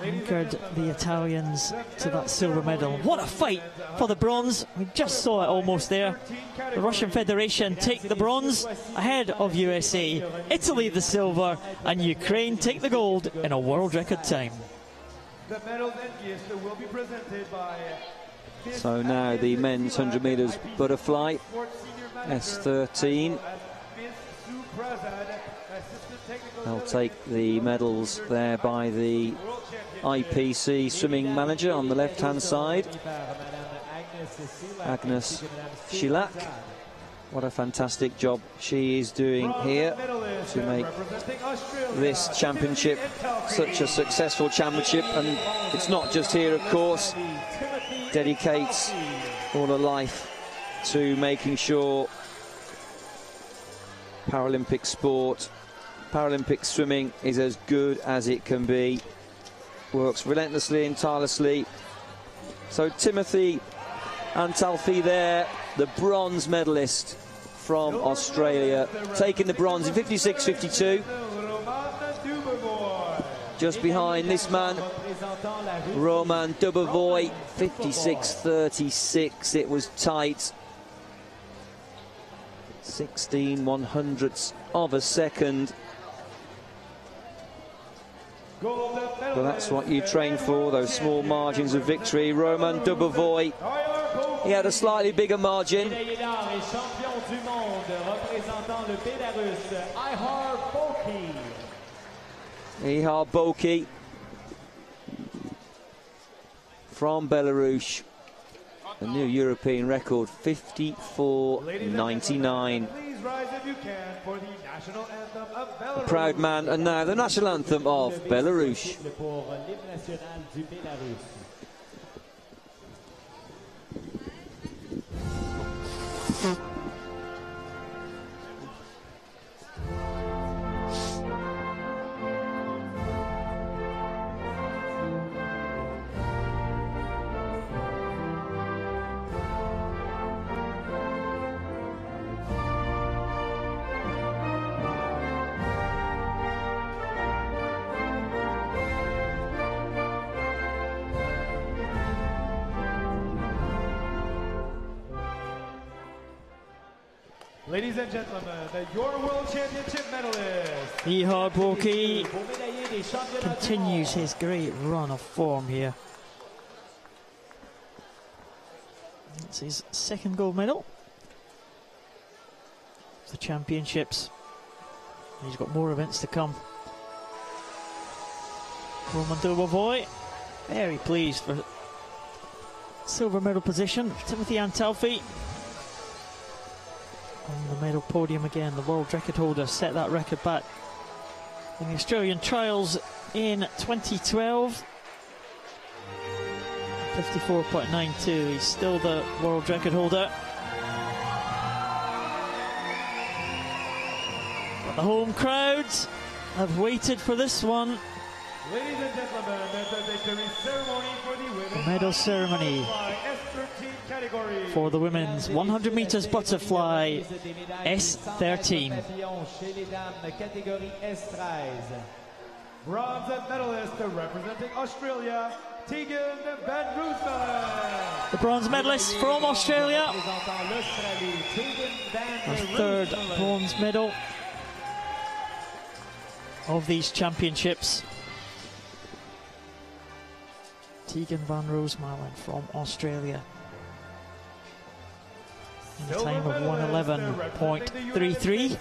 anchored the Italians to that silver medal. What a fight for the bronze. We just saw it almost there. The Russian Federation take the bronze ahead of USA, Italy the silver, and Ukraine take the gold in a world record time. The medals and gifts will be presented by... So now the men's 100 metres butterfly, S13. They'll take the medals there by the IPC swimming manager on the left-hand side, Agnes Schilak. What a fantastic job she is doing here to make this championship such a successful championship. And it's not just here, of course. Dedicates all her life to making sure Paralympic sport. Paralympic swimming is as good as it can be. Works relentlessly and tirelessly. So Timothy Antalfi there, the bronze medalist from Australia, taking the bronze in 56.52. Just behind this man, Roman Dubovoy, 56.36. It was tight. 16 100ths of a second. Well, that's what you train for, those small margins of victory. Roman Dubovoy, he had a slightly bigger margin. Ihar Boki from Belarus, a new European record, 54.99. A proud man, and now the national anthem of Belarus. Ladies and gentlemen, your World Championship medalist. Ihar Boki continues his great run of form here. It's his second gold medal. The championships. He's got more events to come. Roman Dubovoy, very pleased for silver medal position. Timothy Antalfi on the medal podium again. The world record holder set that record back in the Australian trials in 2012. 54.92. He's still the world record holder. But the home crowds have waited for this one. Ladies and gentlemen, the victory ceremony for the women's medal ceremony S13 category. For the women's 100 meters butterfly S13. Bronze medalist representing Australia, Tegan Van Roosmalen. The bronze medalist from Australia. Her third bronze medal of these championships. Tegan Van Roosmalen from Australia. In a time of 1:11.33.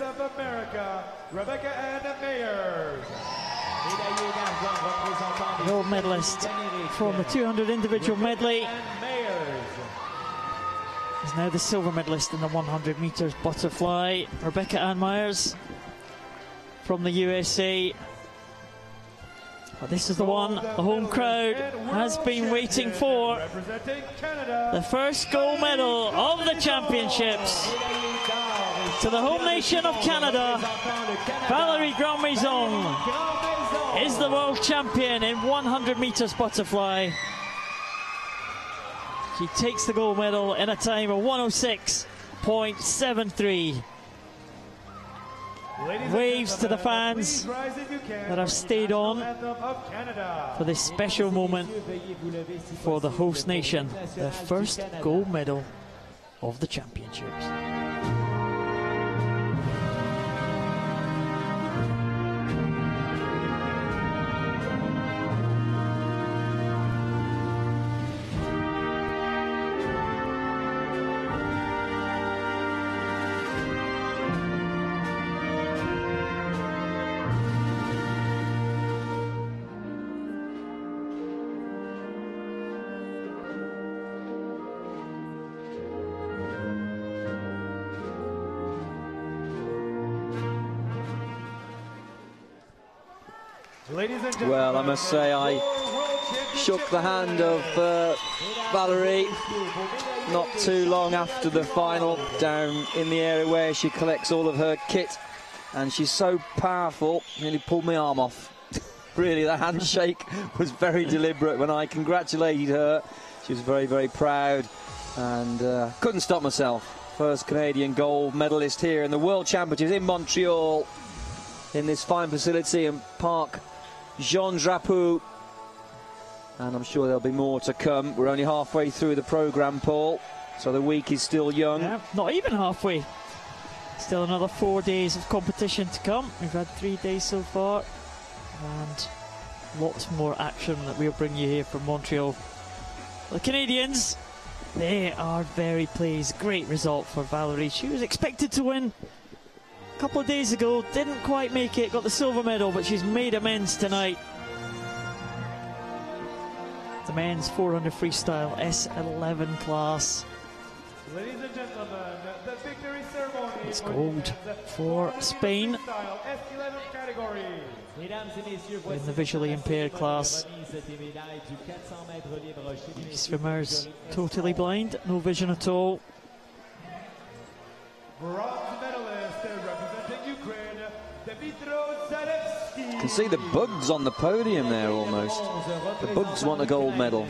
Gold medalist from the 200 individual medley is now the silver medalist in the 100 meters butterfly. Rebecca Ann Myers from the USA. But this is the one the home crowd has been waiting for. The first gold medal of the championships. To the home nation of Canada, Valerie Grandmaison is the world champion in 100 meters butterfly. She takes the gold medal in a time of 1:06.73. Waves to the fans that have stayed on for this special moment for the host nation, their first gold medal of the championships. Well, I must say I shook the hand of Valerie not too long after the final, down in the area where she collects all of her kit and she's so powerful, nearly pulled my arm off. Really, the handshake was very deliberate when I congratulated her. She was very, very proud, and couldn't stop myself. First Canadian gold medalist here in the World Championships in Montreal, in this fine facility in Parc Jean Drapeau. And I'm sure there'll be more to come. We're only halfway through the programme, Paul, so the week is still young. Yeah, not even halfway. Still another 4 days of competition to come. We've had 3 days so far, and lots more action that we'll bring you here from Montreal. The Canadians, they are very pleased. Great result for Valerie. She was expected to win a couple of days ago, didn't quite make it, got the silver medal, but she's made amends tonight. The men's 400 freestyle S11 class. Ladies and gentlemen, the victory ceremony. It's gold for Spain S11 category. in the visually impaired class. These swimmers totally blind, no vision at all. Bronze medalist representing Ukraine, Breaststroke S2. You can see the bugs on the podium there almost. The bugs want a gold medal.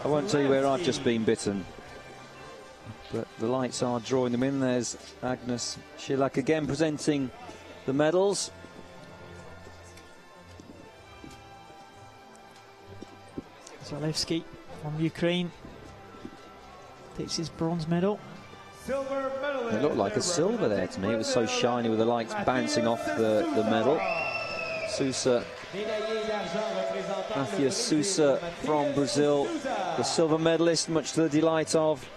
I won't tell you where I've just been bitten, but the lights are drawing them in. There's Agnes Shilak again presenting the medals. Zalewski from Ukraine takes his bronze medal. Silver medalist. It looked like a silver there to me. It was so shiny with the lights bouncing off the medal. Sousa, Mathias Sousa from Brazil, the silver medalist, much to the delight of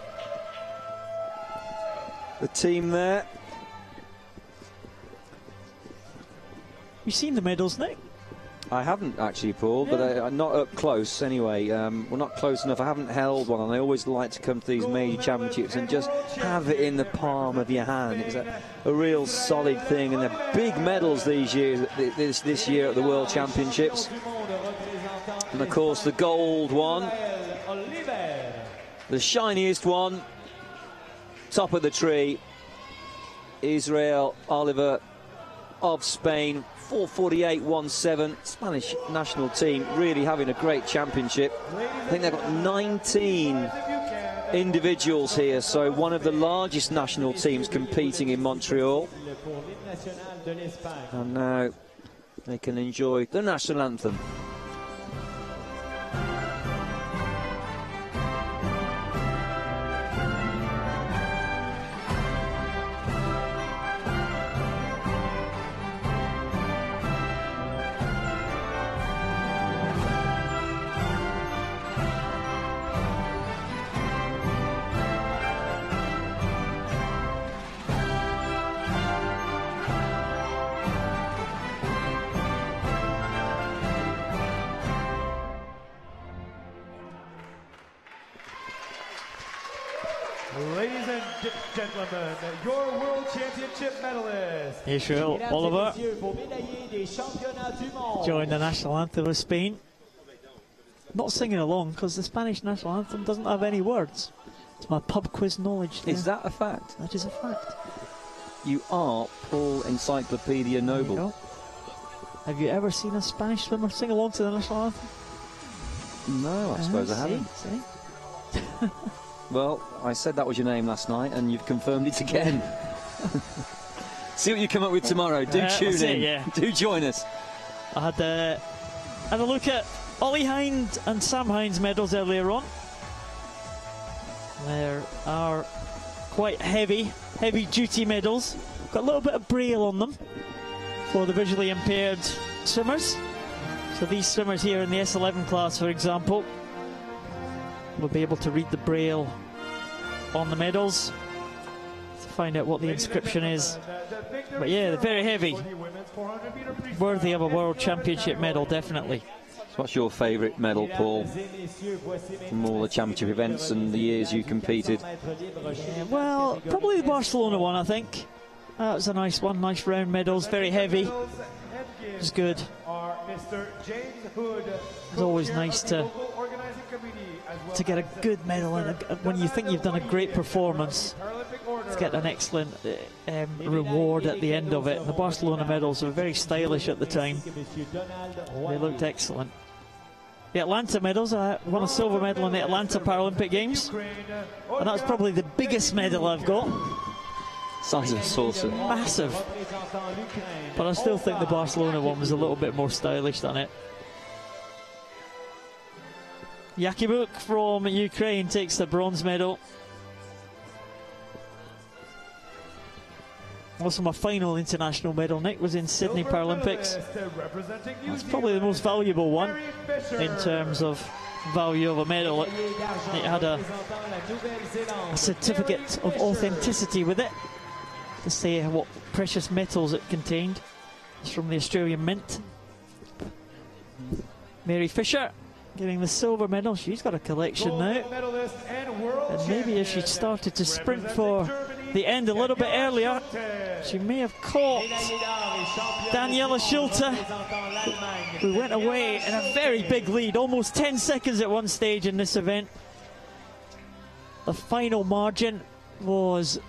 the team there. You've seen the medals, Nick? I haven't actually, Paul, but I'm not up close anyway. Well, not close enough. I haven't held one, and I always like to come to these major championships and just have it in the palm of your hand. It's a real solid thing, and they're big medals these years. This year at the World Championships, and of course the gold one, the shiniest one, top of the tree, Israel Oliver of Spain. 4:48.17. Spanish national team really having a great championship. I think they've got 19 individuals here, so one of the largest national teams competing in Montreal. And now they can enjoy the national anthem. Ladies and gentlemen, your World Championship medalist. Israel Oliver joined the national anthem of Spain. Not singing along because the Spanish national anthem doesn't have any words. It's my pub quiz knowledge there. Is that a fact? That is a fact. You are Paul Encyclopedia Noble. Have you ever seen a Spanish swimmer sing along to the national anthem? No, I suppose I haven't. See? Well, I said that was your name last night, and you've confirmed it again. See what you come up with tomorrow. Do tune in. Yeah. Do join us. I had a look at Ollie Hind and Sam Hind's medals earlier on. There are quite heavy duty medals. Got a little bit of braille on them for the visually impaired swimmers. So these swimmers here in the S11 class, for example, will be able to read the braille on the medals to find out what the inscription is. But yeah, they're very heavy. Worthy of a World Championship medal, definitely. So what's your favourite medal, Paul, from all the championship events and the years you competed? Well, probably the Barcelona one, I think. That was a nice one, nice round medals, very heavy. It was good. It's always nice to get a good medal, and when you think you've done a great performance to get an excellent reward at the end of it. The Barcelona medals were very stylish at the time. They looked excellent. The Atlanta medals, I won a silver medal in the Atlanta Paralympic Games, and that's probably the biggest medal I've got. Size of a saucer. Massive. But I still think the Barcelona one was a little bit more stylish than it. Yakibuk from Ukraine takes the bronze medal. Also, my final international medal, Nick, was in Sydney Paralympics. That's probably the most valuable one in terms of value of a medal. It had a certificate of authenticity with it to say what precious metals it contained. It's from the Australian Mint. Mary Fisher getting the silver medal. She's got a collection now. And maybe if she'd started to sprint for the end a little bit earlier, she may have caught Daniela Schulte, who went away in a very big lead, almost 10 seconds at one stage in this event. The final margin was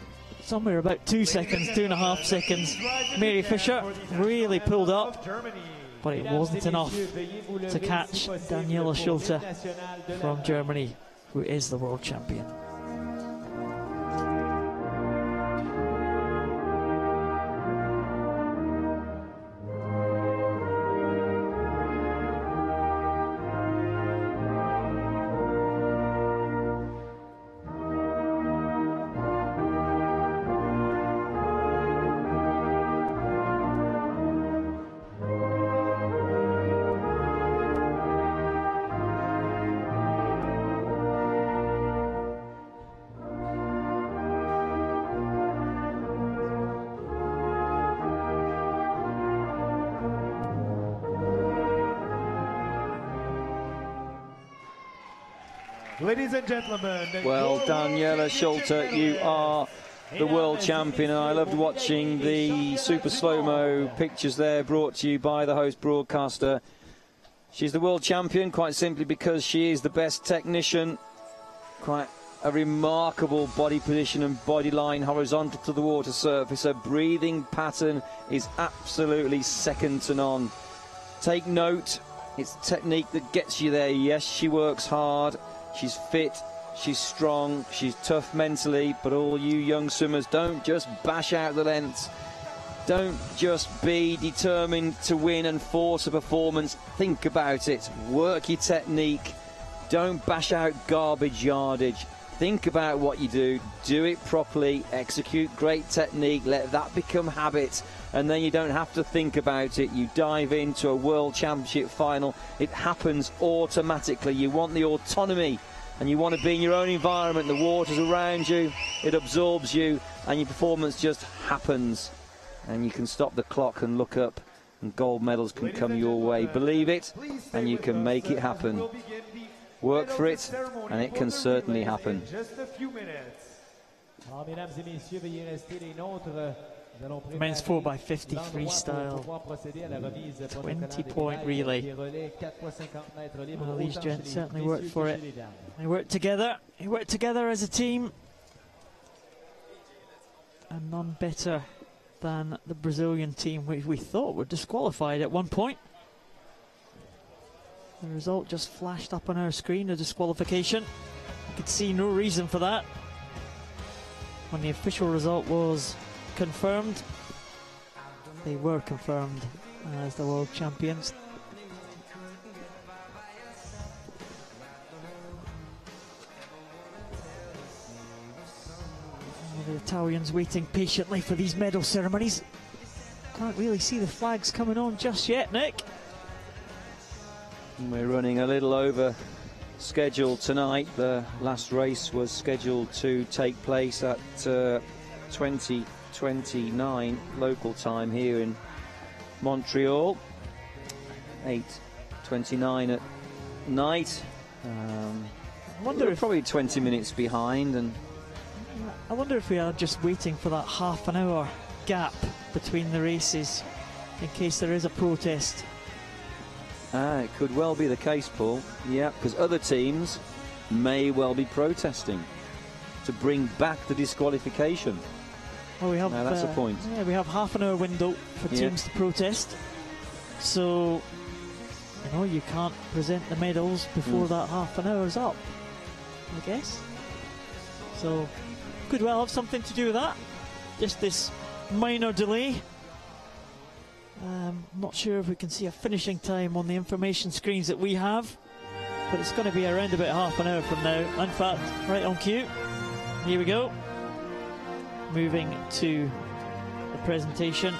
somewhere about 2 seconds, 2.5 seconds. Mary Fisher really pulled up, but it wasn't enough to catch Daniela Schulte from Germany, who is the world champion. Ladies and gentlemen, well, Daniela Schulte, you are the world champion, and I loved watching the super slow-mo pictures there brought to you by the host broadcaster. She's the world champion quite simply because she is the best technician. Quite a remarkable body position and body line horizontal to the water surface. Her breathing pattern is absolutely second to none. Take note, it's technique that gets you there. Yes, she works hard. She's fit, she's strong, she's tough mentally, but all you young swimmers, don't just bash out the lengths. Don't just be determined to win and force a performance. Think about it. Work your technique. Don't bash out garbage yardage. Think about what you do. Do it properly. Execute great technique. Let that become habit. And then you don't have to think about it. You dive into a World Championship final. It happens automatically. You want the autonomy and you want to be in your own environment. The water's around you. It absorbs you and your performance just happens. And you can stop the clock and look up and gold medals can come your way. Believe it and you can make it happen. Work for it and it can certainly happen. Men's 4x50 freestyle 20-point relay. Well, these gents certainly worked for it. They worked together. They worked together as a team. And none better than the Brazilian team, which we thought were disqualified at one point. The result just flashed up on our screen, a disqualification. I could see no reason for that. When the official result was confirmed, they were confirmed as the world champions. The Italians waiting patiently for these medal ceremonies. Can't really see the flags coming on just yet, Nick. We're running a little over schedule tonight. The last race was scheduled to take place at 20:29 local time here in Montreal. 8:29 at night. I wonder if probably 20 minutes behind, and I wonder if we are just waiting for that half an hour gap between the races in case there is a protest. It could well be the case, Paul. Yeah, because other teams may well be protesting. to bring back the disqualification. Well, we have, now that's a point. Yeah, we have half an hour window for teams to protest. So, you know, you can't present the medals before that half an hour's up, I guess. So, could well have something to do with that. Just this minor delay. Not sure if we can see a finishing time on the information screens that we have, but it's going to be around about half an hour from now. In fact, right on cue. Here we go. Moving to the presentation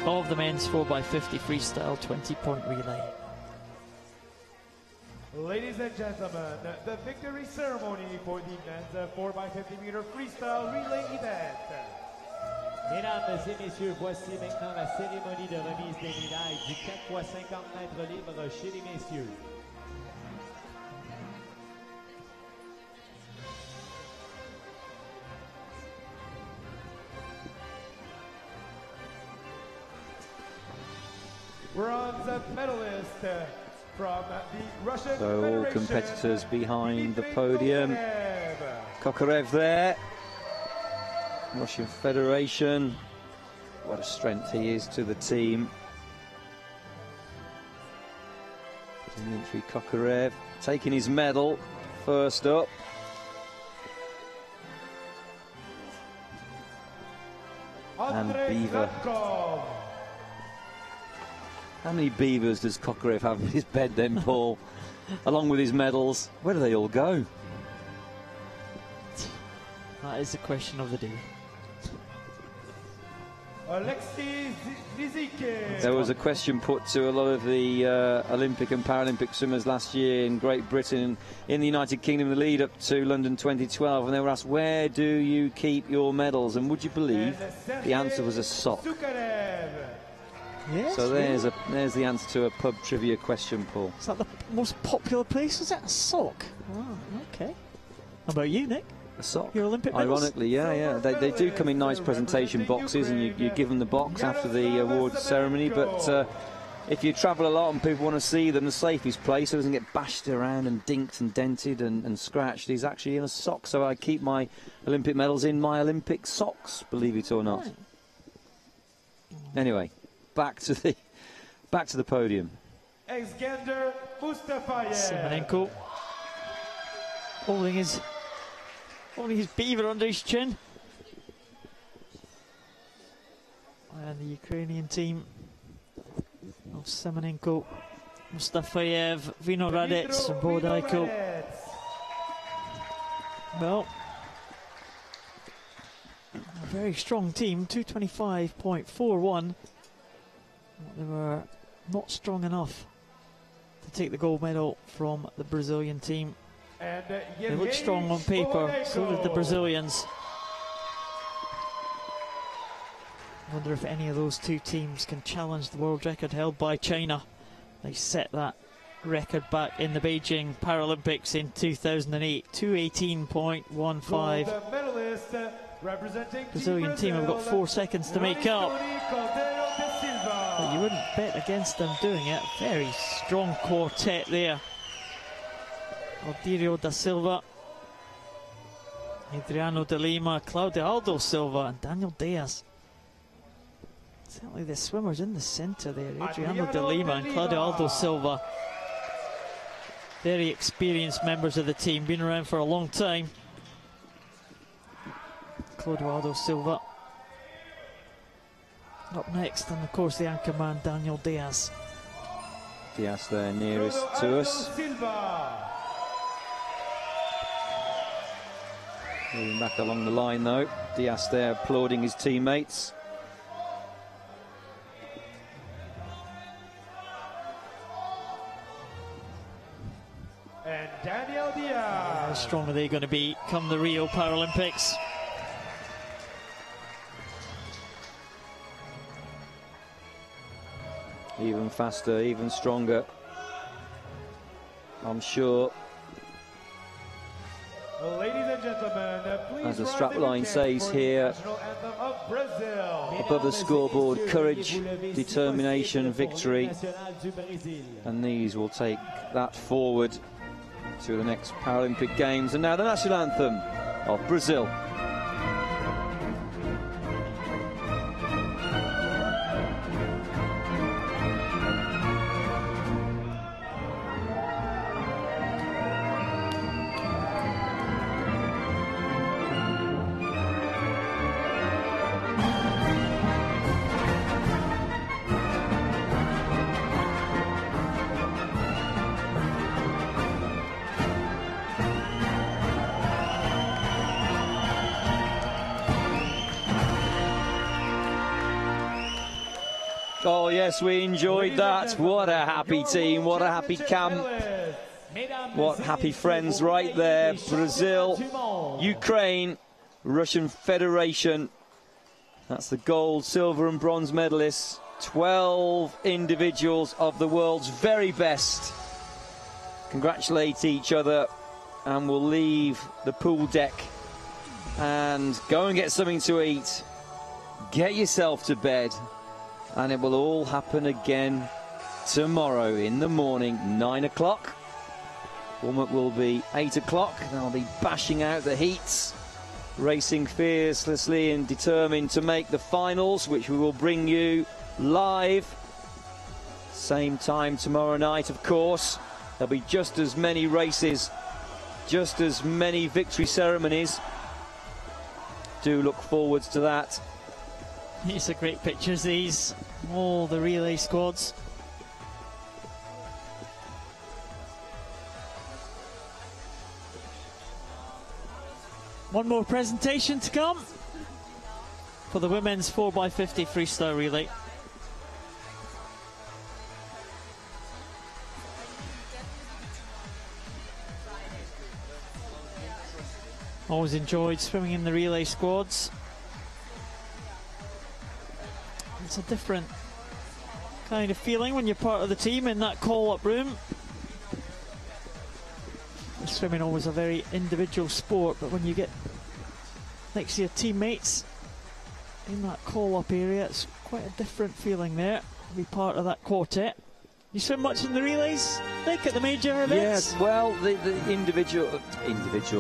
of the men's 4x50 freestyle 20-point relay. Ladies and gentlemen, the victory ceremony for the men's 4x50 meter freestyle relay event. Mesdames et messieurs, voici maintenant la cérémonie de remise des médailles du 4x50 mètres libre chez les messieurs. Bronze medalist from the Russian So all competitors behind the podium. Kokorev there. Russian Federation. What a strength he is to the team. Dmitry Kokorev taking his medal first up. And Beaver. How many beavers does Kokorev have in his bed then, Paul? Along with his medals. Where do they all go? That is the question of the day. There was a question put to a lot of the Olympic and Paralympic swimmers last year in Great Britain, in the United Kingdom, the lead up to London 2012, and they were asked, where do you keep your medals? And would you believe the answer was a sock? Yes, so there's the answer to a pub trivia question, Paul. Is that the most popular place? Was that a sock? Oh, okay. How about you, Nick? A sock. Your Olympic medals? Ironically, yeah. They do come in nice presentation boxes, and you give them the box after the awards ceremony. But if you travel a lot and people want to see them, the safest place so it doesn't get bashed around and dinked and dented and scratched is actually in a sock. So I keep my Olympic medals in my Olympic socks, believe it or not. Right. Anyway, back to the podium. Ex-Gander Mustafayev. Semenenko holding his beaver under his chin. And the Ukrainian team of Semenenko, Mustafayev, Vinohradets and Bodaiko. Well, a very strong team, 225.41. They were not strong enough to take the gold medal from the Brazilian team. And they look strong on paper, so did the Brazilians. I wonder if any of those two teams can challenge the world record held by China. They set that record back in the Beijing Paralympics in 2008, 218.15. Brazilian team have got 4 seconds to make up. But you wouldn't bet against them doing it. Very strong quartet there. Aldirio da Silva, Adriano de Lima, Claudio Aldo Silva and Daniel Diaz. Certainly the swimmers in the centre there, Adriano de Lima and Claudio Aldo Silva. Very experienced members of the team, been around for a long time. Claudio Aldo Silva up next, and of course the anchor man Daniel Diaz. Diaz there nearest to us. Moving back along the line though, Diaz there applauding his teammates. And Daniel Diaz. How strong are they going to be come the Rio Paralympics? Even faster, even stronger, I'm sure. Ladies and gentlemen, please, as the strapline says here above the scoreboard, courage, determination, victory, and these will take that forward to the next Paralympic Games. And now the national anthem of Brazil. Oh yes, we enjoyed that. What a happy team, what a happy camp, what happy friends right there. Brazil, Ukraine, Russian Federation. That's the gold, silver and bronze medalists. 12 individuals of the world's very best congratulate each other, and we'll leave the pool deck and go and get something to eat. Get yourself to bed. And it will all happen again tomorrow in the morning, 9 o'clock. Warm-up will be 8 o'clock. They'll be bashing out the heats, racing fiercely and determined to make the finals, which we will bring you live. Same time tomorrow night, of course. There'll be just as many races, just as many victory ceremonies. Do look forwards to that. These are great pictures, these. All the relay squads. One more presentation to come for the women's 4x50 freestyle relay. Always enjoyed swimming in the relay squads. It's a different kind of feeling when you're part of the team in that call-up room. Swimming always a very individual sport, but when you get next to your teammates in that call-up area, it's quite a different feeling there to be part of that quartet. You swim much in the relays, Nick, at the major events? Yes, well, the individual.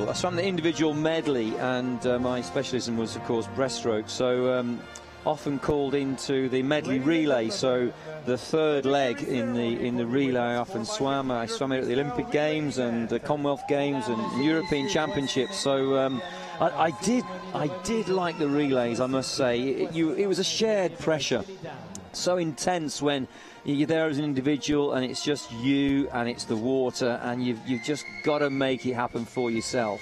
I swam the individual medley, and my specialism was, of course, breaststroke. So often called into the medley relay. So the third leg in the relay, I often swam. I swam it at the Olympic Games and the Commonwealth Games and European Championships. So I did like the relays, I must say. It was a shared pressure, so intense when you're there as an individual and it's just you and it's the water, and you've just got to make it happen for yourself.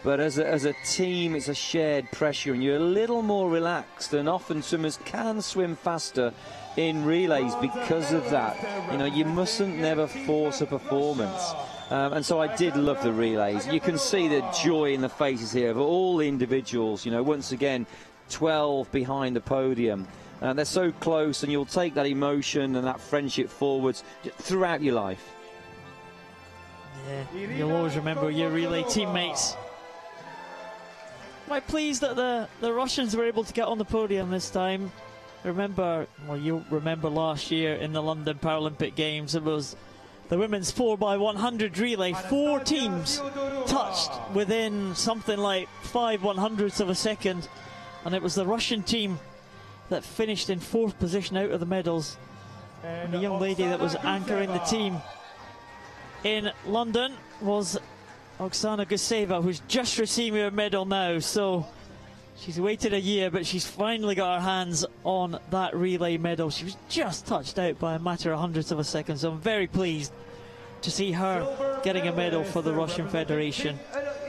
But as a team, it's a shared pressure, and you're a little more relaxed, and often swimmers can swim faster in relays because of that. You know, you mustn't never force a performance. And so I did love the relays. You can see the joy in the faces here of all the individuals. You know, once again, 12 behind the podium. They're so close, and you'll take that emotion and that friendship forwards throughout your life. Yeah, you'll always remember your relay teammates. Quite pleased that the Russians were able to get on the podium this time. Remember, well, you'll remember last year in the London Paralympic Games, it was the women's 4x100 relay. 4 teams touched within something like 5/100ths of a second, and it was the Russian team that finished in 4th position out of the medals. And the young lady that was anchoring the team in London was Oksana Guseva, who's just receiving her medal now. So she's waited a year, but she's finally got her hands on that relay medal. She was just touched out by a matter of hundredths of a second, so I'm very pleased to see her getting a medal for the Russian Federation.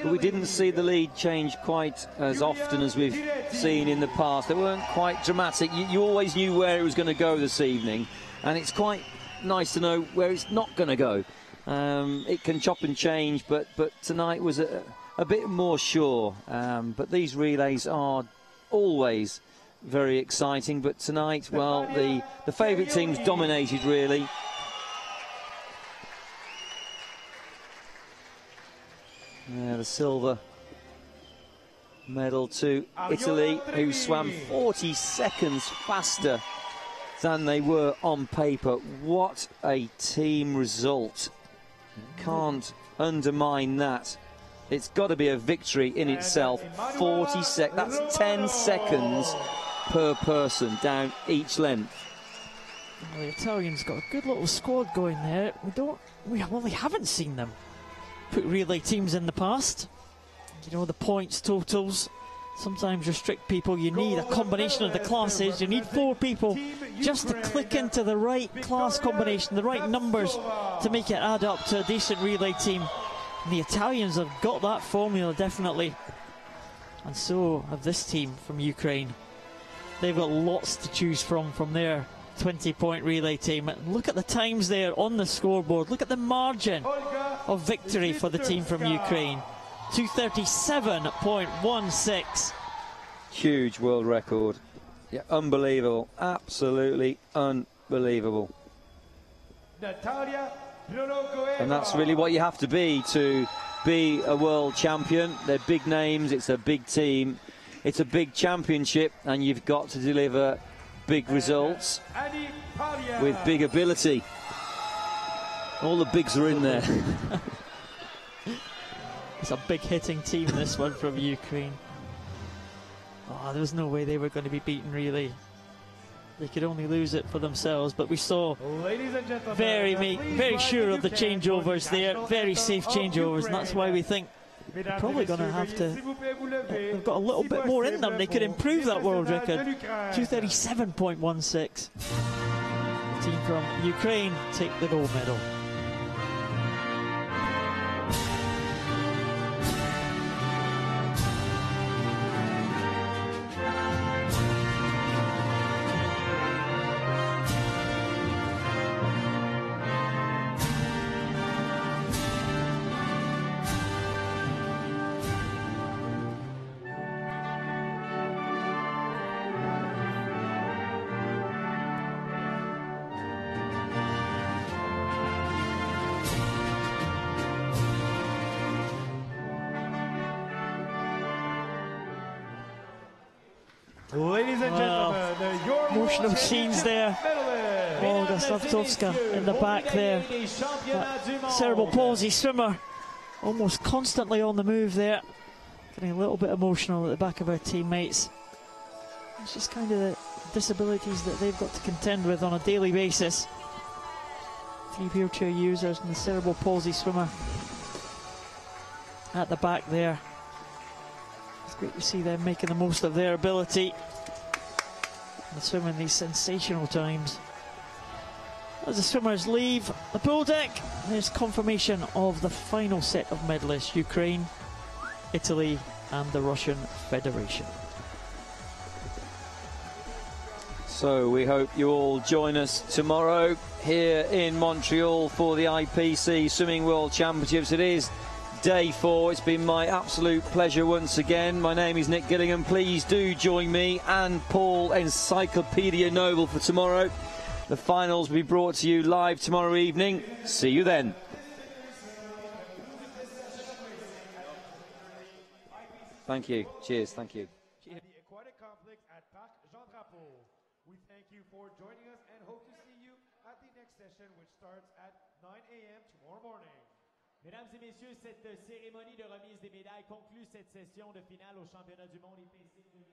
But we didn't see the lead change quite as often as we've seen in the past. They weren't quite dramatic. You always knew where it was going to go this evening, and it's quite nice to know where it's not going to go. It can chop and change, but tonight was a bit more sure. But these relays are always very exciting. But tonight, well, the favourite teams dominated, really. Yeah, the silver medal to Italy, who swam 40 seconds faster than they were on paper. What a team result. Can't undermine that. It's got to be a victory in itself. 40 seconds, that's 10 seconds per person down each length. Well, the Italians got a good little squad going there. We haven't seen them put relay teams in the past. You know, the points totals sometimes restrict people. You need a combination of the classes. You need 4 people just to click into the right class combination, the right numbers to make it add up to a decent relay team. And the Italians have got that formula, definitely. And so have this team from Ukraine. They've got lots to choose from their 20-point relay team. Look at the times there on the scoreboard. Look at the margin of victory for the team from Ukraine. 237.16. Huge world record. Yeah, unbelievable. Absolutely unbelievable. And that's really what you have to be a world champion. They're big names, it's a big team, it's a big championship, and you've got to deliver big results with big ability. All the bigs are in there. It's a big hitting team, this one from Ukraine. Oh, there was no way they were going to be beaten, really. They could only lose it for themselves, but we saw very sure of the changeovers there, very safe changeovers, and that's why we think they're probably going to have to. They've got a little bit more in them. They could improve that world record. 237.16. The team from Ukraine take the gold medal. Ladies and gentlemen, your emotional scenes there. Olga Slavtovska in the back there. That cerebral palsy swimmer, almost constantly on the move there. Getting a little bit emotional at the back of her teammates. It's just kind of the disabilities that they've got to contend with on a daily basis. 3 wheelchair users and the cerebral palsy swimmer at the back there. It's great to see them making the most of their ability and swimming these sensational times. As the swimmers leave the pool deck, there's confirmation of the final set of medalists: Ukraine, Italy and the Russian Federation. So we hope you all join us tomorrow here in Montreal for the IPC Swimming World Championships. It is Day 4. It's been my absolute pleasure once again. My name is Nick Gillingham. Please do join me and Paul Encyclopedia Noble for tomorrow. The finals will be brought to you live tomorrow evening. See you then. Thank you. Cheers. Thank you. The aquatic complex at Parc Jean Drapeau. We thank you for joining us and hope to see you at the next session, which starts at 9 a.m. tomorrow morning. Mesdames et messieurs, cette cérémonie de remise des médailles conclut cette session de finale au championnat du monde IPC 2013.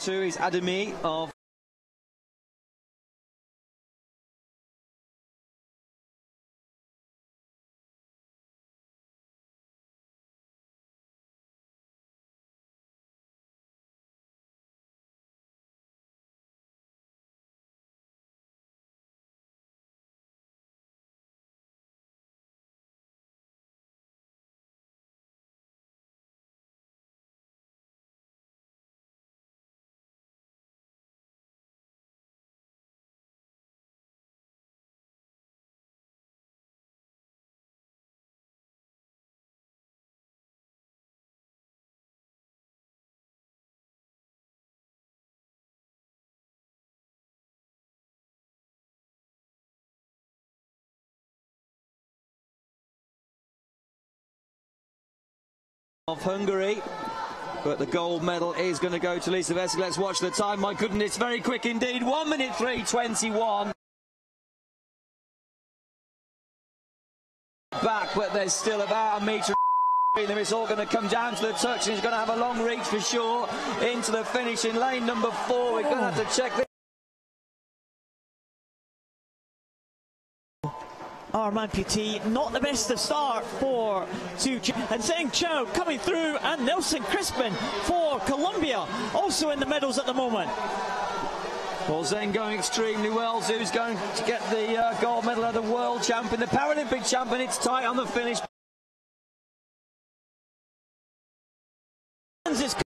To his Adami of of Hungary. But the gold medal is going to go to Lisa Vesey. Let's watch the time. My goodness, very quick indeed. 1 minute 3:21. Back, but there's still about a metre. It's all going to come down to the touch, and he's going to have a long reach for sure into the finish in lane number 4. We're going to have to check this. Arm amputee, not the best of start for Su and Zheng Chao coming through, and Nelson Crispin for Colombia also in the medals at the moment. Well, Zheng going extremely well. Zu's going to get the gold medal of the world champion, the Paralympic champion. It's tight on the finish.